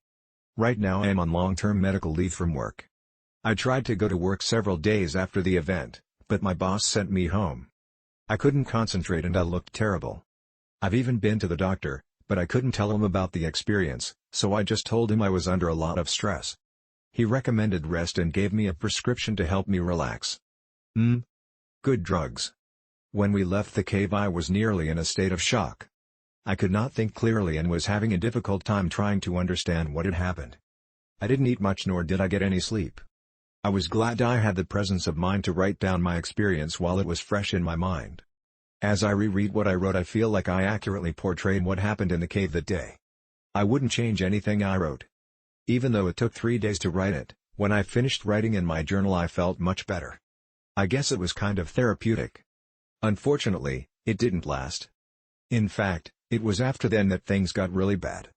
Right now I am on long-term medical leave from work. I tried to go to work several days after the event, but my boss sent me home. I couldn't concentrate and I looked terrible. I've even been to the doctor, but I couldn't tell him about the experience, so I just told him I was under a lot of stress. He recommended rest and gave me a prescription to help me relax. Good drugs. When we left the cave I was nearly in a state of shock. I could not think clearly and was having a difficult time trying to understand what had happened. I didn't eat much nor did I get any sleep. I was glad I had the presence of mind to write down my experience while it was fresh in my mind. As I reread what I wrote I feel like I accurately portrayed what happened in the cave that day. I wouldn't change anything I wrote. Even though it took 3 days to write it, when I finished writing in my journal I felt much better. I guess it was kind of therapeutic. Unfortunately, it didn't last. In fact, it was after then that things got really bad.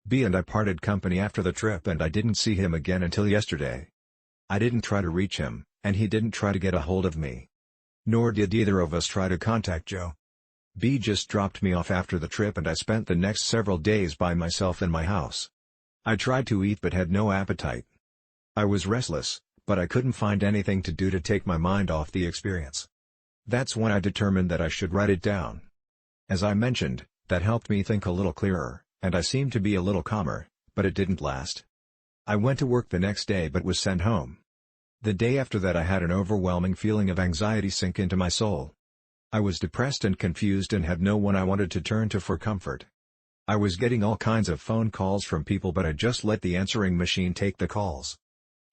B and I parted company after the trip and I didn't see him again until yesterday. I didn't try to reach him, and he didn't try to get a hold of me. Nor did either of us try to contact Joe. B just dropped me off after the trip and I spent the next several days by myself in my house. I tried to eat but had no appetite. I was restless, but I couldn't find anything to do to take my mind off the experience. That's when I determined that I should write it down. As I mentioned, that helped me think a little clearer, and I seemed to be a little calmer, but it didn't last. I went to work the next day but was sent home. The day after that I had an overwhelming feeling of anxiety sink into my soul. I was depressed and confused and had no one I wanted to turn to for comfort. I was getting all kinds of phone calls from people but I just let the answering machine take the calls.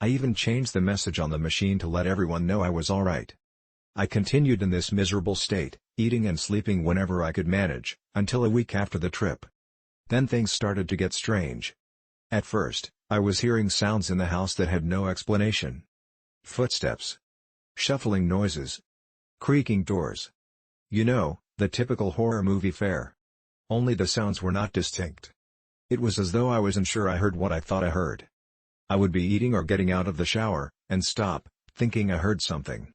I even changed the message on the machine to let everyone know I was alright. I continued in this miserable state, eating and sleeping whenever I could manage, until a week after the trip. Then things started to get strange. At first, I was hearing sounds in the house that had no explanation. Footsteps. Shuffling noises. Creaking doors. You know, The typical horror movie fare. Only the sounds were not distinct. It was as though I wasn't sure I heard what I thought I heard. I would be eating or getting out of the shower, and stop, thinking I heard something.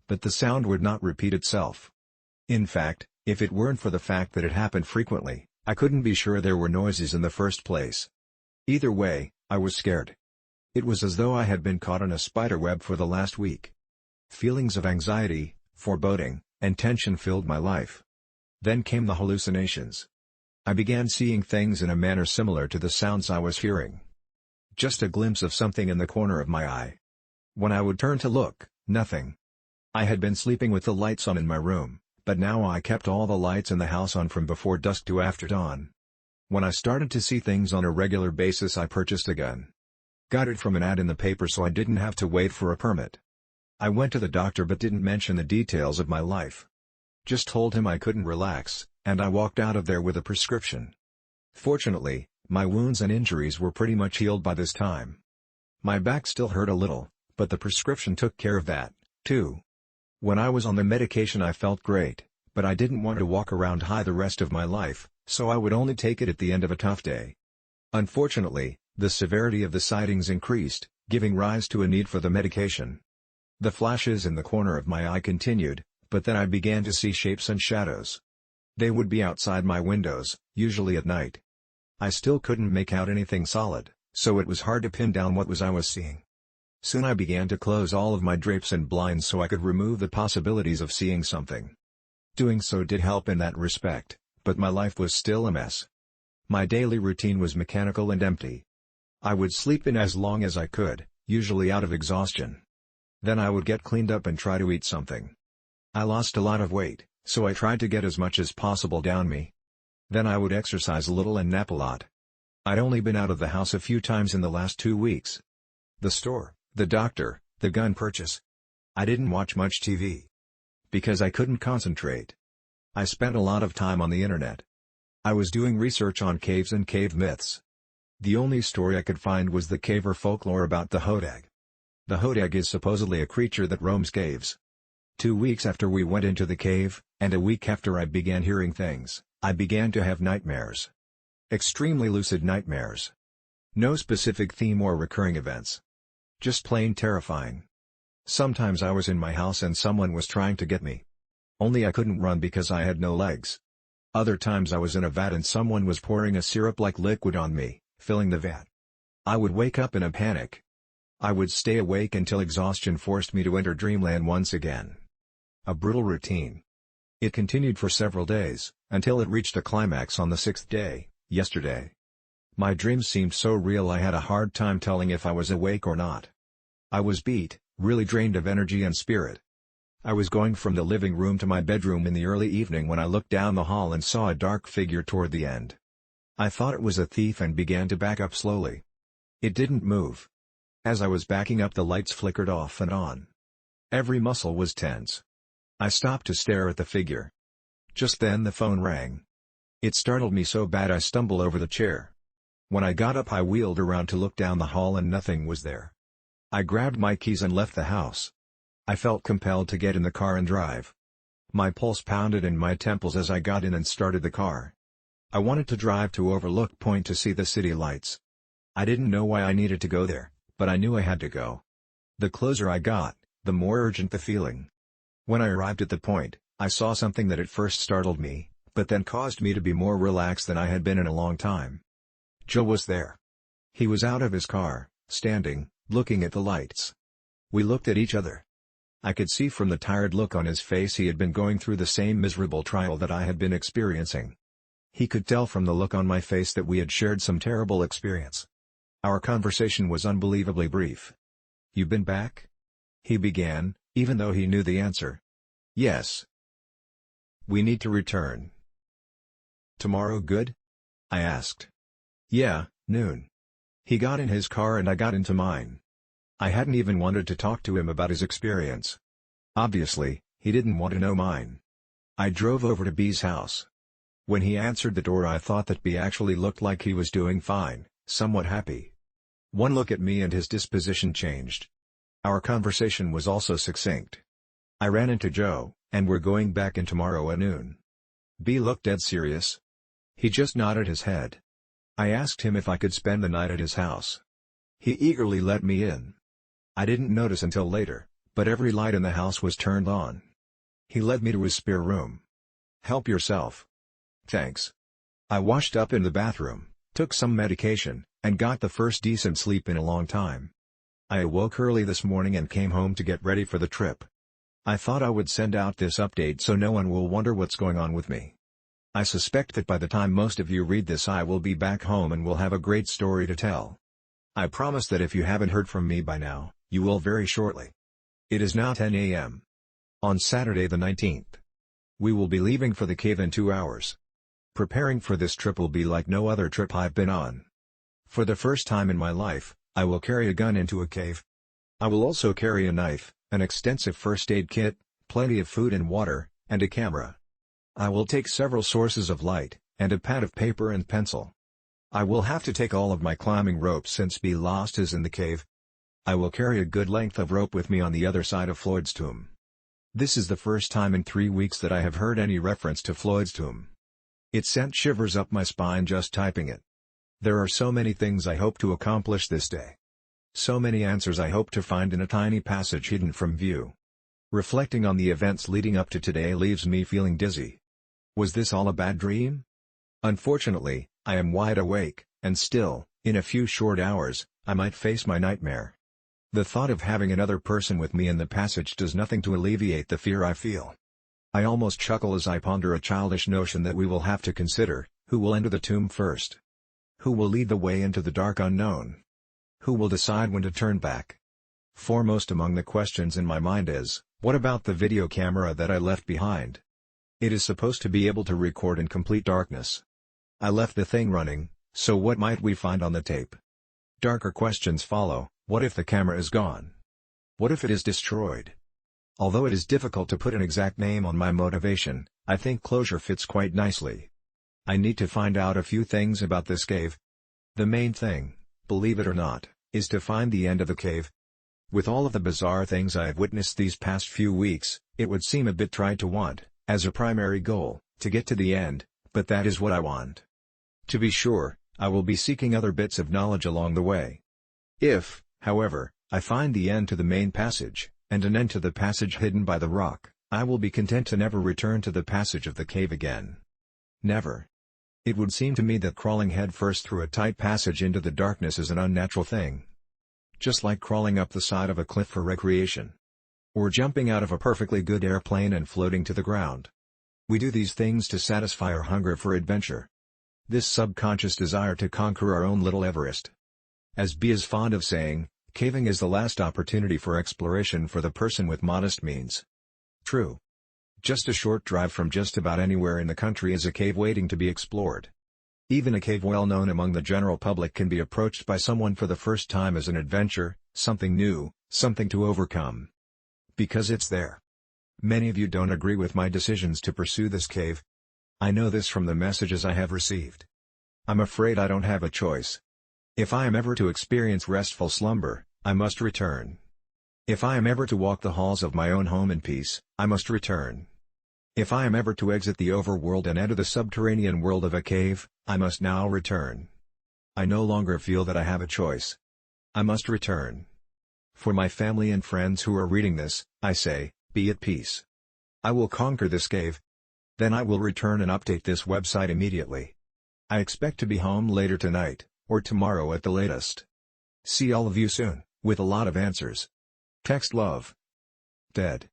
But the sound would not repeat itself. In fact, if it weren't for the fact that it happened frequently, I couldn't be sure there were noises in the first place. Either way, I was scared. It was as though I had been caught in a spider web for the last week. Feelings of anxiety, foreboding, and tension filled my life. Then came the hallucinations. I began seeing things in a manner similar to the sounds I was hearing. Just a glimpse of something in the corner of my eye. When I would turn to look, nothing. I had been sleeping with the lights on in my room, but now I kept all the lights in the house on from before dusk to after dawn. When I started to see things on a regular basis, I purchased a gun. Got it from an ad in the paper so I didn't have to wait for a permit. I went to the doctor but didn't mention the details of my life. Just told him I couldn't relax, and I walked out of there with a prescription. Fortunately, my wounds and injuries were pretty much healed by this time. My back still hurt a little, but the prescription took care of that, too. When I was on the medication I felt great, but I didn't want to walk around high the rest of my life, so I would only take it at the end of a tough day. Unfortunately, the severity of the sightings increased, giving rise to a need for the medication. The flashes in the corner of my eye continued, but then I began to see shapes and shadows. They would be outside my windows, usually at night. I still couldn't make out anything solid, so it was hard to pin down what I was seeing. Soon I began to close all of my drapes and blinds so I could remove the possibilities of seeing something. Doing so did help in that respect, but my life was still a mess. My daily routine was mechanical and empty. I would sleep in as long as I could, usually out of exhaustion. Then I would get cleaned up and try to eat something. I lost a lot of weight, so I tried to get as much as possible down me. Then I would exercise a little and nap a lot. I'd only been out of the house a few times in the last 2 weeks. The store, the doctor, the gun purchase. I didn't watch much TV. Because I couldn't concentrate. I spent a lot of time on the internet. I was doing research on caves and cave myths. The only story I could find was the caver folklore about the hodag. The hodag is supposedly a creature that roams caves. 2 weeks after we went into the cave, and a week after I began hearing things, I began to have nightmares. Extremely lucid nightmares. No specific theme or recurring events. Just plain terrifying. Sometimes I was in my house and someone was trying to get me. Only I couldn't run because I had no legs. Other times I was in a vat and someone was pouring a syrup-like liquid on me, filling the vat. I would wake up in a panic. I would stay awake until exhaustion forced me to enter dreamland once again. A brutal routine. It continued for several days, until it reached a climax on the 6th day, yesterday. My dreams seemed so real I had a hard time telling if I was awake or not. I was beat, really drained of energy and spirit. I was going from the living room to my bedroom in the early evening when I looked down the hall and saw a dark figure toward the end. I thought it was a thief and began to back up slowly. It didn't move. As I was backing up, the lights flickered off and on. Every muscle was tense. I stopped to stare at the figure. Just then the phone rang. It startled me so bad I stumbled over the chair. When I got up I wheeled around to look down the hall and nothing was there. I grabbed my keys and left the house. I felt compelled to get in the car and drive. My pulse pounded in my temples as I got in and started the car. I wanted to drive to Overlook Point to see the city lights. I didn't know why I needed to go there, but I knew I had to go. The closer I got, the more urgent the feeling. When I arrived at the point, I saw something that at first startled me, but then caused me to be more relaxed than I had been in a long time. Joe was there. He was out of his car, standing, looking at the lights. We looked at each other. I could see from the tired look on his face he had been going through the same miserable trial that I had been experiencing. He could tell from the look on my face that we had shared some terrible experience. Our conversation was unbelievably brief. "You been back?" he began, even though he knew the answer. "Yes. We need to return." "Tomorrow good?" I asked. "Yeah, noon." He got in his car and I got into mine. I hadn't even wanted to talk to him about his experience. Obviously, he didn't want to know mine. I drove over to B's house. When he answered the door I thought that B actually looked like he was doing fine, somewhat happy. One look at me and his disposition changed. Our conversation was also succinct. "I ran into Joe, and we're going back in tomorrow at noon. B looked dead serious. He just nodded his head. I asked him if I could spend the night at his house. He eagerly let me in. I didn't notice until later, but every light in the house was turned on. He led me to his spare room. "Help yourself." "Thanks." I washed up in the bathroom, took some medication, and got the first decent sleep in a long time. I awoke early this morning and came home to get ready for the trip. I thought I would send out this update so no one will wonder what's going on with me. I suspect that by the time most of you read this I will be back home and will have a great story to tell. I promise that if you haven't heard from me by now, you will very shortly. It is now 10 a.m. on Saturday the 19th. We will be leaving for the cave in 2 hours. Preparing for this trip will be like no other trip I've been on. For the first time in my life, I will carry a gun into a cave. I will also carry a knife, an extensive first aid kit, plenty of food and water, and a camera. I will take several sources of light, and a pad of paper and pencil. I will have to take all of my climbing ropes since B lost his in the cave. I will carry a good length of rope with me on the other side of Floyd's tomb. This is the first time in 3 weeks that I have heard any reference to Floyd's tomb. It sent shivers up my spine just typing it. There are so many things I hope to accomplish this day. So many answers I hope to find in a tiny passage hidden from view. Reflecting on the events leading up to today leaves me feeling dizzy. Was this all a bad dream? Unfortunately, I am wide awake, and still, in a few short hours, I might face my nightmare. The thought of having another person with me in the passage does nothing to alleviate the fear I feel. I almost chuckle as I ponder a childish notion that we will have to consider: who will enter the tomb first? Who will lead the way into the dark unknown? Who will decide when to turn back? Foremost among the questions in my mind is, what about the video camera that I left behind? It is supposed to be able to record in complete darkness. I left the thing running, so what might we find on the tape? Darker questions follow. What if the camera is gone? What if it is destroyed? Although it is difficult to put an exact name on my motivation, I think closure fits quite nicely. I need to find out a few things about this cave. The main thing, believe it or not, is to find the end of the cave. With all of the bizarre things I have witnessed these past few weeks, it would seem a bit trite to want, as a primary goal, to get to the end, but that is what I want. To be sure, I will be seeking other bits of knowledge along the way. If, however, I find the end to the main passage, and an end to the passage hidden by the rock, I will be content to never return to the passage of the cave again. Never. It would seem to me that crawling headfirst through a tight passage into the darkness is an unnatural thing. Just like crawling up the side of a cliff for recreation. Or jumping out of a perfectly good airplane and floating to the ground. We do these things to satisfy our hunger for adventure. This subconscious desire to conquer our own little Everest. As B is fond of saying, caving is the last opportunity for exploration for the person with modest means. True. Just a short drive from just about anywhere in the country is a cave waiting to be explored. Even a cave well known among the general public can be approached by someone for the first time as an adventure, something new, something to overcome. Because it's there. Many of you don't agree with my decisions to pursue this cave. I know this from the messages I have received. I'm afraid I don't have a choice. If I am ever to experience restful slumber, I must return. If I am ever to walk the halls of my own home in peace, I must return. If I am ever to exit the overworld and enter the subterranean world of a cave, I must now return. I no longer feel that I have a choice. I must return. For my family and friends who are reading this, I say, be at peace. I will conquer this cave. Then I will return and update this website immediately. I expect to be home later tonight, or tomorrow at the latest. See all of you soon, with a lot of answers. Text love. Dead.